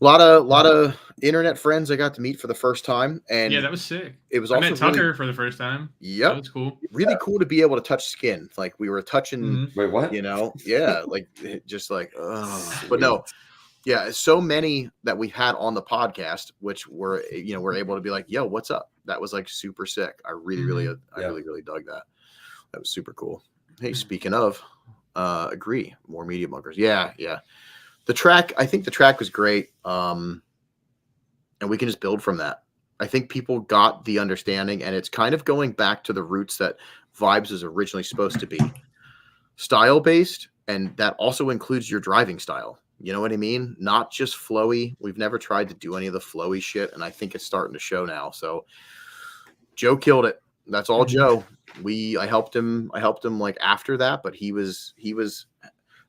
A lot of internet friends I got to meet for the first time, and yeah, that was sick. It was I also met Tucker for the first time. Yep, that was cool. Really cool to be able to touch skin. Like we were touching. Wait, what? Yeah, like just like. But no, yeah, so many that we've had on the podcast, which we're able to be like, yo, what's up? That was like super sick. I really really dug that. That was super cool. Hey, speaking of, agree, more media bunkers. Yeah. The track, I think the track was great. And we can just build from that. I think people got the understanding, and it's kind of going back to the roots that Vibes was originally supposed to be. Style based, and that also includes your driving style. You know what I mean? Not just flowy. We've never tried to do any of the flowy shit, and I think it's starting to show now. So Joe killed it. That's all Joe. I helped him like after that, but he was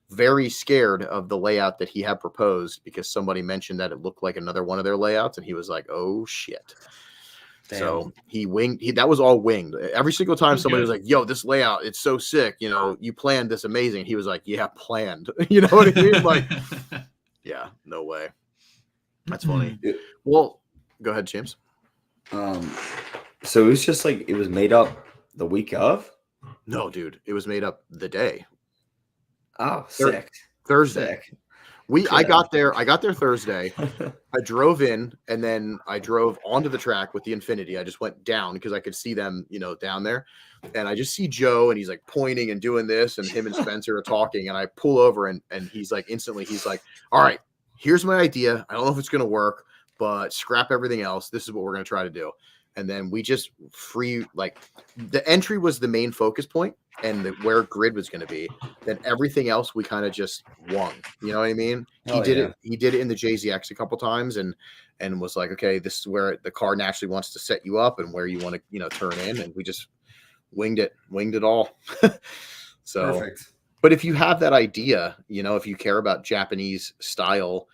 very scared of the layout that he had proposed because somebody mentioned that it looked like another one of their layouts, and he was like, oh shit. Damn. So that was all winged. Every single time somebody was like, yo, this layout, it's so sick, you planned this amazing. He was like, yeah, planned. You know what I mean? Like, yeah, no way. That's funny. Well, go ahead, James. So it was just like it was made up the week of? No, dude, it was made up the day. Oh, sick. Thursday. Sick. I got there Thursday. I drove in, and then I drove onto the track with the Infinity. I just went down because I could see them, down there. And I just see Joe, and he's like pointing and doing this, and him and Spencer are talking. And I pull over, and he's like instantly, he's like, all right, here's my idea. I don't know if it's gonna work, but scrap everything else. This is what we're gonna try to do. And then we just the entry was the main focus point and where grid was going to be. Then everything else we kind of just won. You know what I mean? He did it in the JZX a couple times and was like, okay, this is where the car naturally wants to set you up and where you want to, turn in. And we just winged it all. So, perfect. But if you have that idea, if you care about Japanese style,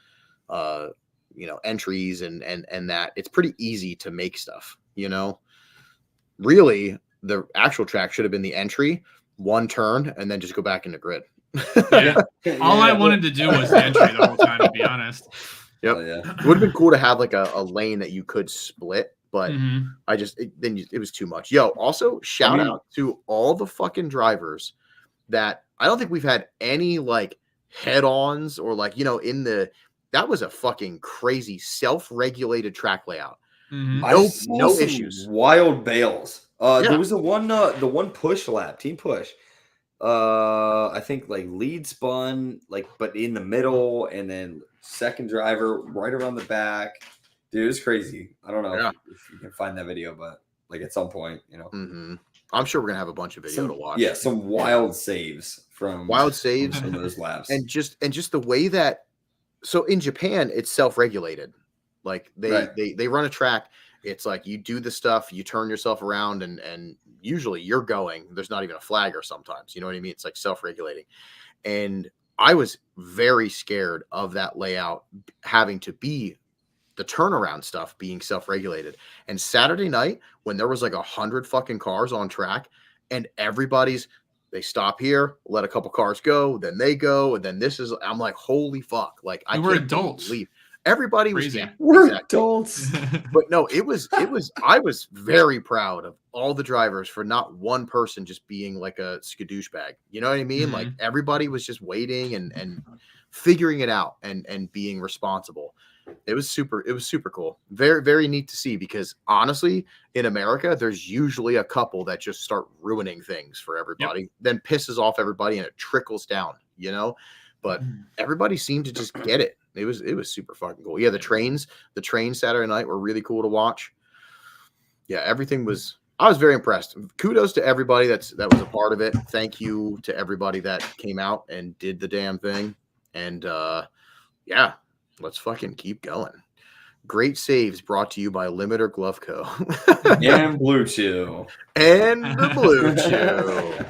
entries and that, it's pretty easy to make stuff. Really the actual track should have been the entry, one turn, and then just go back into grid. All I wanted to do was the entry the whole time, to be honest. Yep. It would have been cool to have like a lane that you could split, but it was too much. Yo, also shout out to all the fucking drivers that I don't think we've had any like head-ons or like, that was a fucking crazy self-regulated track layout. No issues. Wild bails. There was the one push lap, team push. I think like lead spun, but in the middle, and then second driver right around the back. Dude, it was crazy. I don't know if you can find that video, but like at some point, I'm sure we're gonna have a bunch of video to watch. Yeah, some wild saves from those laps, and just the way that. So in Japan, it's self-regulated. Like they run a track. It's like you do the stuff, you turn yourself around, and usually you're going. There's not even a flagger sometimes. You know what I mean? It's like self-regulating. And I was very scared of that layout having to be the turnaround stuff being self-regulated. And Saturday night, when there was like 100 fucking cars on track, and they stop here, let a couple cars go, then they go, and then I'm like, holy fuck! Like I were adults. Believe everybody was. Crazy. We're adults. But no, it was. I was very proud of all the drivers for not one person just being like a skadoosh bag. You know what I mean? Mm-hmm. Like everybody was just waiting and figuring it out and being responsible. It was super cool. Very, very neat to see, because honestly, in America, there's usually a couple that just start ruining things for everybody, then pisses off everybody, and it trickles down, but everybody seemed to just get it. It was super fucking cool. Yeah. The trains Saturday night were really cool to watch. Yeah. I was very impressed. Kudos to everybody that was a part of it. Thank you to everybody that came out and did the damn thing. And, yeah. Let's fucking keep going. Great saves brought to you by Limiter Glove Co. and Blue Chew. And the Blue Chew.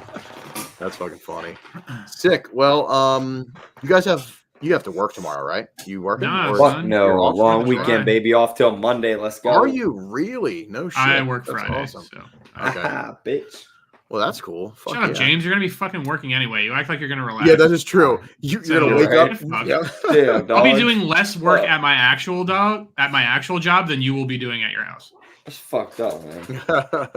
That's fucking funny. Sick. Well, you guys have to work tomorrow, right? You working? Fuck no. Long weekend, baby. Off till Monday. Let's go. Are you really? No shit. I work That's Friday. awesome. So. Okay. Bitch. Well, that's cool. Shut up, James. You're gonna be fucking working anyway. You act like you're gonna relax. Yeah, that is true. You're gonna wake up. Yeah. I'll be doing less work at my actual job than you will be doing at your house. That's fucked up, man.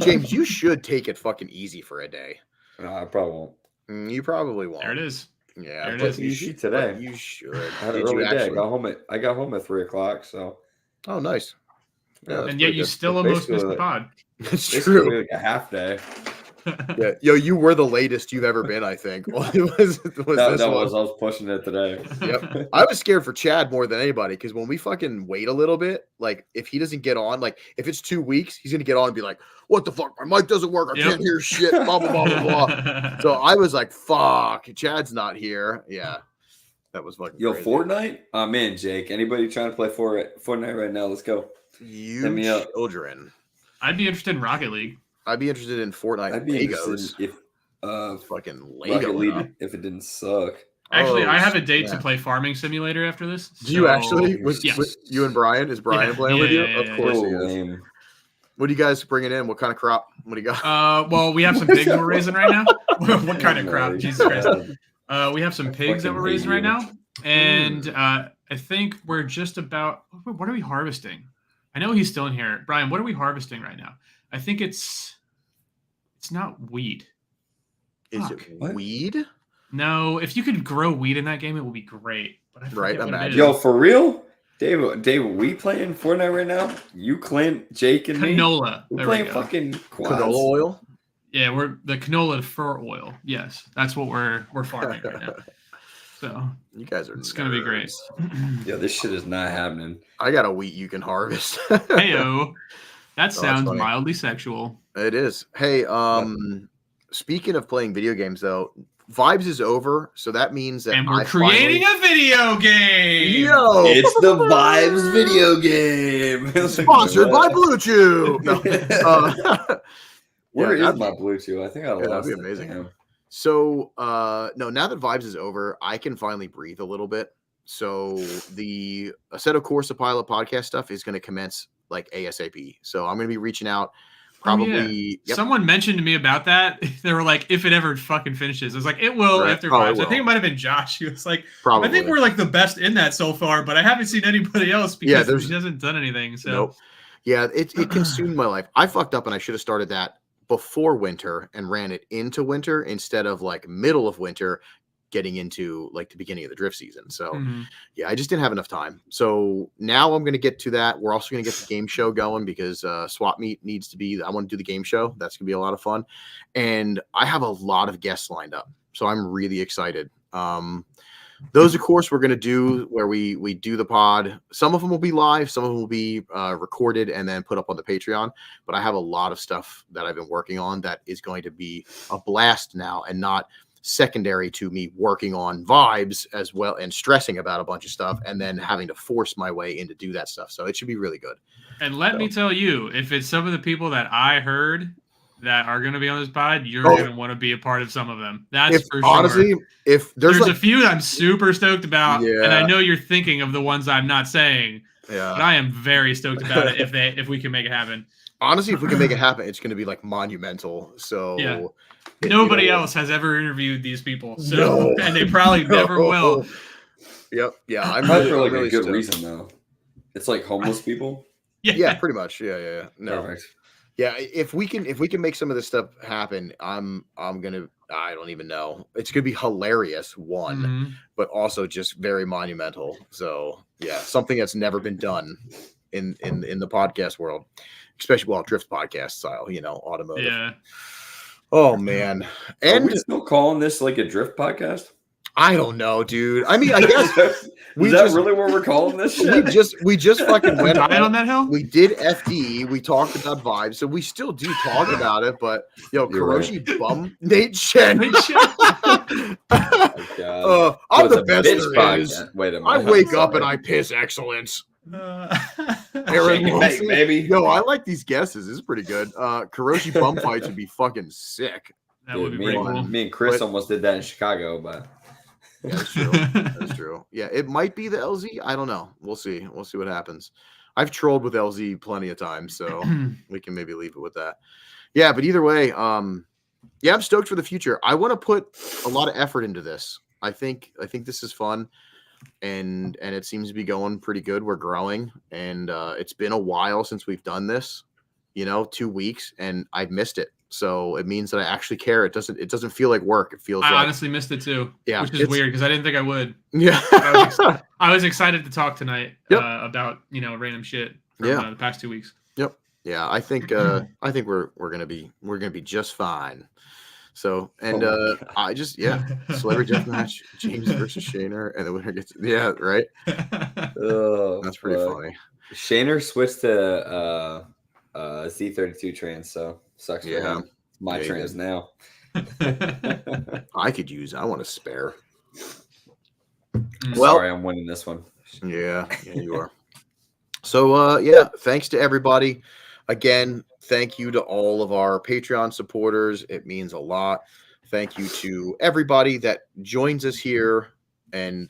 James, you should take it fucking easy for a day. No, I probably won't. You probably won't. There it is. Yeah, there it but is. you should today. You should. I had a early day. I got home at 3:00. So. Oh, nice. Yeah, and yet you still almost missed the pod. It's true. Like a half day. Yeah, yo, you were the latest you've ever been, I think. Well, I was pushing it today. Yep. I was scared for Chad more than anybody, because when we fucking wait a little bit, like if he doesn't get on, like if it's 2 weeks, he's gonna get on and be like, "What the fuck? My mic doesn't work. I can't hear shit." Blah blah blah blah blah. So I was like, "Fuck, Chad's not here." Yeah, that was fucking. Yo, crazy. Fortnite? I'm in, Jake. Anybody trying to play Fortnite right now? Let's go. You children. I'd be interested in Rocket League. I'd be interested in Fortnite. I'd be Legos. if fucking Lego League, if it didn't suck. Actually, I have a date to play Farming Simulator after this. Do you actually? Yes. With you and Brian? Is Brian playing with you? Of course he is. Lame. What are you guys bringing in? What kind of crop? What do you got? Well, we have some pigs we're raising right now. What kind of crop? Jesus Christ. We have some pigs that we're raising right now, and I think we're just about. What are we harvesting? I know he's still in here. Brian, what are we harvesting right now? I think it's not wheat. Is it weed? No, if you could grow wheat in that game, it would be great. But I right, imagine. Yo, for real? Dave, we playing Fortnite right now? You, Clint, Jake, and canola. me? We're playing fucking quads. Canola oil? Yeah, we're the canola for oil. Yes, that's what we're farming right now. So you guys are. It's gonna be great. Yeah, this shit is not happening. I got a wheat you can harvest. Heyo, that sounds mildly sexual. It is. Hey, speaking of playing video games, though, Vibes is over, so that means that and we're creating a video game. Yo, it's the Vibes video game, sponsored by Blue Chew. No. Where is my Blue Chew? I think I lost. That'd be amazing. So, no, now that Vibes is over, I can finally breathe a little bit. So the Assetto Corsa Pilot podcast stuff is going to commence like ASAP. So I'm going to be reaching out. Probably. Someone mentioned to me about that. They were like, if it ever fucking finishes. I was like, it will after Vibes. I think it might have been Josh. He was like, I think we're like the best in that so far, but I haven't seen anybody else because he hasn't done anything. So nope. Yeah, it consumed my life. I fucked up and I should have started that before winter and ran it into winter instead of like middle of winter getting into like the beginning of the drift season. So yeah, I just didn't have enough time. So now I'm going to get to that. We're also going to get the game show going because Swap Meet needs to be, I want to do the game show. That's going to be a lot of fun. And I have a lot of guests lined up. So I'm really excited. those, of course, we're going to do where we do the pod. Some of them will be live. Some of them will be recorded and then put up on the Patreon. But I have a lot of stuff that I've been working on that is going to be a blast now and not secondary to me working on vibes as well and stressing about a bunch of stuff and then having to force my way in to do that stuff. So it should be really good. And let me tell you, if it's some of the people that I heard that are going to be on this pod, you're going to want to be a part of some of them. That's for sure. Honestly, if there's a few that I'm super stoked about, Yeah. and I know you're thinking of the ones I'm not saying, Yeah. but I am very stoked about it if we can make it happen. Honestly, if we can make it happen, it's going to be like monumental. So yeah. Nobody else has ever interviewed these people, so and they probably never will. Yep. Yeah. I'm really, for like really a good stoked. reason though. It's like homeless people. Yeah, pretty much. Yeah. No. Perfect. Yeah, if we can make some of this stuff happen, I'm gonna. I don't even know. It's gonna be hilarious, but also just very monumental. So yeah, something that's never been done in the podcast world, especially drift podcast style. Automotive. Yeah. Oh man, and are we still calling this like a drift podcast? I don't know, dude. I mean, I guess is that really what we're calling this shit? We just fucking went on that hill. We did FD. We talked about vibes, so we still do talk about it. But Karoshi bum Nate Shen. I'm the best there is. Wait a minute. I wake up and I piss excellence. Aaron, maybe. Yo, I like these guesses. This is pretty good. Karoshi bum fights would be fucking sick. That would be pretty cool. Me and Chris almost did that in Chicago, but. Yeah, that's true. That's true. Yeah, it might be the LZ. I don't know. We'll see. We'll see what happens. I've trolled with LZ plenty of times, so we can maybe leave it with that. Yeah, but either way, I'm stoked for the future. I want to put a lot of effort into this. I think this is fun, and it seems to be going pretty good. We're growing, and it's been a while since we've done this. 2 weeks, and I've missed it. So it means that I actually care. It doesn't feel like work. It feels. I honestly missed it too. Yeah, which is weird because I didn't think I would. Yeah, I was excited to talk tonight about random shit from the past 2 weeks. Yep. Yeah, I think we're gonna be just fine. So I just celebrity deathmatch, James versus Shaner, and the winner gets right. That's pretty funny. Shaner switched to Z32 trans, so sucks for him. My trans now. I want to spare. Well, sorry, I'm winning this one. Yeah, you are. So thanks to everybody. Again, thank you to all of our Patreon supporters. It means a lot. Thank you to everybody that joins us here. And,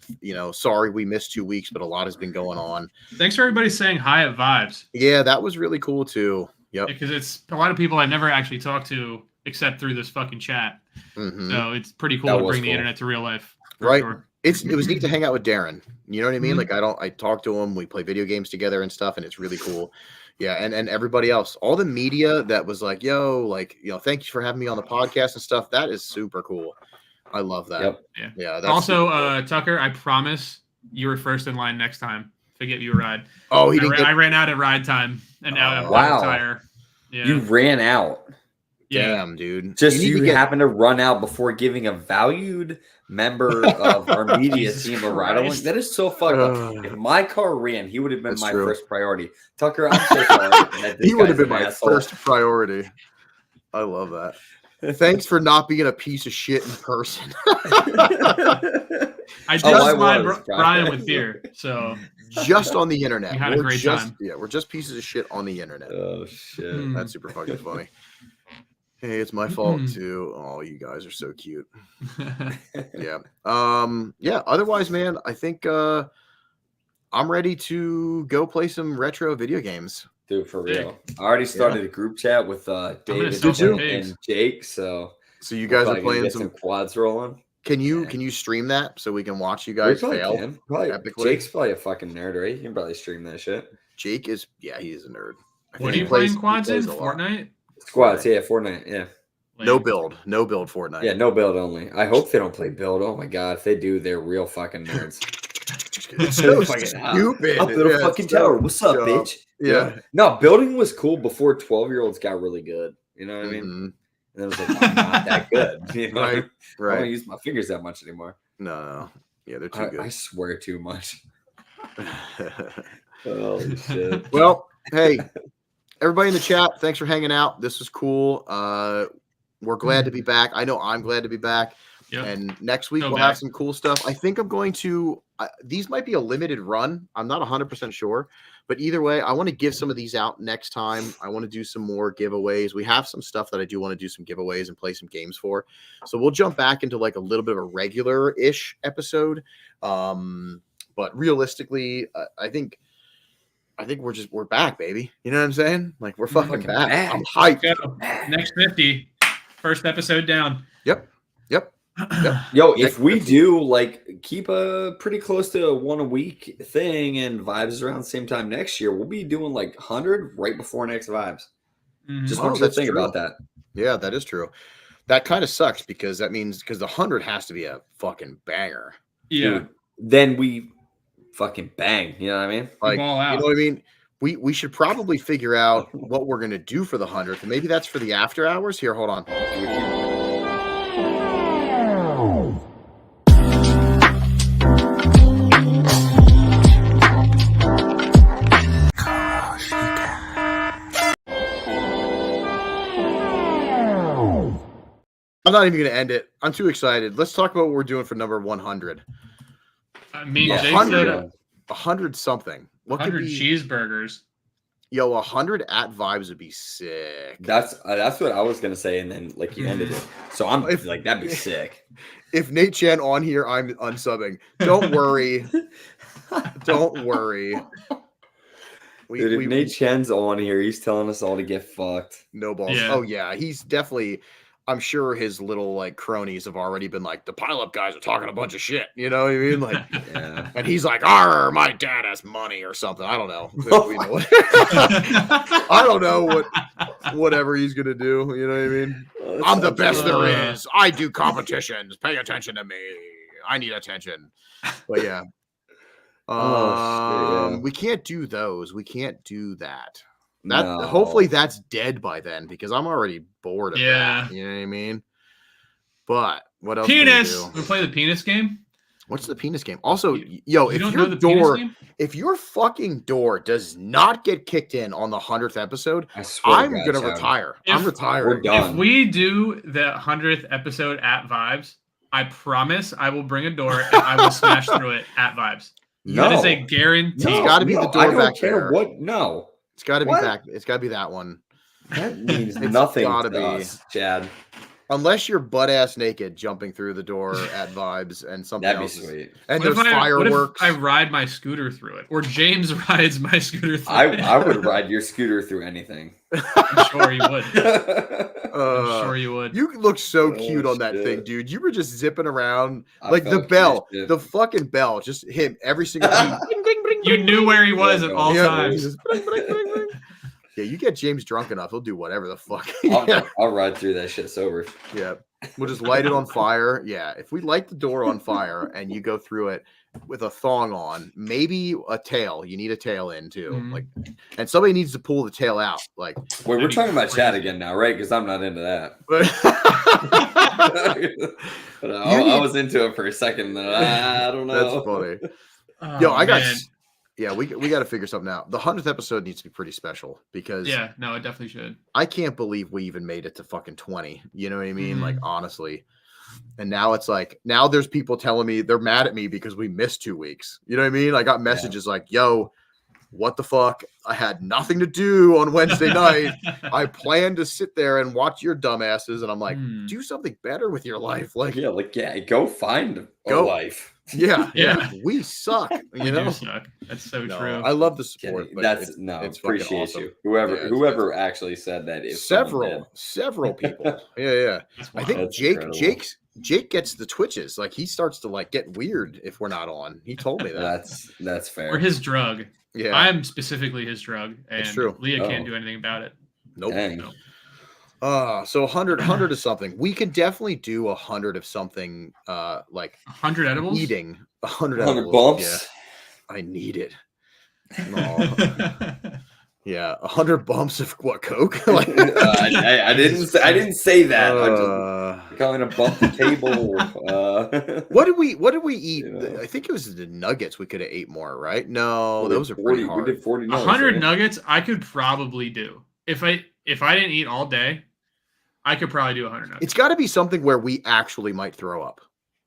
sorry we missed 2 weeks, but a lot has been going on. Thanks for everybody saying hi at Vibes. Yeah, that was really cool too. Yep. Because it's a lot of people I've never actually talked to except through this fucking chat. Mm-hmm. So it's pretty cool to bring the internet to real life. Right. Sure. It was neat to hang out with Darren. You know what I mean? Like I talk to him, we play video games together and stuff, and it's really cool. Yeah, and everybody else, all the media that was like, thank you for having me on the podcast and stuff. That is super cool. I love that. Yep. Yeah. That's also, Tucker, I promise you were first in line next time to get you a ride. Oh, I ran out of ride time and now I'm tired. Yeah. You ran out. Damn, dude. Just you happen to run out before giving a valued member of our media team a ride. I'm like, that is so fucked up. If my car ran, he would have been my first priority. Tucker, I'm so sorry. He would have been my first priority. I love that. Thanks for not being a piece of shit in person. I just supplied Brian with beer, so just on the internet. We had a great time. Yeah, we're just pieces of shit on the internet. Oh shit, that's super fucking funny. Hey, it's my fault too. Oh, you guys are so cute. Yeah. Otherwise, man, I think I'm ready to go play some retro video games. Dude, for real. I already started a group chat with David and Jake, so you guys are playing some quads rolling. Can you stream that so we can watch you guys fail? Jake's probably a fucking nerd, right? You can probably stream that shit. Jake is he is a nerd. What are you playing quads in? Fortnite? Squads, Fortnite, yeah. No build Fortnite. Yeah, no build only. I hope they don't play build. Oh my god, if they do, they're real fucking nerds. It's so stupid. Up in a fucking tower. What's up, bitch? Yeah. No, building was cool before 12-year-olds got really good. You know what I mean? And it was like, I'm not that good. You know? Right. I don't use my fingers that much anymore. No. Yeah, they're too good. I swear too much. Holy shit. Well, hey, everybody in the chat, thanks for hanging out. This was cool. We're glad to be back. I know I'm glad to be back. Yep. And next week Go we'll back. have some cool stuff. I think I'm going to. These might be a limited run. I'm not 100% sure, but either way, I want to give some of these out next time. I want to do some more giveaways. We have some stuff that I do want to do some giveaways and play some games for. So we'll jump back into like a little bit of a regular-ish episode. But realistically, I think we're back, baby. You know what I'm saying? Like we're fucking back. I'm hyped. Go. Next 50. First episode down. Yep. Yo, if we do like keep a pretty close to a 1 a week thing and vibes around the same time next year, we'll be doing like 100 right before next vibes. Just want you to think about that. Yeah, that is true. That kind of sucks because that means because the 100 has to be a fucking banger. Yeah. Dude, then we fucking bang. You know what I mean? Like, Ball out. you know what I mean? We should probably figure out what we're gonna do for the 100th, and maybe that's for the after hours. Here, hold on. I'm not even gonna end it. I'm too excited. Let's talk about what we're doing for number 100. I mean, Yeah, Jake 100. said 100 something. What could 100 be? cheeseburgers. Yo, 100 at vibes would be sick. That's what I was gonna say, and then like you ended it. So I'm like, that'd be sick. If Nate Chan on here, I'm unsubbing. Don't worry. Don't worry. Dude, if Nate Chen's on here, he's telling us all to get fucked. No balls. Yeah. Oh yeah, he's definitely. I'm sure his little like cronies have already been like, the pile up guys are talking a bunch of shit. You know what I mean? Like, Yeah. and he's like, "Arr, my dad has money" or something. I don't know. I don't know whatever he's gonna do. You know what I mean? I'm the best there is. I do competitions. Pay attention to me. I need attention. But yeah. Yeah. We can't do those. We can't do that. No. Hopefully that's dead by then because I'm already bored of Yeah. that. You know what I mean? But what else? Can Penis. we do? We play the penis game. What's the penis game? Also, yo, You if don't your know the penis door, game? if your fucking door does not get kicked in on the 100th episode, I swear I'm to God, gonna Chad. retire. If- I'm We're retiring. done. If we do the 100th episode at Vibes, I promise I will bring a door and I will smash through it at Vibes. No. That is a guarantee. It's gotta be the door I don't back care there. what. No, It's got to be What? back. It's got to be that one. that means It's nothing gotta to be. us, Chad. Unless you're butt ass naked jumping through the door at Vibes and something That'd be else. sweet. And What if there's I- fireworks. What if I ride my scooter through it? Or James rides my scooter through it? I would ride your scooter through anything. I'm sure you would. I'm Uh, sure you would. You look so Oh, cute on that shit. thing, dude. You were just zipping around I like the felt bell, cute as shit. the fucking bell, just him every single time. You knew where he was at all Yeah, times. just bling, bling, bling, bling. Yeah, you get James drunk enough, he'll do whatever the fuck. Yeah, I'll ride through that shit sober. yeah. We'll just light it on fire. Yeah, if we light the door on fire and you go through it with a thong on, maybe a tail. You need a tail in too, Mhm. like, and somebody needs to pull the tail out, like. Wait, we're That'd be talking about Chad crazy. again now, right? Because I'm not into that. But You I need- was into it for a second, and then I don't know. That's funny. Oh, Yo, I got. man. Yeah, we got to figure something out. The 100th episode needs to be pretty special because Yeah, no, it definitely should. I can't believe we even made it to fucking 20. You know what I mean? Mhm. Like, honestly. And now it's like, now there's people telling me they're mad at me because we missed 2 weeks. You know what I mean? I got messages like, yo, what the fuck? I had nothing to do on Wednesday night. I planned to sit there and watch your dumbasses. And I'm like, Hmm. do something better with your life. Like, Yeah, go find a Go. life. yeah, Yeah. we suck. We You know? do suck. That's so No, true. I love the Kidding. support. But That's it's no, fucking appreciate awesome. you. Whoever Yeah, whoever actually said that is someone Several people. Yeah. That's I wild. think That's Jake incredible. Jake gets the twitches. Like he starts to like get weird if we're not on. He told me did. that. That's fair. Or his drug. Yeah. I'm specifically his drug, and It's true. Leah can't Oh. do anything about it. Nope. Dang. No. So 100 is something. We can definitely do 100 of something like 100 edibles. eating 100 100 edibles. bumps. Yeah. I need it. No. Yeah, 100 bumps of what, Coke? Like, I didn't say that. I uh, just going to bump the table. what did we eat? You know. I think it was the nuggets. We could have ate more, right? No, We those did are pretty 40. hard. We did 40 nuggets. 100 right? nuggets, I could probably do. If I didn't eat all day, I could probably do 100 nuggets. It's got to be something where we actually might throw up.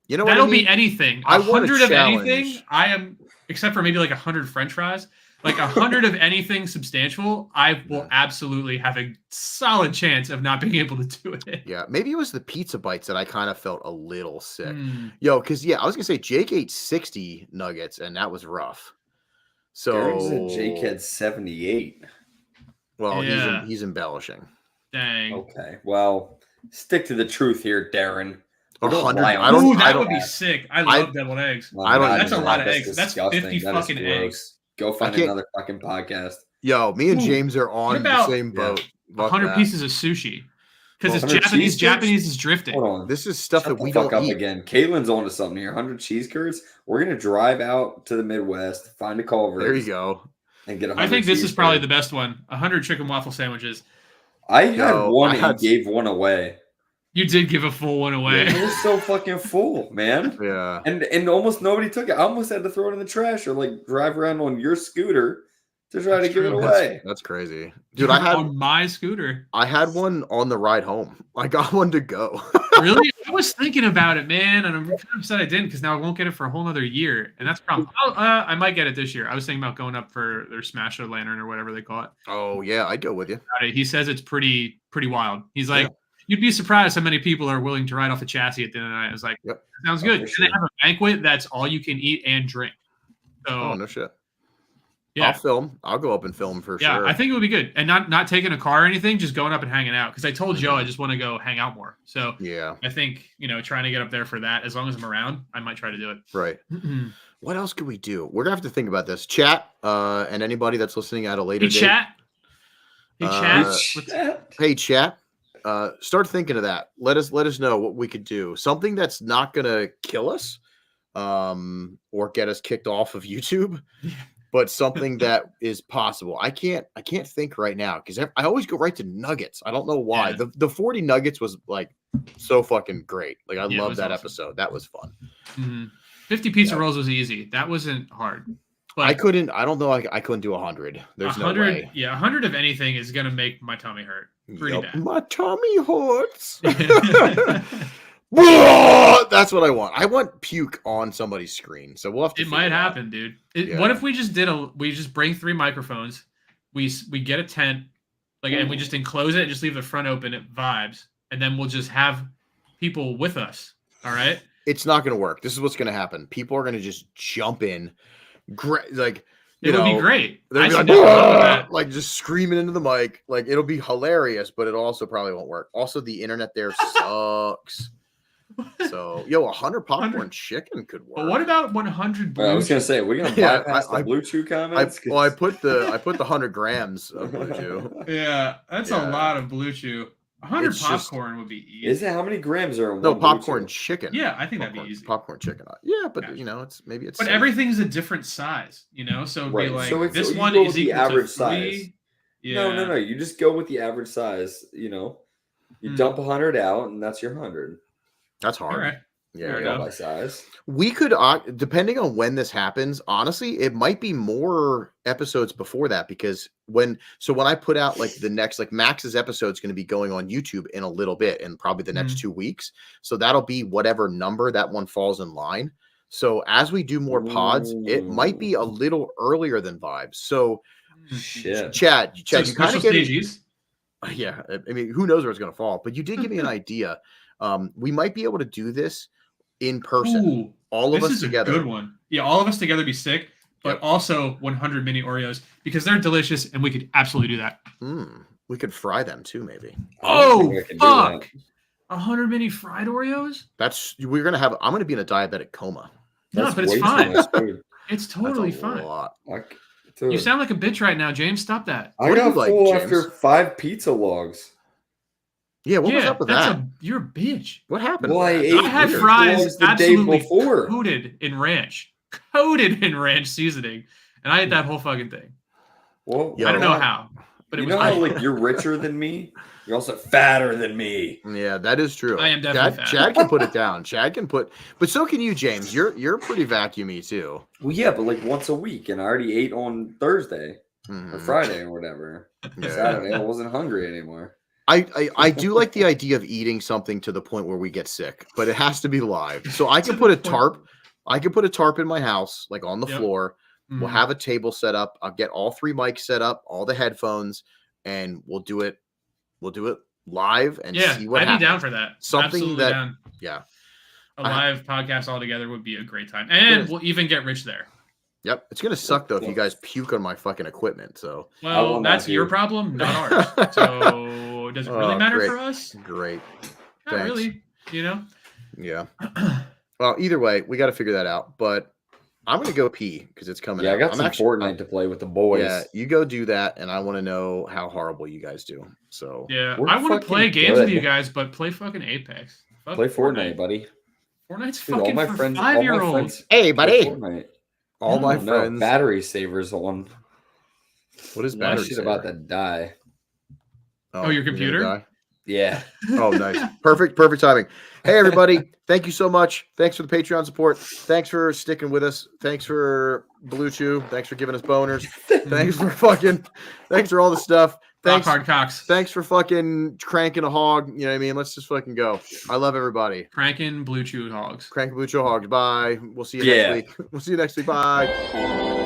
You know what I That'll mean? be anything. I want a 100 of anything, challenge. I am, except for maybe like 100 French fries. Like 100 of anything substantial, I will absolutely have a solid chance of not being able to do it. Yeah, maybe it was the pizza bites that I kind of felt a little sick. Mm. Yo, because I was gonna say Jake ate 60 nuggets and that was rough. Darren So said Jake had 78. well, Yeah. he's embellishing. Dang. Okay, well, stick to the truth here, Darren. 100. lie on I don't. Ooh, I that don't. would be sick. I love deviled eggs. Oh, I don't God, That's a lot of eggs. That's disgusting. 50 That is fucking gross. eggs. Go find can't- another fucking podcast. Yo, me and Ooh, James are on the about- same boat. Fuck 100 that. pieces of sushi. Because it's 100 Japanese. cheese curds? Japanese is drifting. Hold on. This is stuff Shut that the we fuck don't up eat. again. Caitlin's on to something here. 100 cheese curds. We're gonna drive out to the Midwest, find a Culver's. There you go. And get 100 I think this cheese is probably curds. the best one. 100 chicken waffle sandwiches. I had Yo, one I had- and gave one away. You did give a full one away. It was so fucking full, man. Yeah. And almost nobody took it. I almost had to throw it in the trash or like drive around on your scooter to try That's to give it true. away. That's crazy, dude. I had on my scooter. I had one on the ride home. I got one to go. Really? I was thinking about it, man, and I'm kind of upset I didn't because now I won't get it for a whole nother year, and that's a problem. I might get it this year. I was thinking about going up for their Smash or Lantern or whatever they call it. Oh yeah, I'd go with you. He says it's pretty wild. He's like, Yeah. you'd be surprised how many people are willing to ride off a chassis at the end of the night. I was like, Yep. sounds Oh, good. for And sure. they have a banquet that's all you can eat and drink. So Oh no shit. yeah. I'll film. I'll go up and film for Yeah, sure. I think it would be good, and not taking a car or anything, just going up and hanging out. Because I told Joe I just want to go hang out more. So Yeah. I think trying to get up there for that, as long as I'm around, I might try to do it. Right. What else could we do? We're gonna have to think about this. Chat, and anybody that's listening at a later Hey date. chat. Hey Uh, chat. Hey chat. Start thinking of that. Let us know what we could do. Something that's not gonna kill us, or get us kicked off of YouTube, but something that is possible. I can't think right now because I always go right to nuggets. I don't know why. Yeah. The 40 nuggets was like so fucking great. Like I Yeah, it love was that awesome. episode. That was fun. 50 pizza Yeah. rolls was easy. That wasn't hard. But I don't know. I couldn't do 100. There's no 100, way. yeah, 100 of anything is gonna make my tummy hurt pretty Yup. My tummy hurts. bad. That's what I want. I want puke on somebody's screen. So we'll have to. It figure might it out. happen, dude. Yeah. What if we just we just bring 3 microphones, we get a tent, and we just enclose it and just leave the front open at Vibes, and then we'll just have people with us. All right. It's not going to work. This is what's going to happen. People are going to just jump in, like It would be great. They'll I be should like, definitely do that. like just screaming into the mic. Like it'll be hilarious, but it also probably won't work. Also, the internet there sucks. So, 100 popcorn chicken could work. But what about 100 blue? I was gonna say we're gonna Yeah, bypass the Blue Chew comments. I put the 100 grams of Blue Chew. Yeah, that's a Yeah. lot of Blue Chew. 100 It's just- popcorn would be easy. Is it how many grams are in No, one Blue popcorn Chew? chicken. Yeah, I think that'd Popcorn- be easy. Popcorn chicken. Yeah, but Gotcha. it's maybe it's. But safe. everything's a different size, So it'd Right, be like so if this you one go is with the equal average to 3. size. Yeah. No. You just go with the average size. You dump 100 out, and that's your 100. That's hard. All right. Yeah, Fair yeah. enough. By size. We could, depending on when this happens, honestly, it might be more episodes before that because when I put out like the next, like Max's episode is going to be going on YouTube in a little bit and probably the next 2 weeks. So that'll be whatever number that one falls in line. So as we do more pods, it might be a little earlier than Vibes. So Shit. Chad, So you kind special of get stages. Yeah, I mean, who knows where it's going to fall? But you did give me an idea. We might be able to do this in person, Ooh, all of this us is together. a good one. Yeah, all of us together be sick, but also 100 mini Oreos because they're delicious and we could absolutely do that. We could fry them too, maybe. don't think I can do that. Fuck! 100 mini fried Oreos? I'm gonna be in a diabetic coma. No, but it's way too fine. much food. It's That's totally a fine. lot. You Dude, sound like a bitch right now, James. Stop that. I What do got you like, full James? after 5 pizza logs. Yeah, what was up with that? You're a bitch. What happened? Well, I with that? ate I had pizza fries logs the day absolutely before. coated in ranch seasoning, and I ate that whole fucking thing. Well, I don't know how, but it you was know how great. like you're richer than me. You're also fatter than me. Yeah, that is true. I am definitely fat. Chad can put it down. Chad can put, but so can you, James. You're pretty vacuumy too. Well, yeah, but like once a week, and I already ate on Thursday or Mhm. Friday or whatever. Yeah. Saturday, I wasn't hungry anymore. I do like the idea of eating something to the point where we get sick, but it has to be live. So I can put a tarp. I can put a tarp in my house, like on the floor. We'll have a table set up. I'll get all 3 mics set up, all the headphones, and we'll do it. We'll do it live and see what happens. I'd be down for that. Something Absolutely that, down. yeah, a live podcast all together would be a great time, and we'll even get Rich there. Yep, it's gonna suck though if you guys puke on my fucking equipment. So well, that's your problem, not ours. So does it really matter for us? Great, not thanks. really. You know. Yeah. Well, either way, we got to figure that out. But I'm gonna go pee because it's coming. Yeah, out. I got some Fortnite to play with the boys. Yeah, you go do that, and I want to know how horrible you guys do. So yeah, I want to play games with you guys, but play fucking Apex. Play Fortnite, buddy. Fortnite's Dude, fucking for 5-year-olds. Hey, buddy. Fortnite. All my friends. Battery savers on. What is My battery shit saver? about to die. Oh, your computer? Yeah. Oh, nice. Perfect timing. Hey, everybody. Thank you so much. Thanks for the Patreon support. Thanks for sticking with us. Thanks for Blue Chew. Thanks for giving us boners. Thanks for all the stuff. Thanks, hard cocks. Thanks for fucking cranking a hog. You know what I mean? Let's just fucking go. I love everybody. Cranking Blue Chew hogs. Cranking Blue Chew hogs. Bye. We'll see you next week. We'll see you next week. Bye.